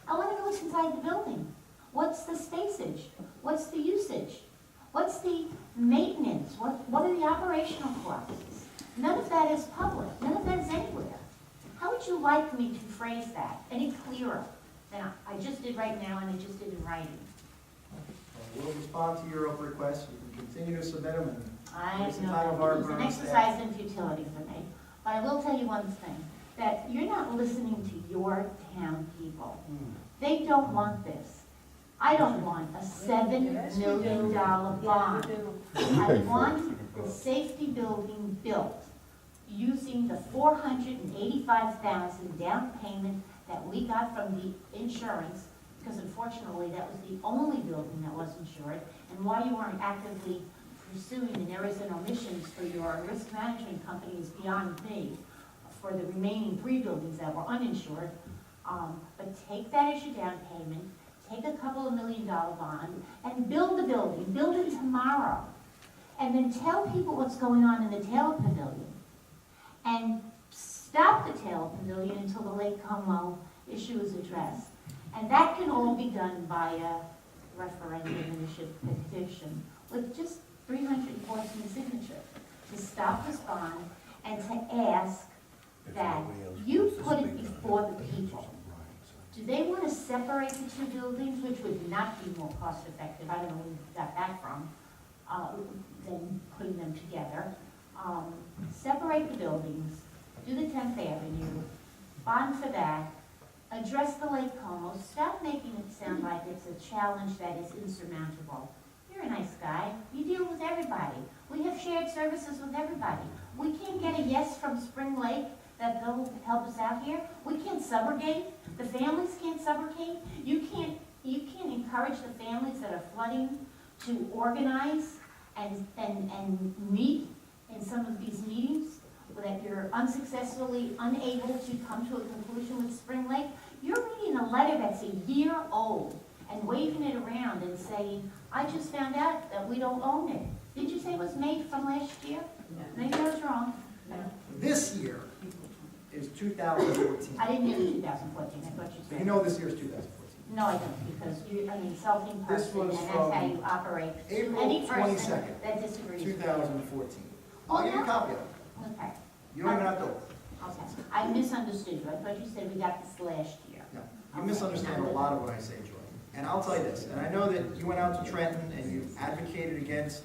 I want to know what's inside the building. What's the spacage? What's the usage? What's the maintenance? What are the operational costs? None of that is public. None of that is anywhere. How would you like me to phrase that any clearer than I just did right now and I just did in writing? We'll respond to your Oprah requests. You can continue to submit them and I waste the know time of our it's an borough staff. exercise in futility for me. But I will tell you one thing, that you're not listening to your town people. They don't want this. I don't want a $7 million bond. I want the safety building built using the $485,000 down payment that we got from the insurance, because unfortunately that was the only building that was insured, and why you aren't actively pursuing and there isn't omissions for your risk management company is beyond me for the remaining 3 buildings that were uninsured. But take that as your down payment, take a couple of $1 million bond, and build the building, build it tomorrow. And then tell people what's going on in the Taylor Pavilion. And stop the Taylor Pavilion until the Lake Como issue is addressed. And that can all be done by a referendum initiative petition with just 314 signatures to stop this bond and to ask that you put it before the people. Do they want to separate the two buildings, which would not be more cost effective? I don't know where you got that from, than putting them together. Separate the buildings, do the 10th Avenue, bond for that, address the Lake Como, stop making it sound like it's a challenge that is insurmountable. You're a nice guy, you deal with everybody. We have shared services with everybody. We can't get a yes from Spring Lake that they'll help us out here. We can't subrogate, the families can't subrogate. You can't encourage the families that are flooding to organize and meet in some of these meetings, that you're unsuccessfully unable to come to a conclusion with Spring Lake. You're reading a letter that's a year old and waving it around and saying, I just found out that we don't own it. Did you say it was made from last year? No. Maybe I was wrong. This year is 2014. I didn't hear 2014, I thought you said. You know this year is 2014. No, I don't, because you're an insulting This person, was and that's how from you operate. April Any person 22nd, that disagrees with you. 2014. I'll give you a copy of it. Okay. You don't even have to. Okay, I misunderstood you. I thought you said we got this last year. No, you misunderstand a lot of what I say, Joy. And I'll tell you this, and I know that you went out to Trenton and you advocated against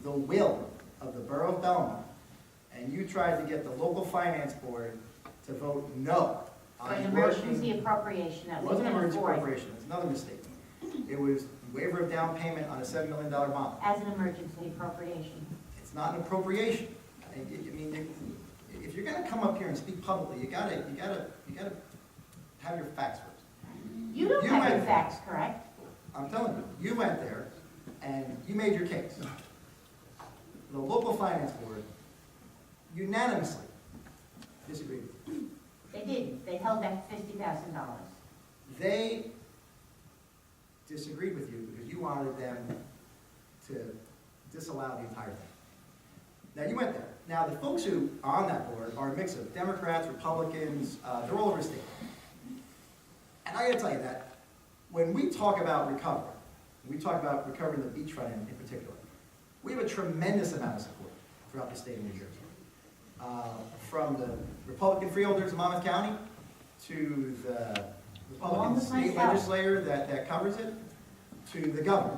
the will of the borough of Belmar, and you tried to get the local finance board to vote no For on an working. emergency appropriation that It we wasn't an can emergency afford. appropriation, it's another mistake. It was waiver of down payment on a $7 million bond. As an emergency appropriation. It's not an appropriation. I mean, if you're gonna come up here and speak publicly, you gotta have your facts first. You don't You have your went- facts correct. I'm telling you, you went there and you made your case. The local finance board unanimously disagreed with you. They didn't. They held back $50,000. They disagreed with you because you wanted them to disallow the entire thing. Now, you went there. Now, the folks who are on that board are a mix of Democrats, Republicans, they're all over the state. And I gotta tell you that when we talk about recovery, we talk about recovering the beachfront in particular, we have a tremendous amount of support throughout the state of New Jersey. From the Republican freeholders of Monmouth County to the Republican Along with state myself. legislator that covers it, to the governor.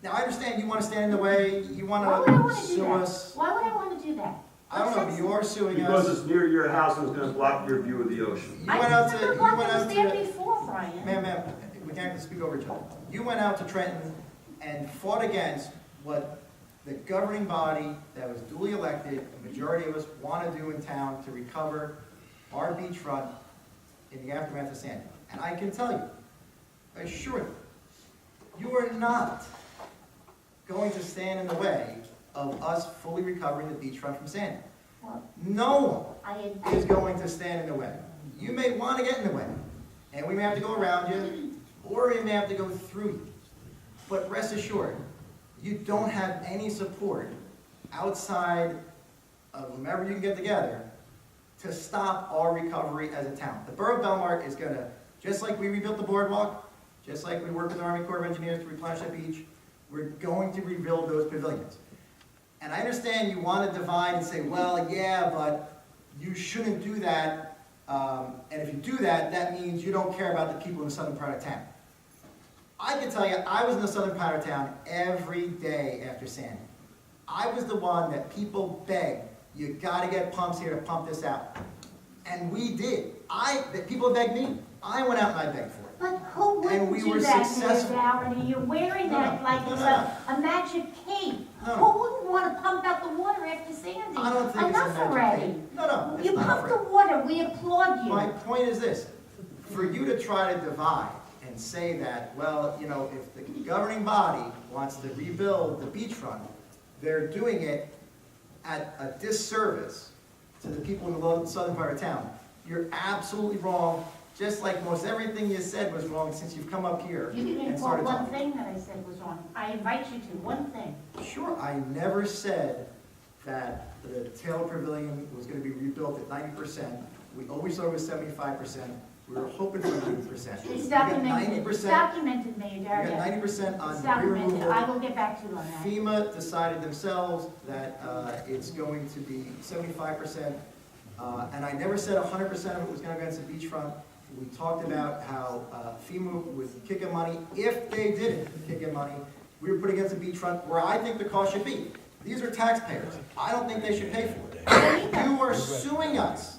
Now, I understand you want to stand in the way, you want Why would I to want to do sue that? us. Why would I want to do that? I don't know, but you are suing Because us. it's near your house and it's gonna block your view of the ocean. You went out to, never you got went out this there to, before, Brian. ma'am, we can't speak over each other. You went out to Trenton and fought against what the governing body that was duly elected, the majority of us want to do in town to recover our beachfront in the aftermath of Sandy. And I can tell you, I assure you, you are not going to stand in the way of us fully recovering the beachfront from Sandy. Well, No I one is going to stand in the way. You may want to get in the way, and we may have to go around you, or we may have to go through you. But rest assured, you don't have any support outside of whomever you can get together to stop our recovery as a town. The borough of Belmar is gonna, just like we rebuilt the boardwalk, just like we worked with the Army Corps of Engineers to replenish that beach, we're going to rebuild those pavilions. And I understand you want to divide and say, well, yeah, but you shouldn't do that. And if you do that, that means you don't care about the people in the southern part of town. I can tell you, I was in the southern part of town every day after Sandy. I was the one that people begged, you got to get pumps here to pump this out. And we did. People begged me. I went out and I begged for it. But who And wouldn't we do were that, successful. Mayor Dougherty? You're wearing No, that no, like no, it's no, a magic cape. No. Who wouldn't want to pump out the water after Sandy? I don't think Enough it's a magic already. cape. No, it's You not pumped right. the water, we applaud you. My point is this, for you to try to divide and say that, well, you know, if the governing body wants to rebuild the beachfront, they're doing it at a disservice to the people in the southern part of town. You're absolutely wrong, just like most everything you said was wrong since you've come up here You can and recall started one talking. thing that I said was wrong. I invite you to, one thing. Sure, I never said that the Taylor Pavilion was going to be rebuilt at 90%. We always thought it was 75%. We were hoping for 90%. 90%. It's You got documented, 90%. it's documented, Mayor You Darrell. got 90% on It's debris documented, removal. I will get back to you on that. FEMA decided themselves that it's going to be 75%, and I never said 100% of it was going to go against the beachfront. We talked about how FEMA would kick in money if they didn't kick in money. We were put against the beachfront where I think the cost should be. These are taxpayers. I don't think they should pay for it. You are suing us,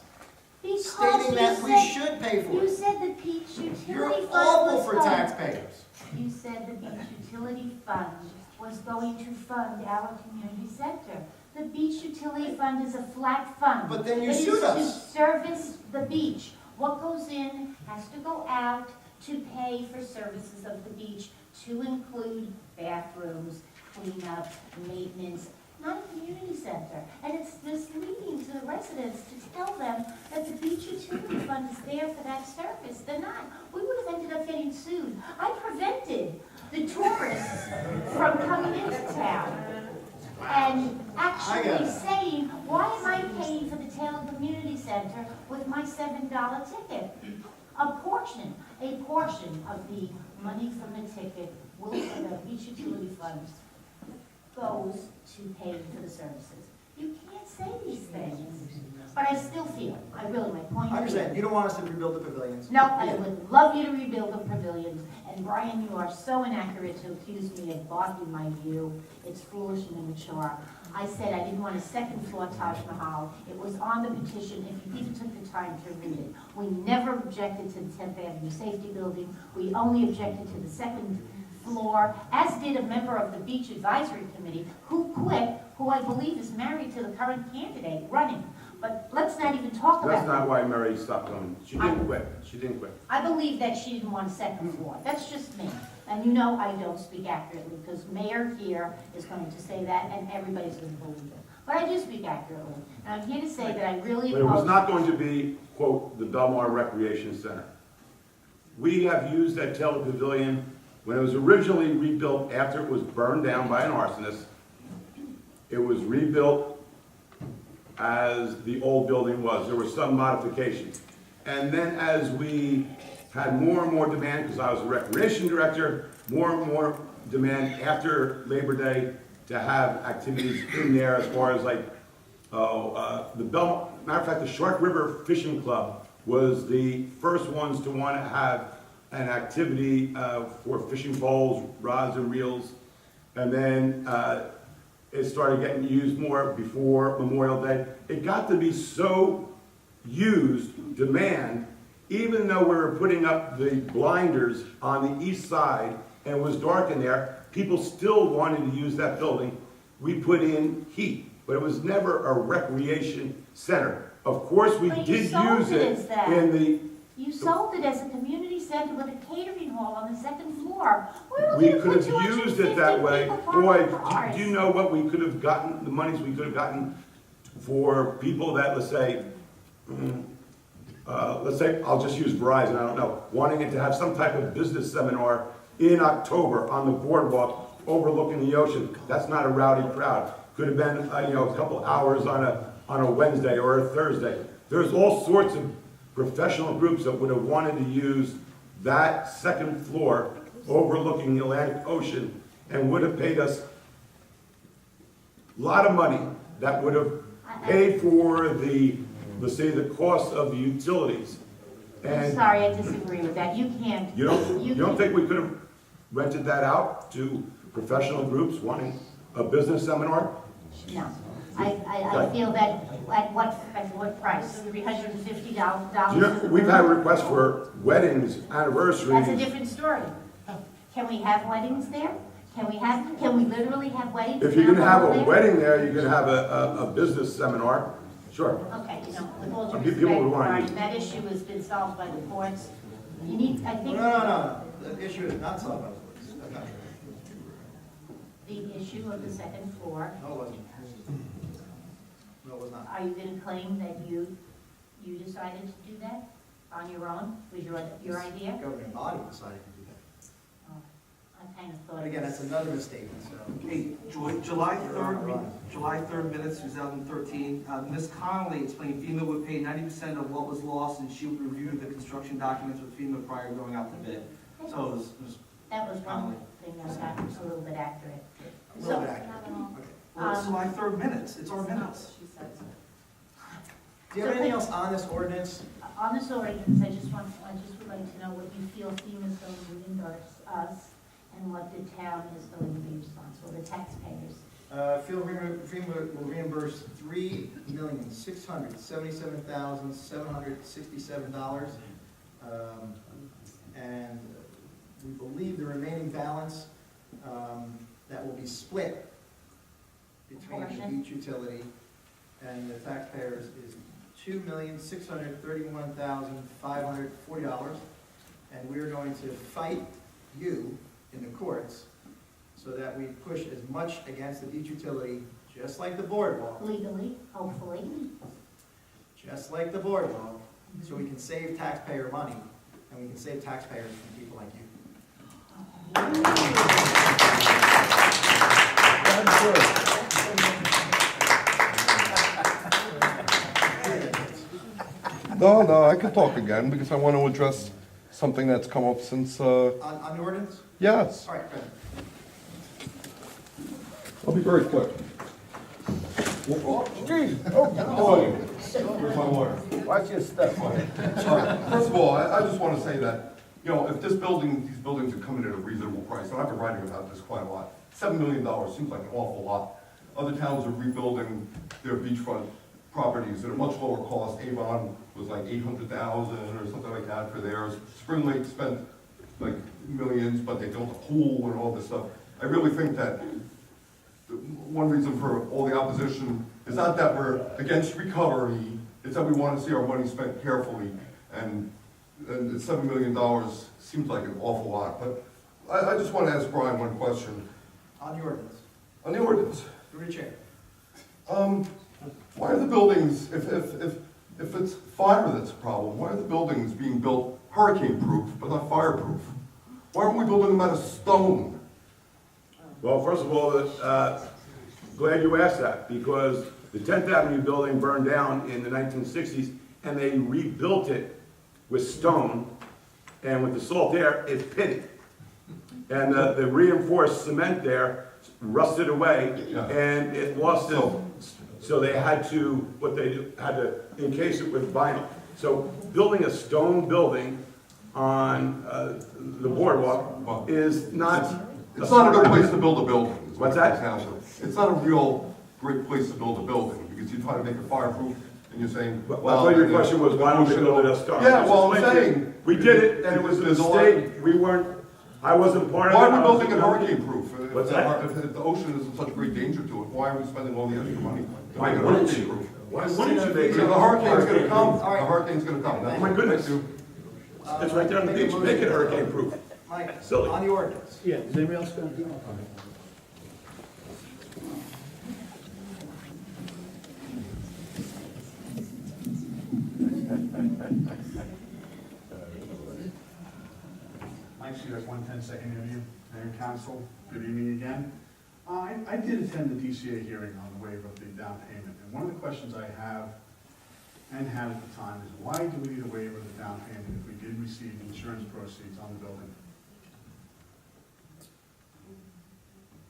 stating that we should pay for You it. said the beach You're utility fund awful was for going. taxpayers. You said the beach utility fund was going to fund our community center. The beach utility fund is a flat fund. But then you It is sued to us. service the beach. What goes in has to go out to pay for services of the beach, to include bathrooms, cleanup, maintenance, not a community center. And it's misleading to the residents to tell them that the beach utility fund is there for that service. They're not. We would have ended up getting sued. I prevented the tourists from coming into town and actually saying, why am I paying for the town community center with my $7 ticket? A portion of the money from the ticket will, the beach utility funds goes to pay for the services. You can't say these things, but I still feel, my point I is. understand, you don't want us to rebuild the pavilions. No, I would love you to rebuild the pavilions, and Brian, you are so inaccurate to accuse me of blocking my view. It's foolish and immature. I said I didn't want a second floor Taj Mahal. It was on the petition, if you even took the time to read it. We never objected to the 10th Avenue Safety Building. We only objected to the second floor, as did a member of the Beach Advisory Committee who quit, who I believe is married to the current candidate running. But let's not even talk about That's that. not why Mary stopped coming. She didn't quit. She didn't quit. I believe that she didn't want a second floor. That's just me. And you know I don't speak accurately, because Mayor here is going to say that, and everybody's going to believe it. But I do speak accurately. And I'm here to say that I really But it was oppose. not going to be, quote, the Belmar Recreation Center. We have used that Taylor Pavilion when it was originally rebuilt after it was burned down by an arsonist. It was rebuilt as the old building was. There were some modifications. And then as we had more and more demand, because I was a recreation director, more and more demand after Labor Day to have activities in there as far as like, the Belmar, matter of fact, the Shark River Fishing Club was the first ones to want to have an activity for fishing poles, rods and reels. And then it started getting used more before Memorial Day. It got to be so used, demand, even though we were putting up the blinders on the east side and it was dark in there, people still wanted to use that building. We put in heat, but it was never a recreation center. Of course, we But you did sold use it it as that. in the You sold it as a community center with a catering hall on the second floor. Where are we gonna could put have used it that 250 way. people parking Boy, cars? do you know what we could have gotten, the monies we could have gotten for people that, let's say, I'll just use Verizon, I don't know, wanting it to have some type of business seminar in October on the boardwalk overlooking the ocean. That's not a rowdy crowd. Could have been, a couple hours on a Wednesday or a Thursday. There's all sorts of professional groups that would have wanted to use that second floor overlooking the Atlantic Ocean and would have paid us a lot of money that would have paid for the, let's say, the cost of the utilities. I'm And sorry, I disagree with that. You can't. you don't think we could have rented that out to professional groups wanting a business seminar? No. I feel that, at what price? $350? We've had requests for weddings, anniversaries. That's a different story. Can we have weddings there? Can we literally have weddings? If you're gonna have now a there? wedding there, you're gonna have a business seminar, sure. Okay, with all due People respect, would wanna Brian, use it. that issue has been solved by the courts. You need, I think. No. The issue is not solved by the courts. That's not true. The issue of the second floor, No, it wasn't. No, it was not. are you gonna claim that you decided to do that on your own? Was your idea? Governing body decided to do that. Oh, kind of thought. But again, that's another misstatement, so. Hey, July 3rd minutes, 2013, Ms. Connolly explained FEMA would pay 90% of what was lost, and she would review the construction documents with FEMA prior to going out to bid. So it was That was one thing that got a little bit accurate. A little bit accurate. Okay. Well, it's July 3rd minutes, it's our minutes. Do you have anything else on this ordinance? On this ordinance, I just would like to know what you feel FEMA is going to reimburse us and what the town is going to be responsible, the taxpayers. FEMA will reimburse $3,677,767. And we believe the remaining balance that will be split between the beach utility and the taxpayers is $2,631,540. And we're going to fight you in the courts so that we push as much against the beach utility, just like the boardwalk. Legally, hopefully. Just like the boardwalk, so we can save taxpayer money, and we can save taxpayers from people like you. No, I can talk again because I want to address something that's come up since, On the ordinance? yes. All right, go ahead. I'll be very quick. Geez, oh boy. Here's my water. Watch your step. First of all, I just want to say that, you know, if these buildings are coming at a reasonable price, and I've been writing about this quite a lot, $7 million seems like an awful lot. Other towns are rebuilding their beachfront properties at a much lower cost. Avon was like $800,000 or something like that for theirs. Spring Lake spent like millions, but they built a pool and all this stuff. I really think that one reason for all the opposition is not that we're against recovery, it's that we want to see our money spent carefully. And $7 million seems like an awful lot. But I just want to ask Brian one question. On the ordinance. On the ordinance. Through the chair. Why are the buildings, if it's fire that's a problem, why are the buildings being built hurricane-proof but not fireproof? Why aren't we building them out of stone? Well, first of all, glad you asked that, because the 10th Avenue building burned down in the 1960s, and they rebuilt it with stone, and with the salt air, it pitted. And the reinforced cement there rusted away, and it lost it. So they had to encase it with vinyl. So building a stone building on the boardwalk is not... It's not a good place to build a building. What's that? It's not a real great place to build a building, because you try to make it fireproof, and you're saying, well, I thought your question was, why don't we build it a stone? Yeah, well, I'm saying... We did it, and it was a mistake. I wasn't part of it. Why are we building it hurricane-proof? What's that? If the ocean is in such great danger to it, why are we spending all the extra money? Why wouldn't you? Why wouldn't you make it? The hurricane's gonna come, the hurricane's gonna come. Oh my goodness. It's right there on the beach, make it hurricane-proof. Mike, Silly. on the ordinance. Yeah, is anybody else going to? Mike Sears, 110 Second Avenue, Mayor Council, good evening again. I did attend the DCA hearing on the waiver of the down payment, and one of the questions I have and had at the time is, why do we need a waiver of the down payment if we did receive insurance proceeds on the building?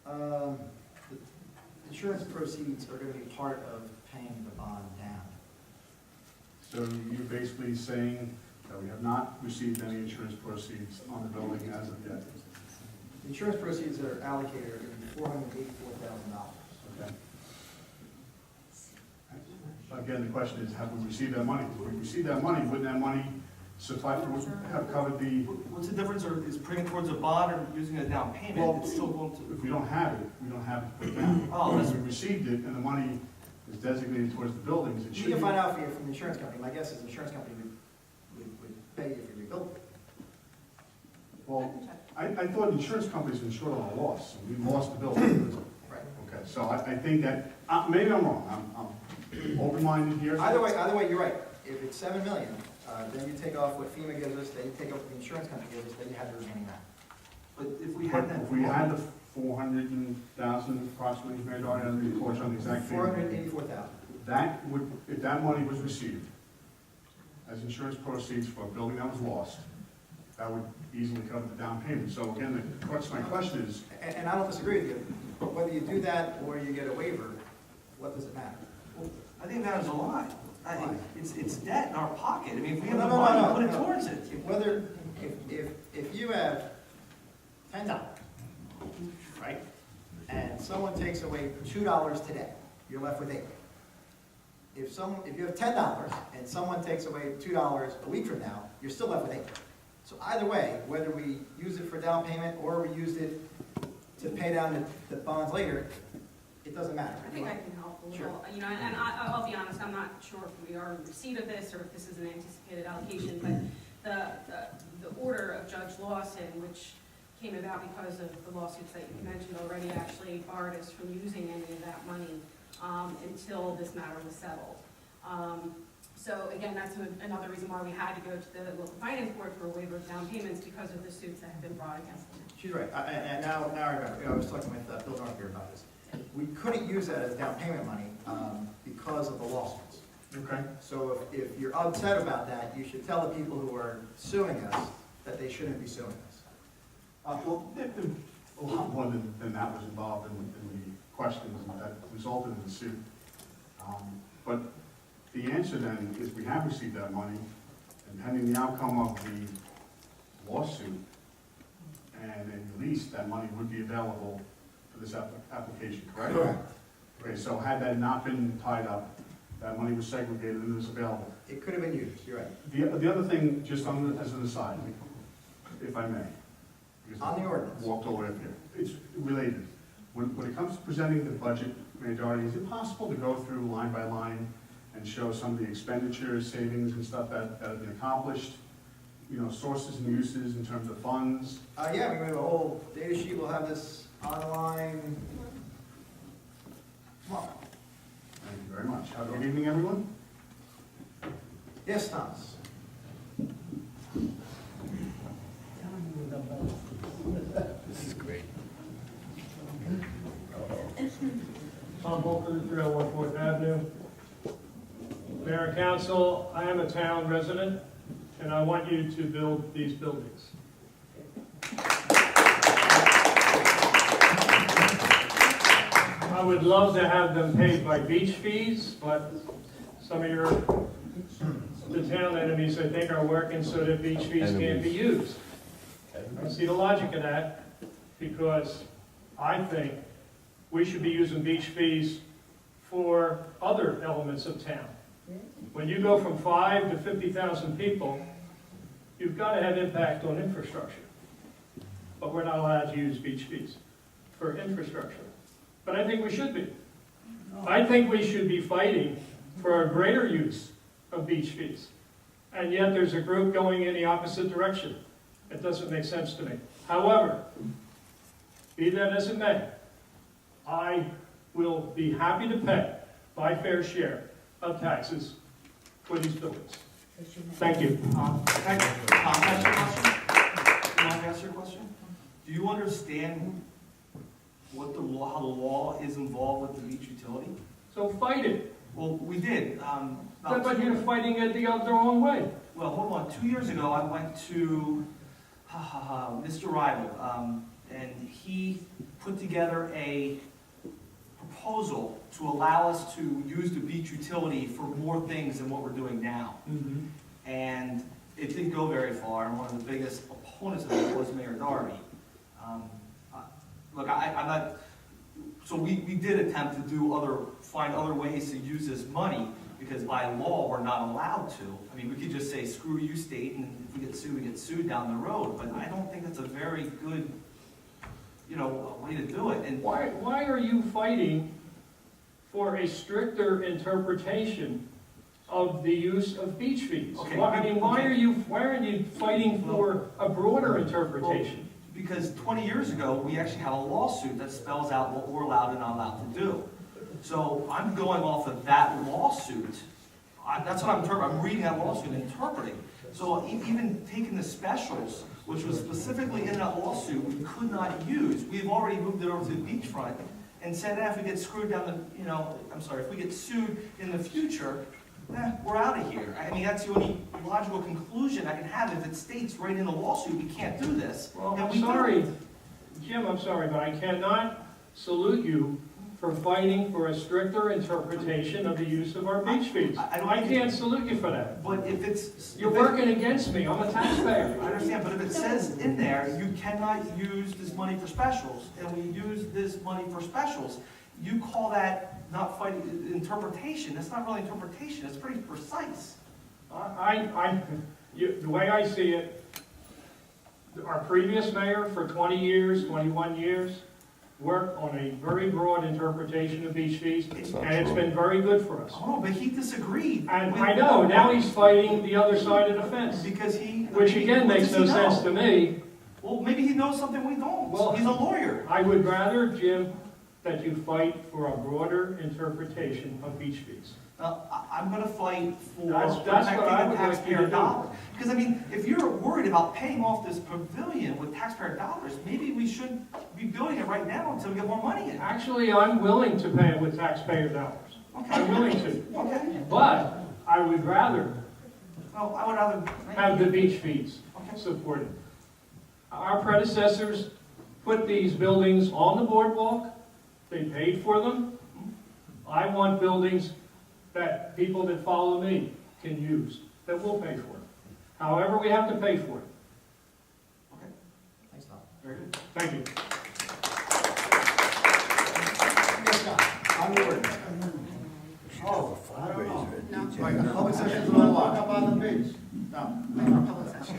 The insurance proceeds are going to be part of paying the bond down. So you're basically saying that we have not received any insurance proceeds on the building as of yet? The insurance proceeds that are allocated are going to be $484,000. Okay. Again, the question is, have we received that money? If we received that money, wouldn't that money suffice for, have covered the... What's the difference, or is putting it towards a bond or using a down payment? Well, It's still going to... if we don't have it, we don't have it put down. Oh, If we received it and the money is designated towards the buildings, it should You be... can find out for you from the insurance company. My guess is the insurance company would pay you if you rebuilt it. Well, I thought insurance companies insured on a loss, and we lost the building. Right. Okay, so I think that, maybe I'm wrong, I'm open-minded here. Either way, you're right. If it's $7 million, then you take off what FEMA gives us, then you take off what the insurance company gives us, then you have the remaining amount. But if we had that. If we had the 400,000 approximately, Mayor Doherty, I don't know the course on the exact figure. 484,000. That would, if that money was received as insurance proceeds for a building that was lost, that would easily cover the down payment. So again, the crux of my question is, And I don't disagree with you, but whether you do that or you get a waiver, what does it matter? I think it matters a lot. It's debt in our pocket. I mean, if we have No, the no, money, no, put it no. towards it. If you have $10, right, and someone takes away $2 today, you're left with $8. If you have $10 and someone takes away $2 a week from now, you're still left with $8. So either way, whether we use it for down payment or we used it to pay down the bonds later, it doesn't matter. I think I can help a Sure. little, you know, and I'll be honest, I'm not sure if we are in receipt of this or if this is an anticipated allocation, but the order of Judge Lawson, which came about because of the lawsuits that you mentioned already, actually barred us from using any of that money until this matter was settled. So again, that's another reason why we had to go to the local finance board for a waiver of down payments because of the suits that have been brought against them. She's right, and now I remember, I was talking with Bill Northbeer about this. We couldn't use that as down payment money because of the lawsuits. okay, So if you're upset about that, you should tell the people who are suing us that they shouldn't be suing us. well, a lot more than that was involved in the questions that resulted in the suit. But the answer then is we have received that money, and pending the outcome of the lawsuit and a release, that money would be available for this application, correct? Correct. Okay, so had that not been tied up, that money was segregated and was available. It could have been used, you're right. The other thing, just as an aside, if I may. because On the ordinance. Walked all the way up here. It's related. When it comes to presenting the budget, Mayor Doherty, is it possible to go through line by line and show some of the expenditures, savings and stuff that have been accomplished? You know, sources and uses in terms of funds? Yeah, we have a whole data sheet, we'll have this online tomorrow. Thank you very much. Have a good evening, everyone. Yes, Thomas? This is great. Tom Bolker, 301 4th Avenue. Mayor and Council, I am a town resident, and I want you to build these buildings. I would love to have them paid by beach fees, but some of the town enemies, I think, are working so that beach fees can't be used. I see the logic of that, because I think we should be using beach fees for other elements of town. When you go from 5 to 50,000 people, you've got to have impact on infrastructure. But we're not allowed to use beach fees for infrastructure. But I think we should be. I think we should be fighting for a greater use of beach fees. And yet there's a group going in the opposite direction. It doesn't make sense to me. However, be that as it may, I will be happy to pay my fair share of taxes for these buildings. Thank you. Can I ask you a question? Can I ask you a question? Do you understand what the law, how the law is involved with the beach utility? So fight it. Well, we did. But you're fighting it the wrong way. Well, hold on. 2 years ago, I went to Mr. Rival, and he put together a proposal to allow us to use the beach utility for more things than what we're doing now. Mm-hmm. And it didn't go very far, and one of the biggest opponents of it was Mayor Doherty. Look, I'm not, so we did attempt to find other ways to use this money, because by law, we're not allowed to. I mean, we could just say, screw you, state, and if we get sued down the road, but I don't think that's a very good, way to do it. And Why are you fighting for a stricter interpretation of the use of beach fees? Okay, Why are you fighting for a broader interpretation? Because 20 years ago, we actually have a lawsuit that spells out what we're allowed and not allowed to do. So I'm going off of that lawsuit. That's what I'm reading that lawsuit and interpreting. So even taking the specials, which was specifically in that lawsuit, we could not use. We've already moved it over to the beachfront and said, if we get screwed down the, if we get sued in the future, we're out of here. I mean, that's the only logical conclusion I can have. If it states right in the lawsuit, we can't do this. Well, then I'm we sorry, don't. Jim, I'm sorry, but I cannot salute you for fighting for a stricter interpretation of the use of our beach fees. I can't salute you for that. But if it's... You're working against me, I'm a taxpayer. I understand, but if it says in there, you cannot use this money for specials, and we use this money for specials, you call that not fighting interpretation. That's not really interpretation, it's pretty precise. The way I see it, our previous mayor for 20 years, 21 years, worked on a very broad interpretation of beach fees, and it's been very good for us. Oh, but he disagreed. And I know, now he's fighting the other side of the fence. Because he... Which again makes no sense to me. Well, maybe he knows something we don't. Well, he's a lawyer. I would rather, Jim, that you fight for a broader interpretation of beach fees. I'm going to fight for That's protecting what I the would like you taxpayer to do. dollar. Because, I mean, if you're worried about paying off this pavilion with taxpayer dollars, maybe we shouldn't be building it right now until we get more money in. Actually, I'm willing to pay it with taxpayer dollars. Okay. I'm willing to. Okay. But I would rather Well, I would rather... have the beach fees supported. Our predecessors put these buildings on the boardwalk. They paid for them. I want buildings that people that follow me can use, that we'll pay for it. However, we have to pay for it. Okay. Thanks, Tom. Very good. Thank you. Yes, Scott, on the ordinance. Oh, I don't know. Right, the public session's on the lot. Up on the beach. No, public session.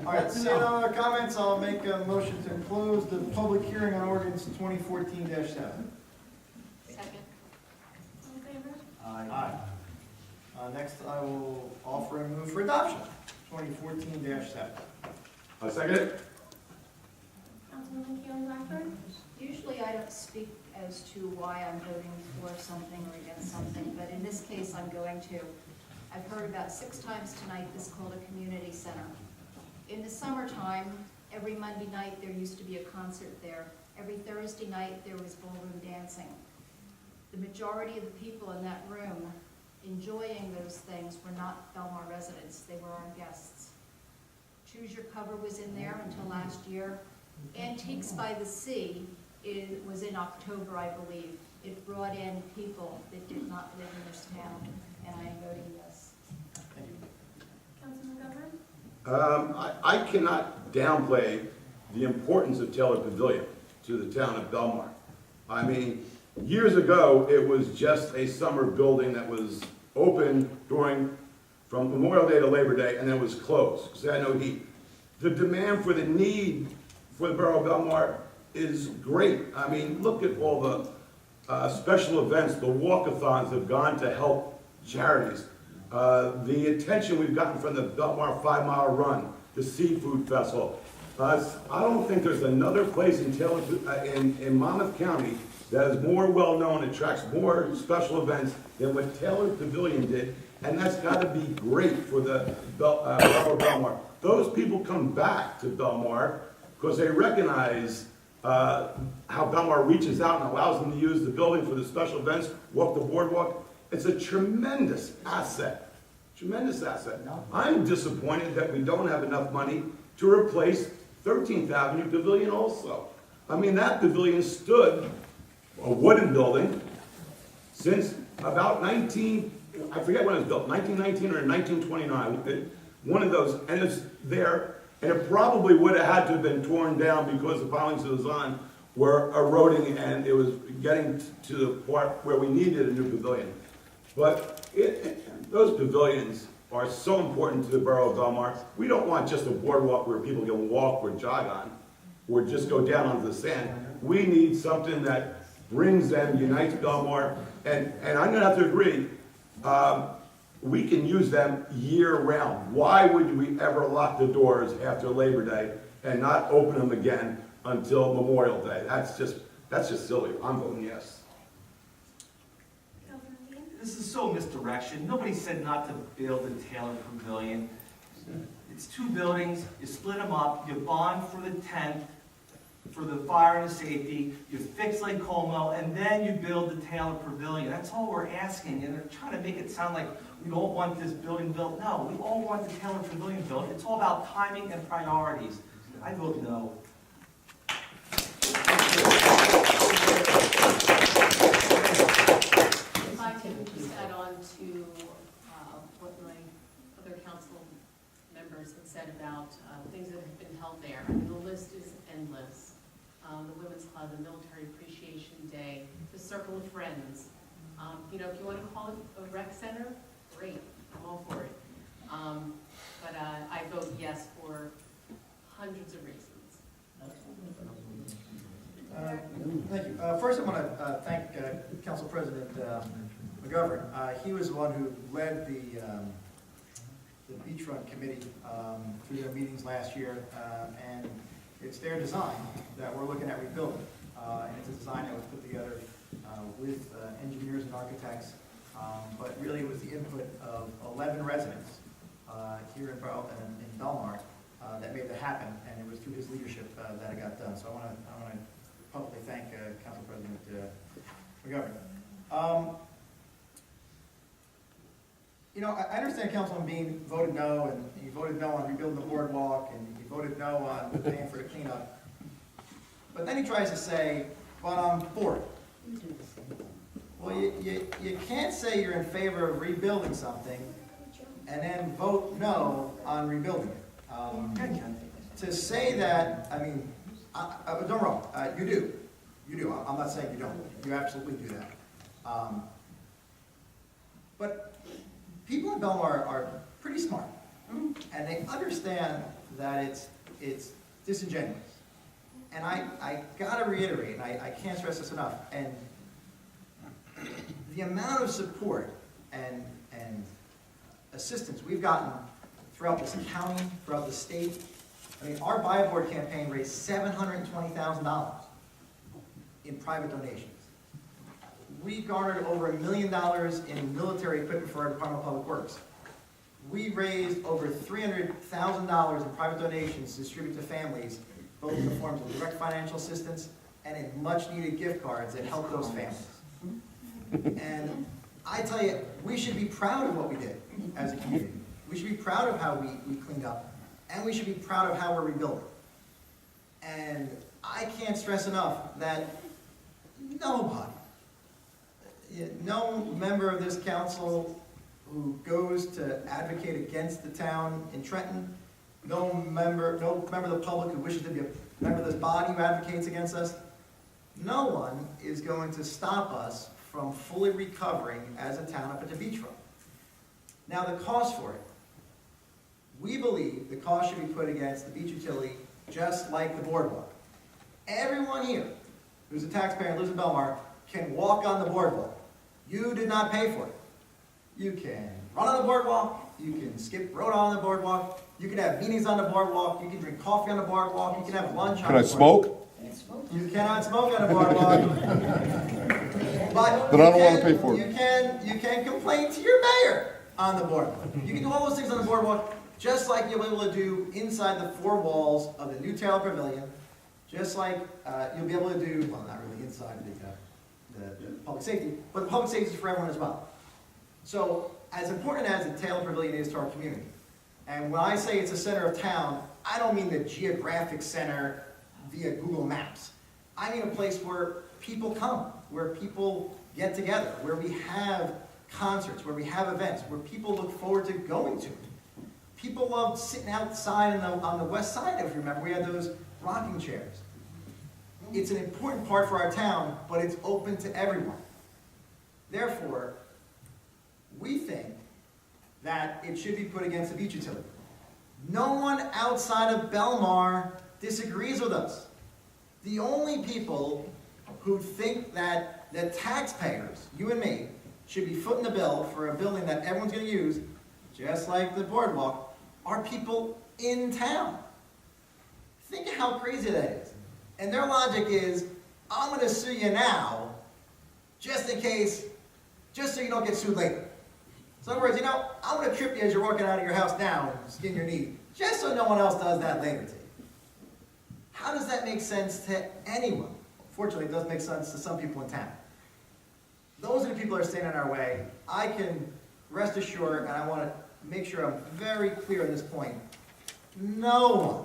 All right, seeing no other comments, I'll make a motion to close the public hearing on ordinance 2014-7. Second. All in favor? Aye. Next, I will offer and move for adoption, 2014-7. I second it. Councilwoman Keeling Blackburn? Usually I don't speak as to why I'm voting for something or against something, but in this case I'm going to. I've heard about 6 times tonight this called a community center. In the summertime, every Monday night there used to be a concert there. Every Thursday night there was ballroom dancing. The majority of the people in that room enjoying those things were not Belmar residents, they were our guests. Choose Your Cover was in there until last year. Antiques by the Sea was in October, I believe. It brought in people that did not live in this town, and I am voting yes. Councilman McGovern? I cannot downplay the importance of Taylor Pavilion to the town of Belmar. I mean, years ago, it was just a summer building that was open from Memorial Day to Labor Day, and then it was closed, because they had no heat. The demand for the need for the borough of Belmar is great. I mean, look at all the special events, the walkathons have gone to help charities. The attention we've gotten from the Belmar 5-mile run, the seafood festival. I don't think there's another place in Monmouth County that is more well-known, attracts more special events than what Taylor Pavilion did, and that's got to be great for the borough of Belmar. Those people come back to Belmar because they recognize how Belmar reaches out and allows them to use the building for the special events, walk the boardwalk. It's a tremendous asset, tremendous asset. I'm disappointed that we don't have enough money to replace 13th Avenue Pavilion also. I mean, that pavilion stood, a wooden building, since about I forget when it was built, 1919 or 1929, one of those, and it's there, and it probably would have had to have been torn down because the pilings it was on were eroding and it was getting to the part where we needed a new pavilion. But those pavilions are so important to the borough of Belmar. We don't want just a boardwalk where people can walk or jog on, or just go down onto the sand. We need something that brings them, unites Belmar, and I'm gonna have to agree, we can use them year-round. Why would we ever lock the doors after Labor Day and not open them again until Memorial Day? That's just silly. I'm voting yes. This is so misdirection. Nobody said not to build the Taylor Pavilion. It's 2 buildings, you split them up, you bond for the tent, for the fire and the safety, you fix Lake Como, and then you build the Taylor Pavilion. That's all we're asking, and they're trying to make it sound like we don't want this building built. No, we all want the Taylor Pavilion built. It's all about timing and priorities. I vote no. If I can just add on to what my other council members have said about things that have been held there. I mean, the list is endless. The Women's Club, the Military Appreciation Day, the Circle of Friends. You know, if you want to call it a rec center, great, I'm all for it. But I vote yes for hundreds of reasons. Thank you. First, I want to thank Council President McGovern. He was the one who led the beachfront committee through their meetings last year, and it's their design that we're looking at rebuilding. And it's a design that was put together with engineers and architects, but really it was the input of 11 residents here in Belmar that made that happen, and it was through his leadership that it got done. So I want to publicly thank Council President McGovern. You know, I understand Councilman Bean voted no, and he voted no on rebuilding the boardwalk, and he voted no on paying for the cleanup. But then he tries to say, but I'm for it. Well, you can't say you're in favor of rebuilding something and then vote no on rebuilding it. To say that, I mean, don't get me wrong, you do. You do. I'm not saying you don't. You absolutely do that. But people in Belmar are pretty smart, and they understand that it's disingenuous. And I gotta reiterate, and I can't stress this enough, and the amount of support and assistance we've gotten throughout this county, throughout the state. I mean, our buy board campaign raised $720,000 in private donations. We garnered over $1 million in military equipment for our Department of Public Works. We raised over $300,000 in private donations distributed to families, both in the forms of direct financial assistance and in much-needed gift cards that help those families. And I tell you, we should be proud of what we did as a community. We should be proud of how we cleaned up, and we should be proud of how we're rebuilding. And I can't stress enough that nobody, no member of this council who goes to advocate against the town in Trenton, no member of the public who wishes to be a member of this body who advocates against us, no one is going to stop us from fully recovering as a town up at the beachfront. Now, the cost for it. We believe the cost should be put against the beach utility, just like the boardwalk. Everyone here who's a taxpayer and lives in Belmar can walk on the boardwalk. You did not pay for it. You can run on the boardwalk, you can skip road on the boardwalk, you can have meetings on the boardwalk, you can drink coffee on the boardwalk, you can have lunch on the boardwalk. Can I smoke? You cannot smoke on the boardwalk. But Then I don't want to pay for it. You can complain to your mayor on the boardwalk. You can do all those things on the boardwalk, just like you'll be able to do inside the 4 walls of the new Taylor Pavilion, just like you'll be able to do, well, not really inside the public safety, but the public safety is for everyone as well. So, as important as the Taylor Pavilion is to our community, and when I say it's a center of town, I don't mean the geographic center via Google Maps. I mean a place where people come, where people get together, where we have concerts, where we have events, where people look forward to going to. People love sitting outside on the west side, if you remember, we had those rocking chairs. It's an important part for our town, but it's open to everyone. Therefore, we think that it should be put against the beach utility. No one outside of Belmar disagrees with us. The only people who think that the taxpayers, you and me, should be footing the bill for a building that everyone's going to use, just like the boardwalk, are people in town. Think of how crazy that is. And their logic is, I'm going to sue you now, just in case, just so you don't get sued later. So in other words, I'm gonna trip you as you're walking out of your house now and skin your knee, just so no one else does that later to you. How does that make sense to anyone? Fortunately, it does make sense to some people in town. Those are the people that are standing in our way. I can rest assured, and I want to make sure I'm very clear on this point, no one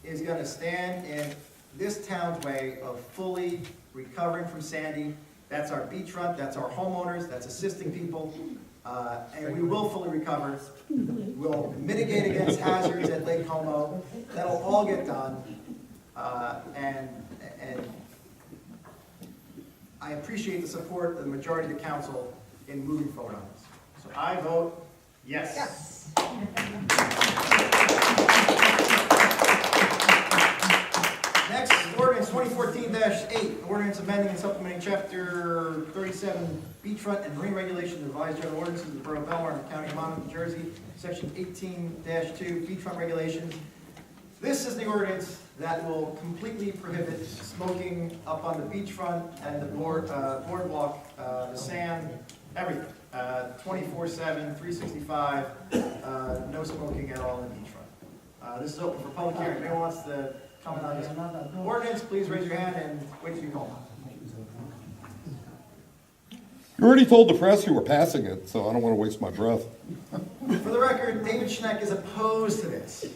is going to stand in this town's way of fully recovering from Sandy. That's our beachfront, that's our homeowners, that's assisting people, and we will fully recover. We'll mitigate against hazards at Lake Como. That'll all get done, and I appreciate the support of the majority of the council in moving forward on this. So I vote yes. Yes. Next, ordinance 2014-8, ordinance amending and supplementing chapter 37 beachfront and marine regulations of revised general ordinances of the Borough of Belmar and the County of Monmouth, New Jersey, section 18-2 beachfront regulations. This is the ordinance that will completely prohibit smoking up on the beachfront and the boardwalk, the sand, everything. 24/7, 365, no smoking at all in the beachfront. This is open for public hearing. If anyone wants to comment on this ordinance, please raise your hand and wait to be called. You already told the press you were passing it, so I don't want to waste my breath. For the record, David Schneck is opposed to this.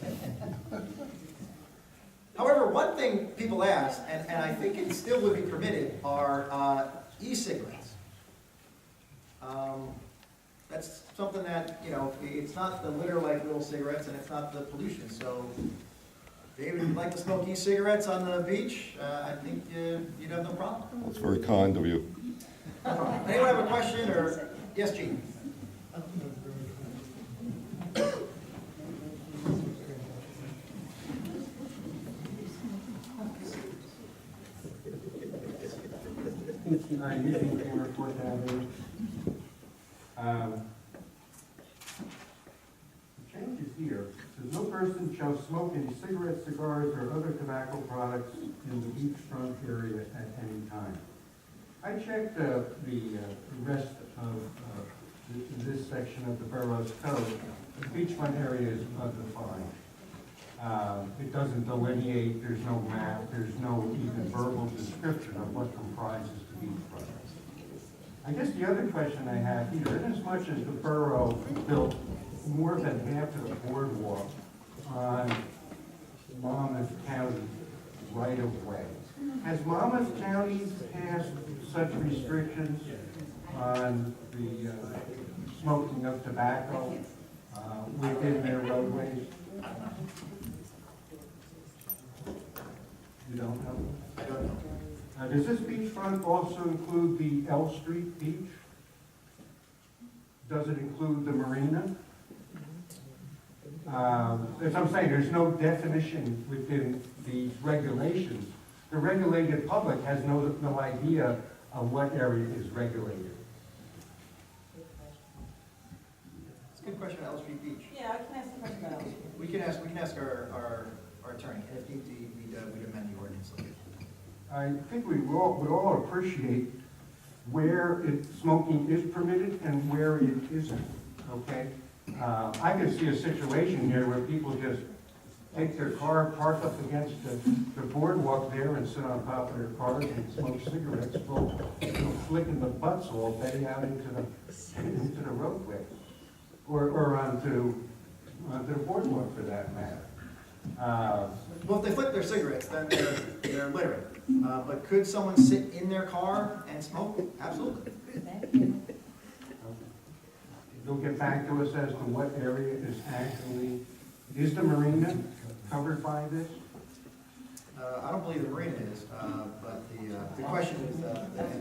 However, one thing people ask, and I think it still would be permitted, are e-cigarettes. That's something that, it's not the litter like little cigarettes, and it's not the pollution. So, David, if you'd like to smoke e-cigarettes on the beach, I think you'd have no problem. That's very kind of you. Anyone have a question, or, yes, Gene? The change is here. It says, no person shall smoke any cigarettes, cigars, or other tobacco products in the beachfront area at any time. I checked the rest of this section of the borough's code. The beachfront area is undefined. It doesn't delineate, there's no map, there's no even verbal description of what comprises the beachfront. I guess the other question I have here, inasmuch as the borough built more than half of the boardwalk on Monmouth County right of way, has Monmouth County passed such restrictions on the smoking of tobacco within their roadways? You don't know? I don't know. Does this beachfront also include the L Street beach? Does it include the marina? As I'm saying, there's no definition within these regulations. The regulated public has no idea of what area is regulated. It's a good question about L Street Beach. Yeah, I can ask the question about it. We can ask our attorney, and if need be, we'd amend the ordinance. I think we would all appreciate where smoking is permitted and where it isn't, okay? I can see a situation here where people just take their car, park up against the boardwalk there and sit on top of their cars and smoke cigarettes, flicking the butts all day out into the roadway, or onto the boardwalk for that matter. Well, if they flick their cigarettes, then they're littering. But could someone sit in their car and smoke? Absolutely. You'll get back to us as to what area is the marina covered by this? I don't believe the marina is, but the question is...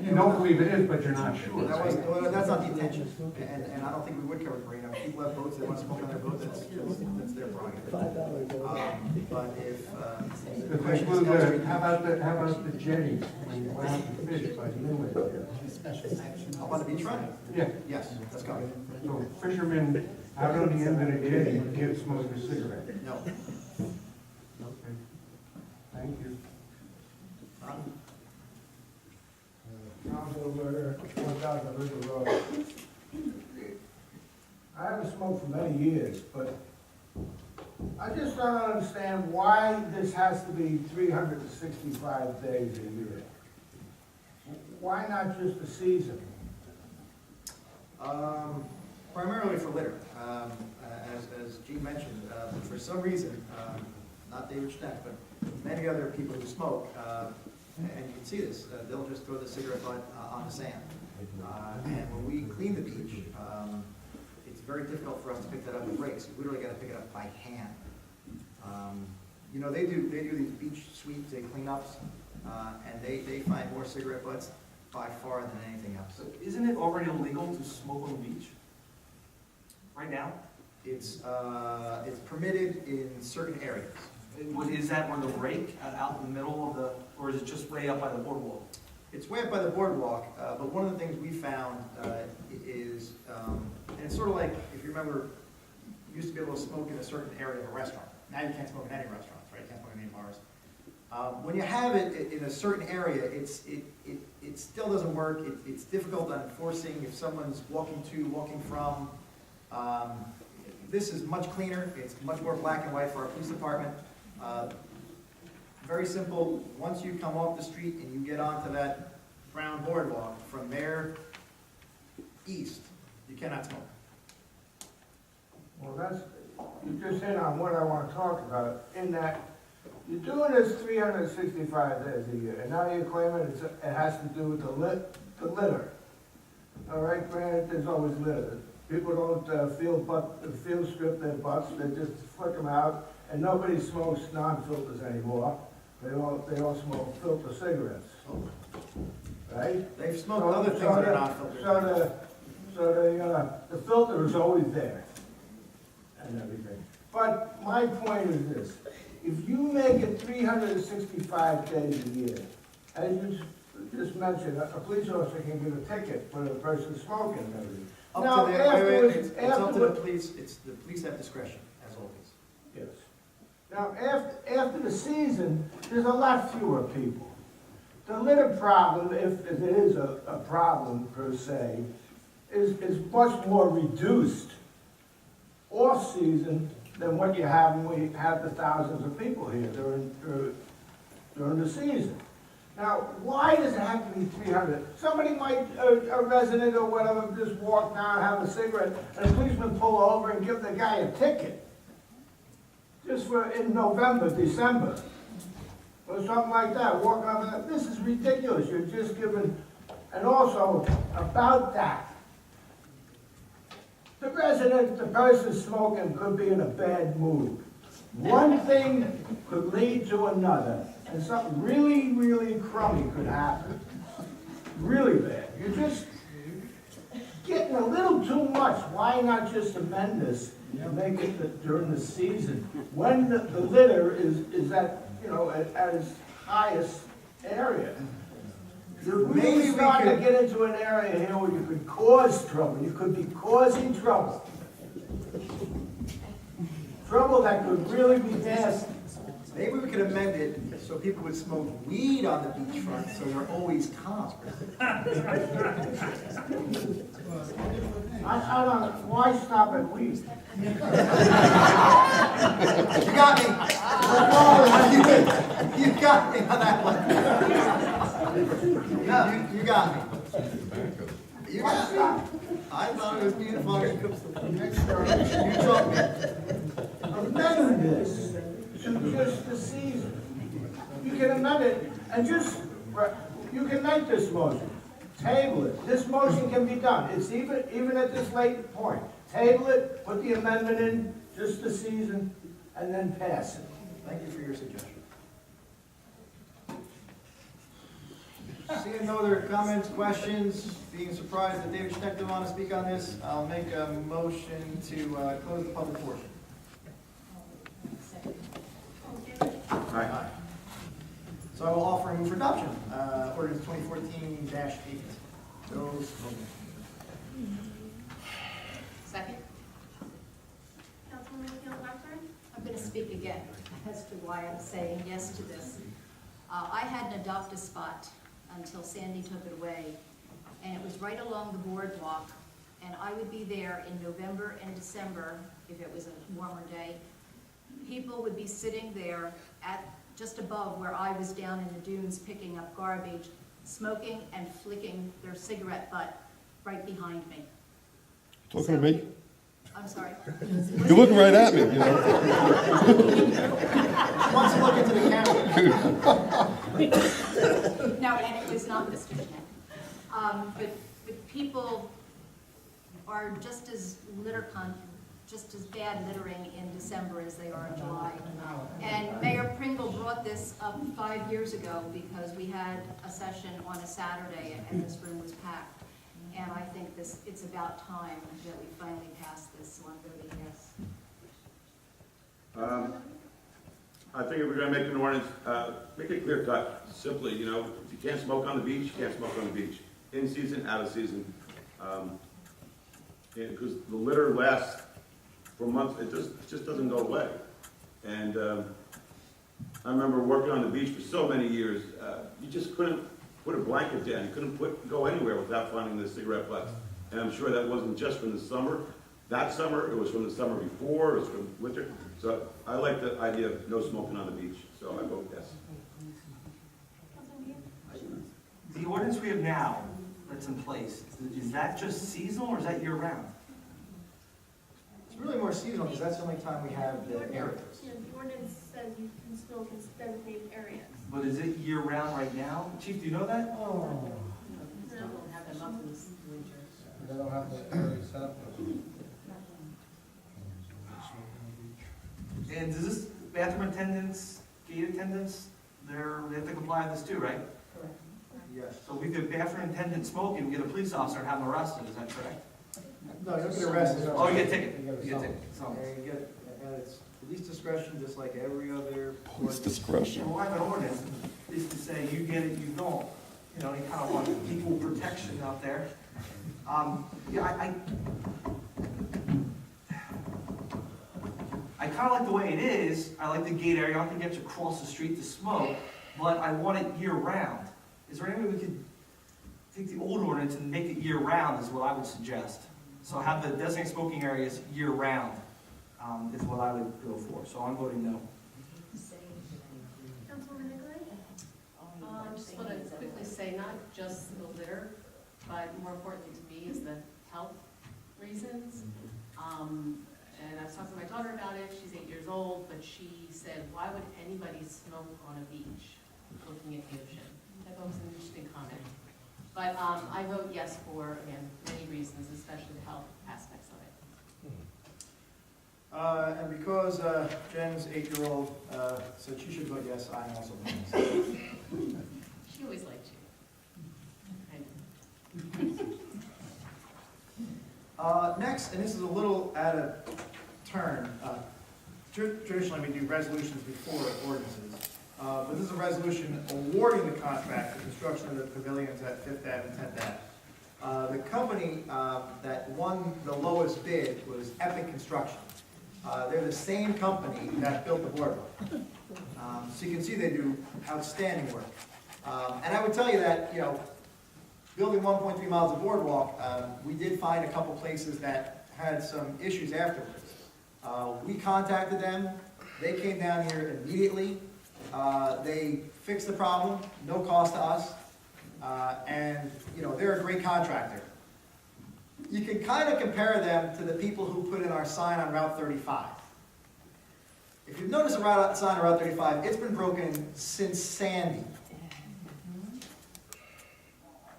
You don't believe it is, but you're not sure. That's not the intention, and I don't think we would cover the marina. People have boats, they want to smoke on their boat, that's their prerogative. But if the question is... How about the jetties when you go out to fish by the inlet there? Up on the beachfront? Yeah. Yes, that's covered. So fishermen out on the end of the jetty can't smoke a cigarette? No. Okay. Thank you. Councilor 1000 River Road. smoked for many years, but I just don't understand why this has to be 365 days a year. Why not just a season? Primarily for litter. As Gene mentioned, for some reason, not David Schneck, but many other people who smoke, and you can see this, they'll just throw the cigarette butt on the sand. And when we clean the beach, it's very difficult for us to pick that up with rakes. We literally got to pick it up by hand. You know, they do these beach sweeps, they cleanups, and they find more cigarette butts by far than anything else. So isn't it already illegal to smoke on the beach? Right now? It's permitted in certain areas. Is that on the rake out in the middle of the, or is it just way up by the boardwalk? It's way up by the boardwalk, but one of the things we found is, and it's sort of like, if you remember, you used to be able to smoke in a certain area of a restaurant. Now you can't smoke in any restaurants, right? You can't smoke in any bars. When you have it in a certain area, it still doesn't work. It's difficult on enforcing if someone's walking to, walking from. This is much cleaner. It's much more black and white for our police department. Very simple. Once you come off the street and you get onto that brown boardwalk, from there east, you cannot smoke. Well, you just hit on what I want to talk about, in that you're doing this 365 days a year, and now you're claiming it has to do with the litter. All right, granted, there's always litter. People don't field strip their butts, they just flick them out, and nobody smokes non-filters anymore. They all smoke filter cigarettes, right? They've smoked other things that are not filtered. So the filter is always there and everything. But my point is this: if you make it 365 days a year, as you just mentioned, a police officer can give a ticket for the person smoking and everything. Up Now, to the, it's up to the afterwards, police. The police have discretion, as always. yes. Now, after the season, there's a lot fewer people. The litter problem, if it is a problem per se, is much more reduced off-season than what you have when we have the thousands of people here during the season. Now, why does it have to be 300? Somebody might, a resident or whatever, just walk down, have a cigarette, and a policeman pull over and give the guy a ticket. Just for in November, December, or something like that, walking up and this is ridiculous, you're just giving, and also about that, the resident, the person smoking could be in a bad mood. One thing could lead to another, and something really, really crummy could happen. Really bad. You're just getting a little too much. Why not just amend this and make it during the season, when the litter is at, at its highest area? You're really starting to get into an area here where you could cause trouble. You could be causing trouble. Trouble that could really be nasty. Maybe we could amend it so people would smoke weed on the beachfront, so they're always calm. I don't, why stop at weed? You got me. You got me on that one. No, you got me. You got me. I thought it was beautiful. You told me. Amend this to just the season. You can amend it and you can make this motion. Table it. This motion can be done. It's even at this late point. Table it, put the amendment in, just the season, and then pass it. Thank you for your suggestion. Seeing no other comments, questions, being surprised that David Schneck didn't want to speak on this, I'll make a motion to close the public portion. Aye. So I will offer and move for adoption, ordinance 2014-8. Those. Second? Councilwoman McKeon Blackburn? I'm going to speak again as to why I'm saying yes to this. I had an adopt a spot until Sandy took it away, and it was right along the boardwalk, and I would be there in November and December, if it was a warmer day. People would be sitting there at just above where I was down in the dunes picking up garbage, smoking and flicking their cigarette butt right behind me. Talking to me? I'm sorry. You're looking right at me, you know. Wants to look into the camera. No, and it was not Mr. Schmidt. But people are just as just as bad littering in December as they are in July. And Mayor Pringle brought this up 5 years ago because we had a session on a Saturday and this room was packed. And I think it's about time that we finally pass this, so I'm voting yes. I think if we're gonna make an ordinance, make it clear cut, simply, you know, if you can't smoke on the beach, you can't smoke on the beach. In season, out of season. Because the litter lasts for months, it just doesn't go away. And I remember working on the beach for so many years, you just couldn't put a blanket down, you couldn't go anywhere without finding the cigarette butts. And I'm sure that wasn't just from the summer. That summer, it was from the summer before, it was from winter. So I like the idea of no smoking on the beach, so I vote yes. The ordinance we have now that's in place, is that just seasonal or is that year round? It's really more seasonal because that's the only time we have the areas. Yeah, the ordinance says you can smoke in designated areas. But is it year round right now? Chief, do you know that? Oh. No. They don't have the area set up. And does this bathroom attendants, gate attendants, they have to comply with this too, right? Yes. So if we could bathroom attendant smoking, we get a police officer and have them arrested, is that correct? No, you don't get arrested. Oh, you get a ticket. You get a You get a ticket. And you get, and it's police discretion, just like every other. Police discretion. Well, I have an ordinance, is to say you get it, you don't. You know, you kind of want equal protection out there. Yeah, I kind of like the way it is. I like the gate area. I don't think you have to cross the street to smoke, but I want it year round. Is there any way we could take the old ordinance and make it year round is what I would suggest. So have the designated smoking areas year round is what I would go for. So I'm voting no. Councilwoman Nicolay? I just want to quickly say, not just the litter, but more importantly to me is the health reasons. And I was talking to my daughter about it, she's 8 years old, but she said, why would anybody smoke on a beach looking at the ocean? I thought it was an interesting comment. But I vote yes for, again, many reasons, especially the health aspects of it. And because Jen's 8-year-old said she should vote yes, I'm also voting yes. She always liked you. Next, and this is a little out of turn, traditionally we do resolutions before ordinances, but this is a resolution awarding the contract for construction of the pavilions at 5th Ave and 10th Ave. The company that won the lowest bid was Epic Construction. They're the same company that built the boardwalk. So you can see they do outstanding work. And I would tell you that, you know, building 1.3 miles of boardwalk, we did find a couple places that had some issues afterwards. We contacted them, they came down here immediately, they fixed the problem, no cost to us, and you know, they're a great contractor. You can kind of compare them to the people who put in our sign on Route 35. If you've noticed a sign on Route 35, it's been broken since Sandy.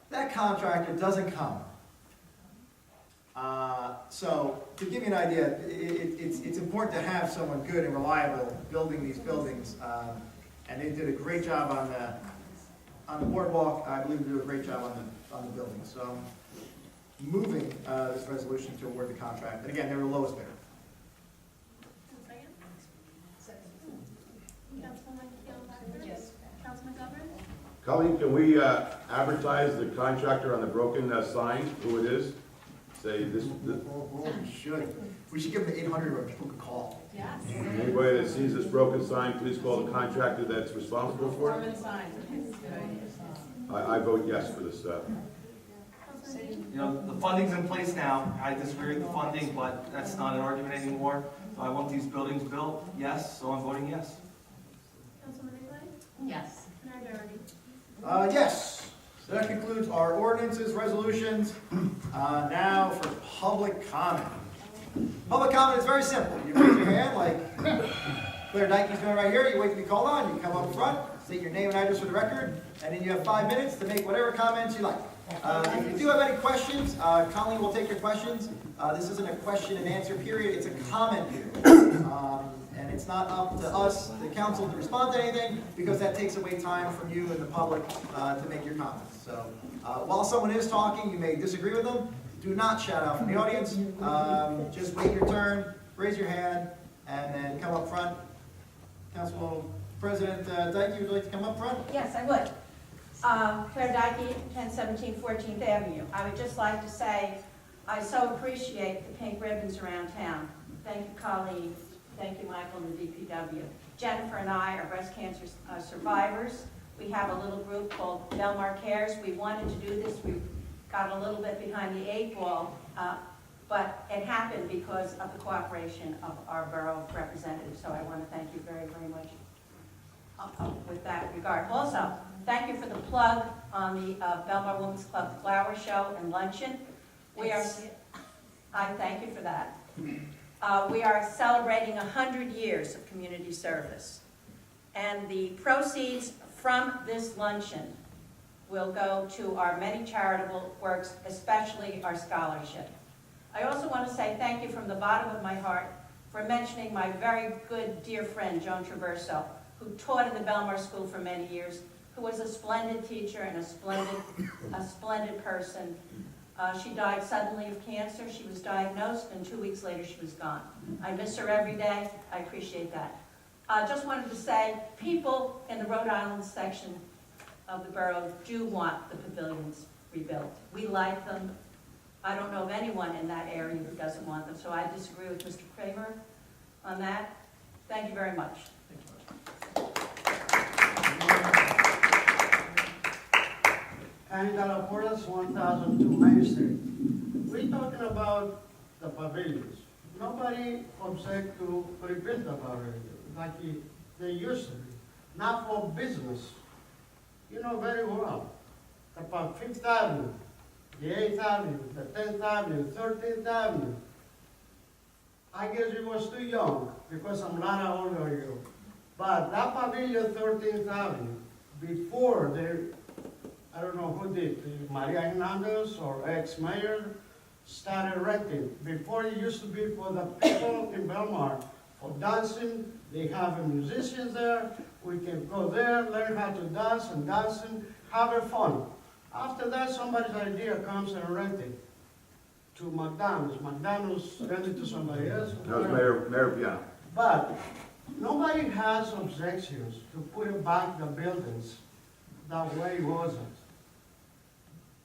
That contractor doesn't come. So to give you an idea, it's important to have someone good and reliable building these buildings. And they did a great job on the boardwalk. I believe they did a great job on the building. So moving this resolution to award the contract. And again, they were the lowest bidder. Councilwoman Keeling-Baxter? Yes. Councilman Governor? Colleen, can we advertise the contractor on the broken sign, who it is? Say this. We should. We should give them the 800 where people can call. Yes. Anybody that sees this broken sign, please call the contractor that's responsible for it. Performance signs. I vote yes for this. Councilwoman Councilman? You know, the funding's in place now. I disagree with the funding, but that's not an argument anymore. Do I want these buildings built? Yes, so I'm voting yes. Councilman Nicolay? Yes. Mayor Doherty? Yes. So that concludes our ordinances, resolutions. Now for public comment. Public comment is very simple. You raise your hand like Claire Dyke's doing right here. You wait to be called on. You come up front, state your name and address for the record, and then you have 5 minutes to make whatever comments you like. If you do have any questions, Colleen will take your questions. This isn't a question and answer period. It's a comment period. And it's not up to us, the council, to respond to anything, because that takes away time from you and the public to make your comments. So while someone is talking, you may disagree with them. Do not shout out from the audience. Just wait your turn, raise your hand, and then come up front. Council President Dyke, would you like to come up front? Yes, I would. Claire Dyke, 1017 14th Avenue. I would just like to say I so appreciate the pink ribbons around town. Thank you, Colleen. Thank you, Michael, and the DPW. Jennifer and I are breast cancer survivors. We have a little group called Belmar Cares. We wanted to do this. We got a little bit behind the 8 ball, but it happened because of the cooperation of our borough representatives. So I want to thank you very, very much with that regard. Also, thank you for the plug on the Belmar Women's Club Flower Show and Luncheon. I thank you for that. We are celebrating 100 years of community service. And the proceeds from this luncheon will go to our many charitable works, especially our scholarship. I also want to say thank you from the bottom of my heart for mentioning my very good dear friend, Joan Traverso, who taught in the Belmar School for many years, who was a splendid teacher and a splendid person. She died suddenly of cancer. She was diagnosed, and 2 weeks later she was gone. I miss her every day. I appreciate that. Just wanted to say, people in the Rhode Island section of the borough do want the pavilions rebuilt. We like them. I don't know of anyone in that area who doesn't want them, so I disagree with Mr. Kramer on that. Thank you very much. And Calaportas 1002 Main Street. We're talking about the pavilions. Nobody object to rebuild the pavilion like they used to be. Not for business. You know very well. The 5th Avenue, the 8th Avenue, the 10th Avenue, 13th Avenue. I guess you was too young because I'm not older than you. But that pavilion 13th Avenue, before they, I don't know who did, Maria Hernandez or ex-mayor started renting. Before it used to be for the people in Belmar for dancing. They have musicians there. We can go there, learn how to dance and dancing, have fun. After that, somebody's idea comes and rent it to McDonald's. McDonald's rented to somebody else. That was Mayor Piano. But nobody has objections to put back the buildings the way it wasn't.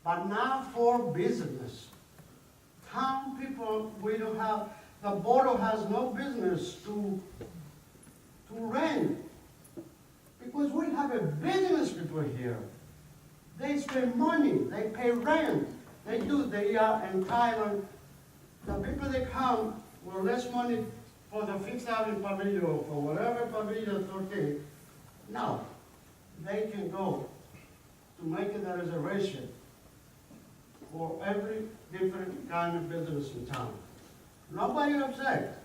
But not for business. Town people, we don't have, the borough has no business to rent. Because we have a business people here. They spend money, they pay rent. They are entitled, the people that come with less money for the 5th Avenue pavilion or for whatever pavilion 13. No, they can go to make it a reservation for every different kind of business in town. Nobody objects.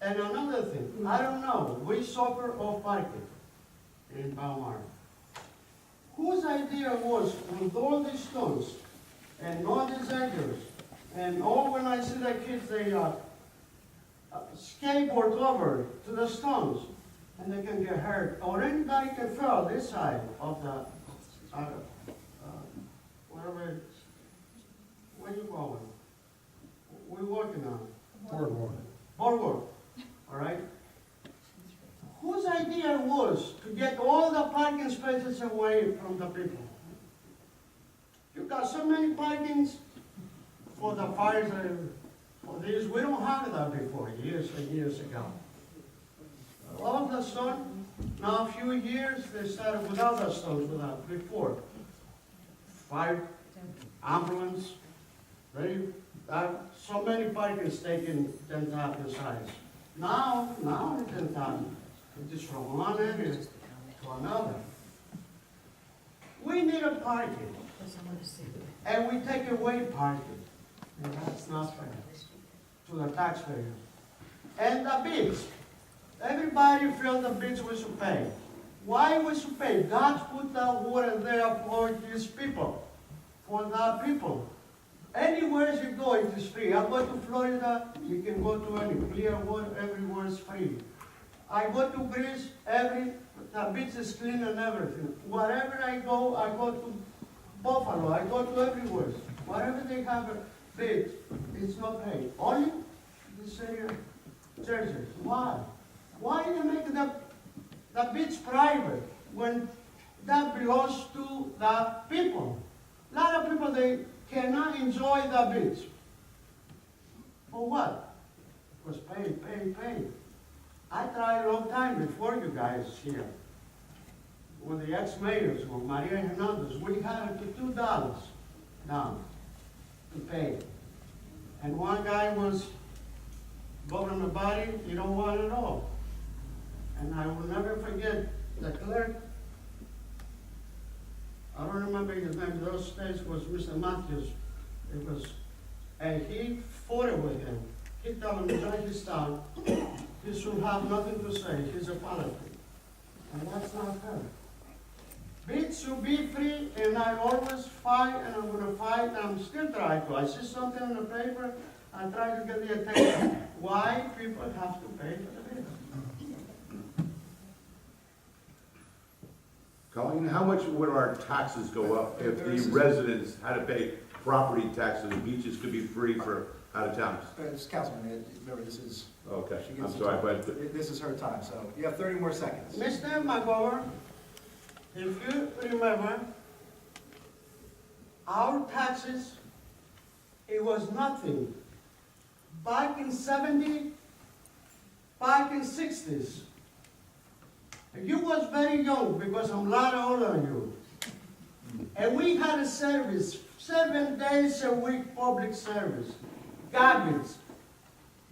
And another thing, I don't know, we suffer of parking in Belmar. Whose idea was with all these stones and all these acres and all when I see the kids, they skateboard over to the stones and they can get hurt. Or anybody can fall this side of the, whatever, what are you calling? We're working on it. Boardwalk. Boardwalk, all right? Whose idea was to get all the parking spaces away from the people? You got so many parkings for the fires, for this. We don't have that before, years and years ago. All of the stone, now a few years, they started without the stones, before. fire, ambulance, very, so many parkings taken 10,000 size. Now it's 10,000. It is from one area to another. We need a parking, and we take away parking, and that's not fair to the taxpayers. And the beach, everybody feels the beach we should pay. Why we should pay? God put that water there for His people, for the people. Anywhere you go, it is free. I go to Florida, you can go to any clear water, everywhere is free. I go to Greece, the beach is clean and everything. Wherever I go to Buffalo, I go to everywhere. Wherever they have a beach, it's not paid. Only this area, churches. Why? Why they make the beach private when that belongs to the people? A lot of people, they cannot enjoy the beach. For what? Because pay. I tried a long time before you guys here. With the ex-mayors, with Maria Hernandez, we had $2 down to pay. And one guy was government body, he don't want it all. And I will never forget the clerk, I don't remember his name, those days was Mr. Matthews. It was, and he fought it with him. He told him that his town, he should have nothing to say, he's a politician. And that's not fair. Beach should be free, and I always fight, and I'm gonna fight, and I'm still trying to. I see something in the paper, I try to get the attention. Why people have to pay for the beach? Colleen, how much would our taxes go up if the residents had to pay property taxes? Beaches could be free for out-of-towners. Councilman, remember, this is... Okay, she I'm gets the sorry, time. but... This is her time, so you have 30 more seconds. Mr. McGovern, if you remember, our taxes, it was nothing. Back in 70, back in 60s, you was very young because I'm a lot older than you. And we had a service, 7 days a week public service. Garbage,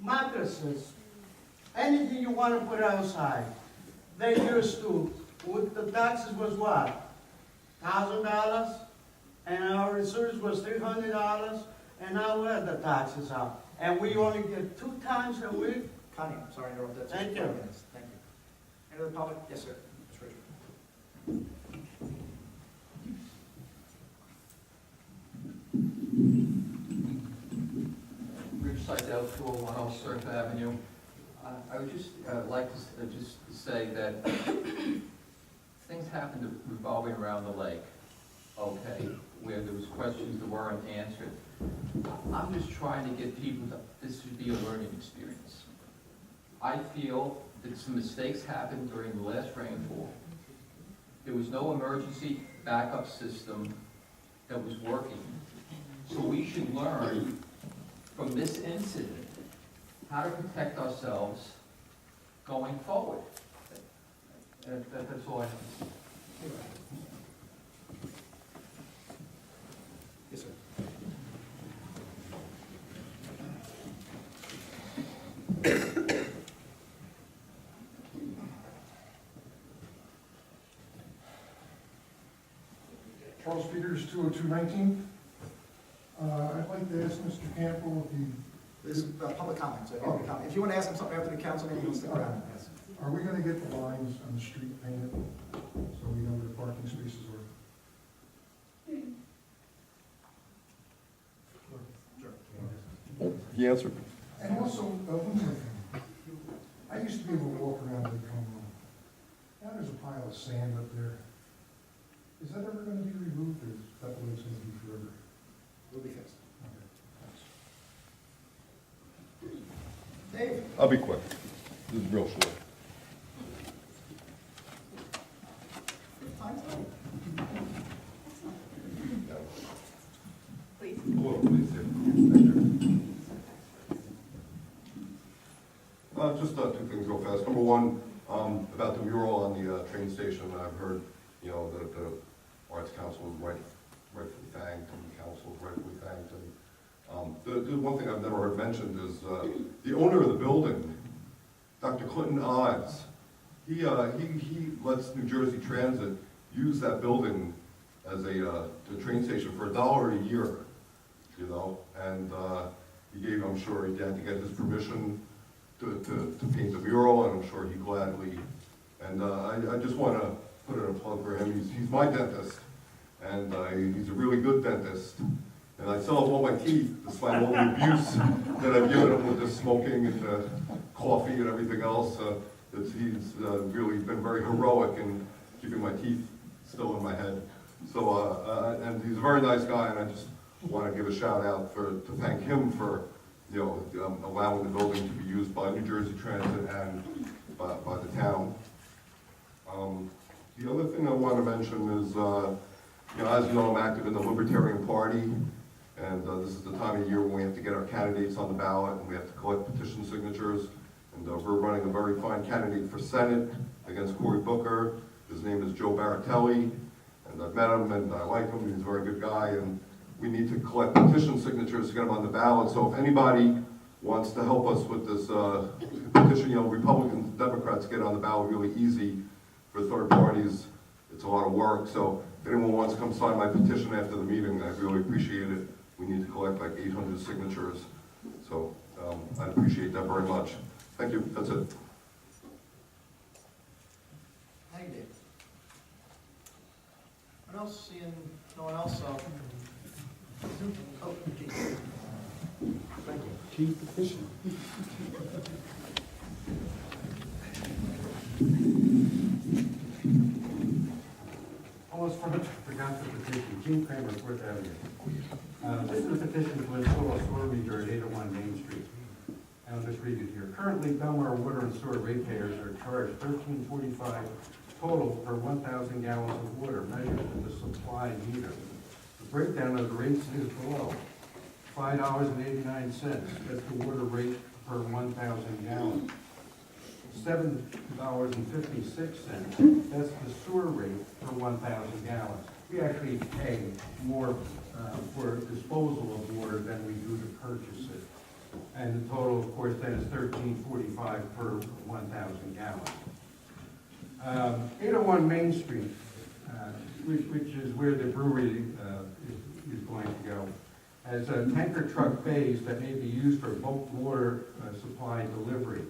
mattresses, anything you want to put outside. They used to, the taxes was what? $1,000, and our reserves was $300, and now we're the taxes out. And we only get 2 times a week. Connie, I'm sorry to interrupt that. Thank you. 5 minutes. Thank you. Any other public? Yes, sir. Mr. Richard. Rich Seidel, 201 Surf Avenue. I would just like to just say that things happen revolving around the lake, okay, where there was questions that weren't answered. I'm just trying to get people to, this should be a learning experience. I feel that some mistakes happened during the last rainfall. There was no emergency backup system that was working. So we should learn from this incident how to protect ourselves going forward. That's all I have to say. Yes, sir. Charles Peters, 20219. I'd like to ask Mr. Campbell if he... This is public comment, so if you want to ask him something after the council meeting, you'll stick around. Yes. Are we going to get the lines on the street painted so we know where the parking spaces are? He answered. And also, one more thing. I used to be able to walk around Lake Como. Now there's a pile of sand up there. Is that ever going to be removed, or is that the way it's going to be forever? Will be fixed. Okay. Dave? I'll be quick. This is real short. Please. Hello, please. Thank you. Just 2 things real fast. Number one, about the mural on the train station. I've heard, that the Arts Council is right rightfully thanked, and the council is rightfully thanked. And the one thing I've never heard mentioned is the owner of the building, Dr. Clinton Ives. He lets New Jersey Transit use that building as a train station for $1 a year, you know, and he gave, I'm sure he had to get his permission to paint the mural, and I'm sure he gladly, and I just want to put in a plug for him. He's my dentist, and he's a really good dentist, and I still have all my teeth, despite all the abuse that I've given him with the smoking and the coffee and everything else. He's really been very heroic in keeping my teeth still in my head. So, and he's a very nice guy, and I just want to give a shout out to thank him for, you know, allowing the building to be used by New Jersey Transit and by the town. The other thing I want to mention is, you know, as you know, I'm active in the Libertarian Party, and this is the time of year when we have to get our candidates on the ballot, and we have to collect petition signatures. And we're running a very fine candidate for Senate against Cory Booker. His name is Joe Baratelli, and I've met him, and I like him. He's a very good guy, and we need to collect petition signatures to get him on the ballot. So if anybody wants to help us with this petition, you know, Republicans and Democrats get on the ballot really easy. For third parties, it's a lot of work. So if anyone wants to come sign my petition after the meeting, I'd really appreciate it. We need to collect like 800 signatures. So I'd appreciate that very much. Thank you. That's it. Thank you, Dave. What else? Seeing no one else? Oh, Chief. Thank you. Chief petition. Almost forgot the petition. Gene Kramer, 4th Avenue. This is a petition to install a sewer meter at 801 Main Street. I'll just read it here. Currently, Belmar water and sewer ratepayers are charged $13.45 total per 1,000 gallons of water measured in the supply meter. The breakdown of the rates is below. $5.89, that's the water rate per 1,000 gallons. $7.56, that's the sewer rate per 1,000 gallons. We actually pay more for disposal of water than we do to purchase it. And the total, of course, then is $13.45 per 1,000 gallons. 801 Main Street, which is where the brewery is going to go, has tanker truck bays that may be used for bulk water supply delivery.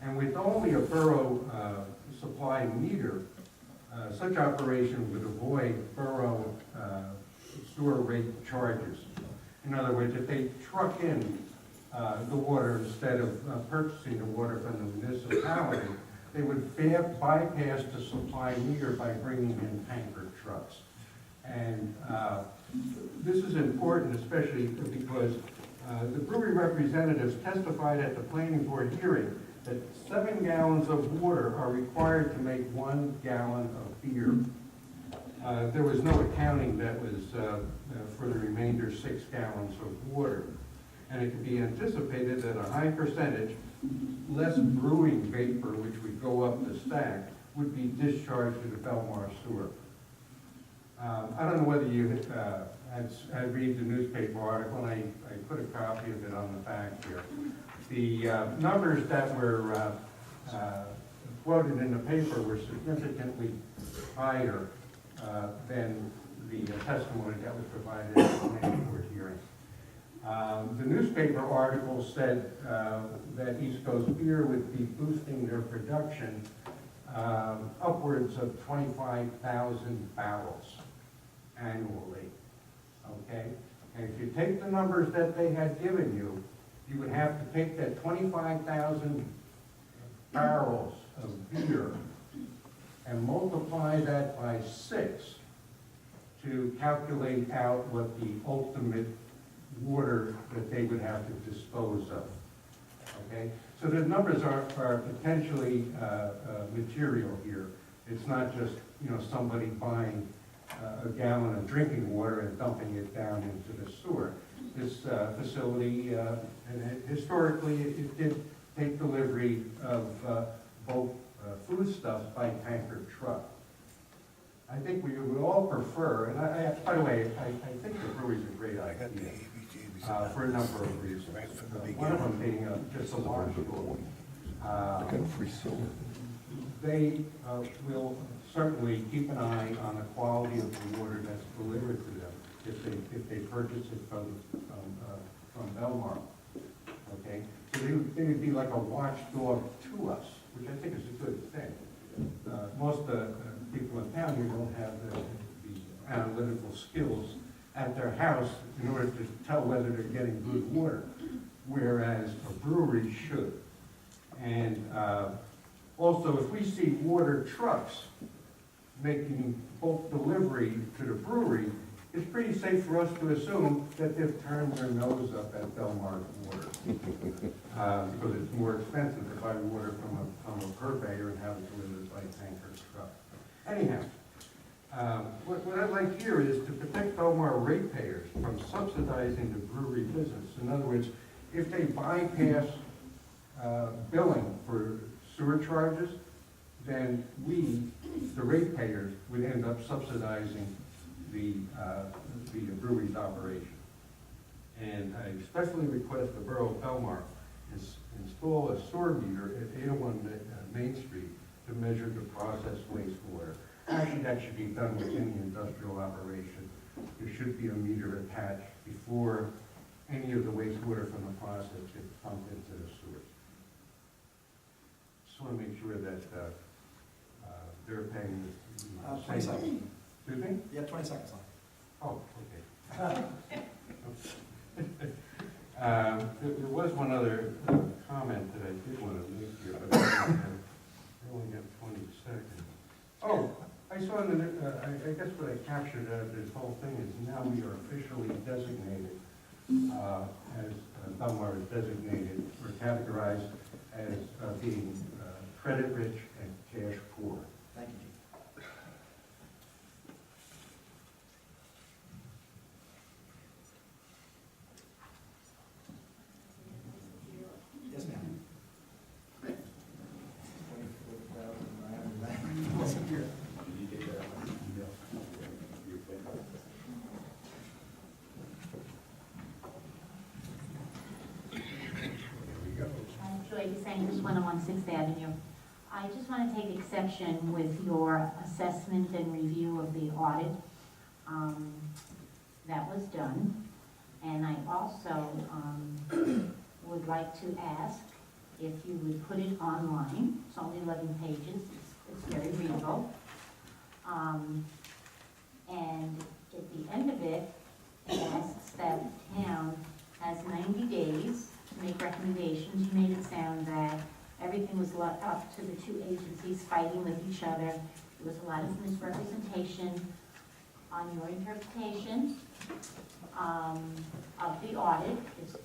And with only a borough supply meter, such operation would avoid borough sewer rate charges. In other words, if they truck in the water instead of purchasing the water from the municipality, they would bypass the supply meter by bringing in tanker trucks. And this is important, especially because the brewery representatives testified at the planning board hearing that 7 gallons of water are required to make 1 gallon of beer. There was no accounting that was for the remainder 6 gallons of water. And it can be anticipated that a high percentage, less brewing vapor, which would go up the stack, would be discharged to the Belmar sewer. I don't know whether you had read the newspaper article, and I put a copy of it on the back here. The numbers that were quoted in the paper were significantly higher than the testimony that was provided at the planning board hearing. The newspaper article said that East Coast Beer would be boosting their production upwards of 25,000 barrels annually. Okay? And if you take the numbers that they had given you, you would have to take that 25,000 barrels of beer and multiply that by 6 to calculate out what the ultimate water that they would have to dispose of. Okay? So the numbers are potentially material here. It's not just, you know, somebody buying a gallon of drinking water and dumping it down into the sewer. This facility, and historically, it did take delivery of bulk foodstuffs by tanker truck. I think we would all prefer, and by the way, I think the brewery's a great idea, for a number of reasons. One of them being just a large store. They will certainly keep an eye on the quality of the water that's delivered to them if they purchase it from Belmar. Okay, so they would be like a watchdog to us, which I think is a good thing. Most people in town here don't have the analytical skills at their house in order to tell whether they're getting good water, whereas a brewery should. And also, if we see water trucks making bulk delivery to the brewery, it's pretty safe for us to assume that they've turned their nose up at Belmar's water. Because it's more expensive to buy water from a purveyor and have it delivered by tanker truck. Anyhow, what I'd like here is to protect Belmar ratepayers from subsidizing the brewery business. In other words, if they bypass billing for sewer charges, then we, the ratepayers, would end up subsidizing the brewery's operation. And I especially request the Borough of Belmar install a sewer meter at 801 Main Street to measure the processed wastewater. Actually, that should be done within the industrial operation. There should be a meter attached before any of the wastewater from the process gets pumped into the sewers. Just want to make sure that they're paying the 20 seconds. Excuse me? You have 20 seconds left. Oh, okay. There was one other comment that I did want to make here, but I only have 20 seconds. Oh, I saw in the, I guess what I captured out of this whole thing is now we are officially designated as Belmar is designated or categorized as being credit rich and cash poor. Thank you. Yes, ma'am. Wasn't here. Joy DeSantis, 101 Sixth Avenue. I just want to take exception with your assessment and review of the audit that was done. And I also would like to ask if you would put it online. It's only 11 pages. It's very readable. And at the end of it, it asks that the town has 90 days to make recommendations. You made it sound that everything was up to the two agencies fighting with each other. There was a lot of misrepresentation on your interpretation of the audit. It's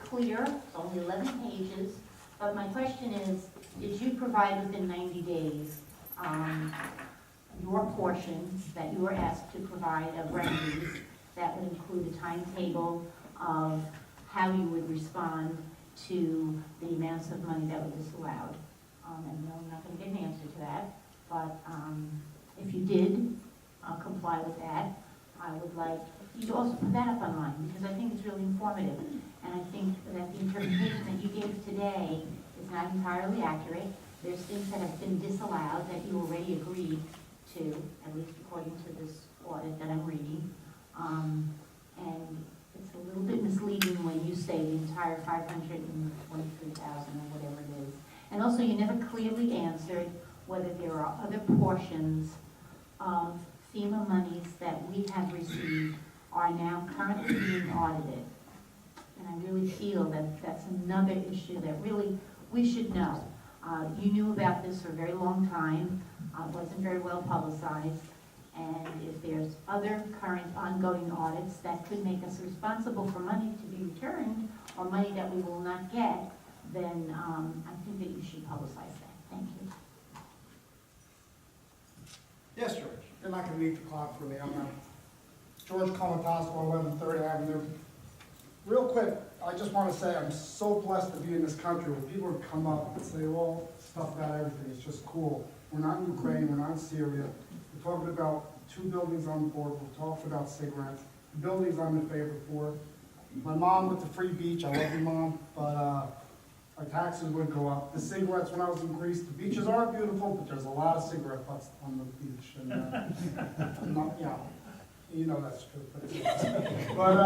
clear, it's only 11 pages. But my question is, did you provide within 90 days your portion that you were asked to provide of remedies that would include a timetable of how you would respond to the amounts of money that were disallowed? And no, I'm not going to get an answer to that, but if you did comply with that, I would like you to also put that up online, because I think it's really informative. And I think that the interpretation that you gave today is not entirely accurate. There's things that have been disallowed that you already agreed to, at least according to this audit that I'm reading. And it's a little bit misleading when you say the entire 523,000 or whatever it is. And also, you never clearly answered whether there are other portions of FEMA monies that we have received are now currently being audited. And I really feel that that's another issue that really we should know. You knew about this for a very long time. It wasn't very well publicized. And if there's other current ongoing audits that could make us responsible for money to be returned or money that we will not get, then I think that you should publicize that. Thank you. Yes, George. You're not going to beat the clock for me. I'm not. George Comatas, 111 3rd Avenue. Real quick, I just want to say I'm so blessed to be in this country where people would come up and say all stuff about everything. It's just cool. We're not in Ukraine. We're not in Syria. We're talking about 2 buildings on the board, we're talking about cigarettes, the buildings I'm in favor for. My mom with the free beach, I love you, Mom, but my taxes would go up. The cigarettes, when I was in Greece, the beaches are beautiful, but there's a lot of cigarette butts on the beach. And, I'm not, you know that's true. But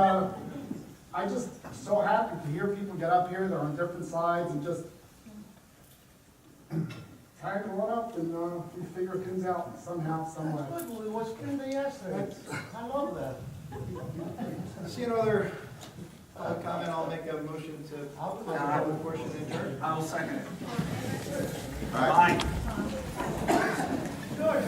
I just so happy to hear people get up here, they're on different sides, and just tag it all up and we figure things out somehow, some way. That's good, what's enthusiastic? I love that. See no other comment, I'll make a motion to close the public portion and adjourn. I will second it. All right. Aye. Good.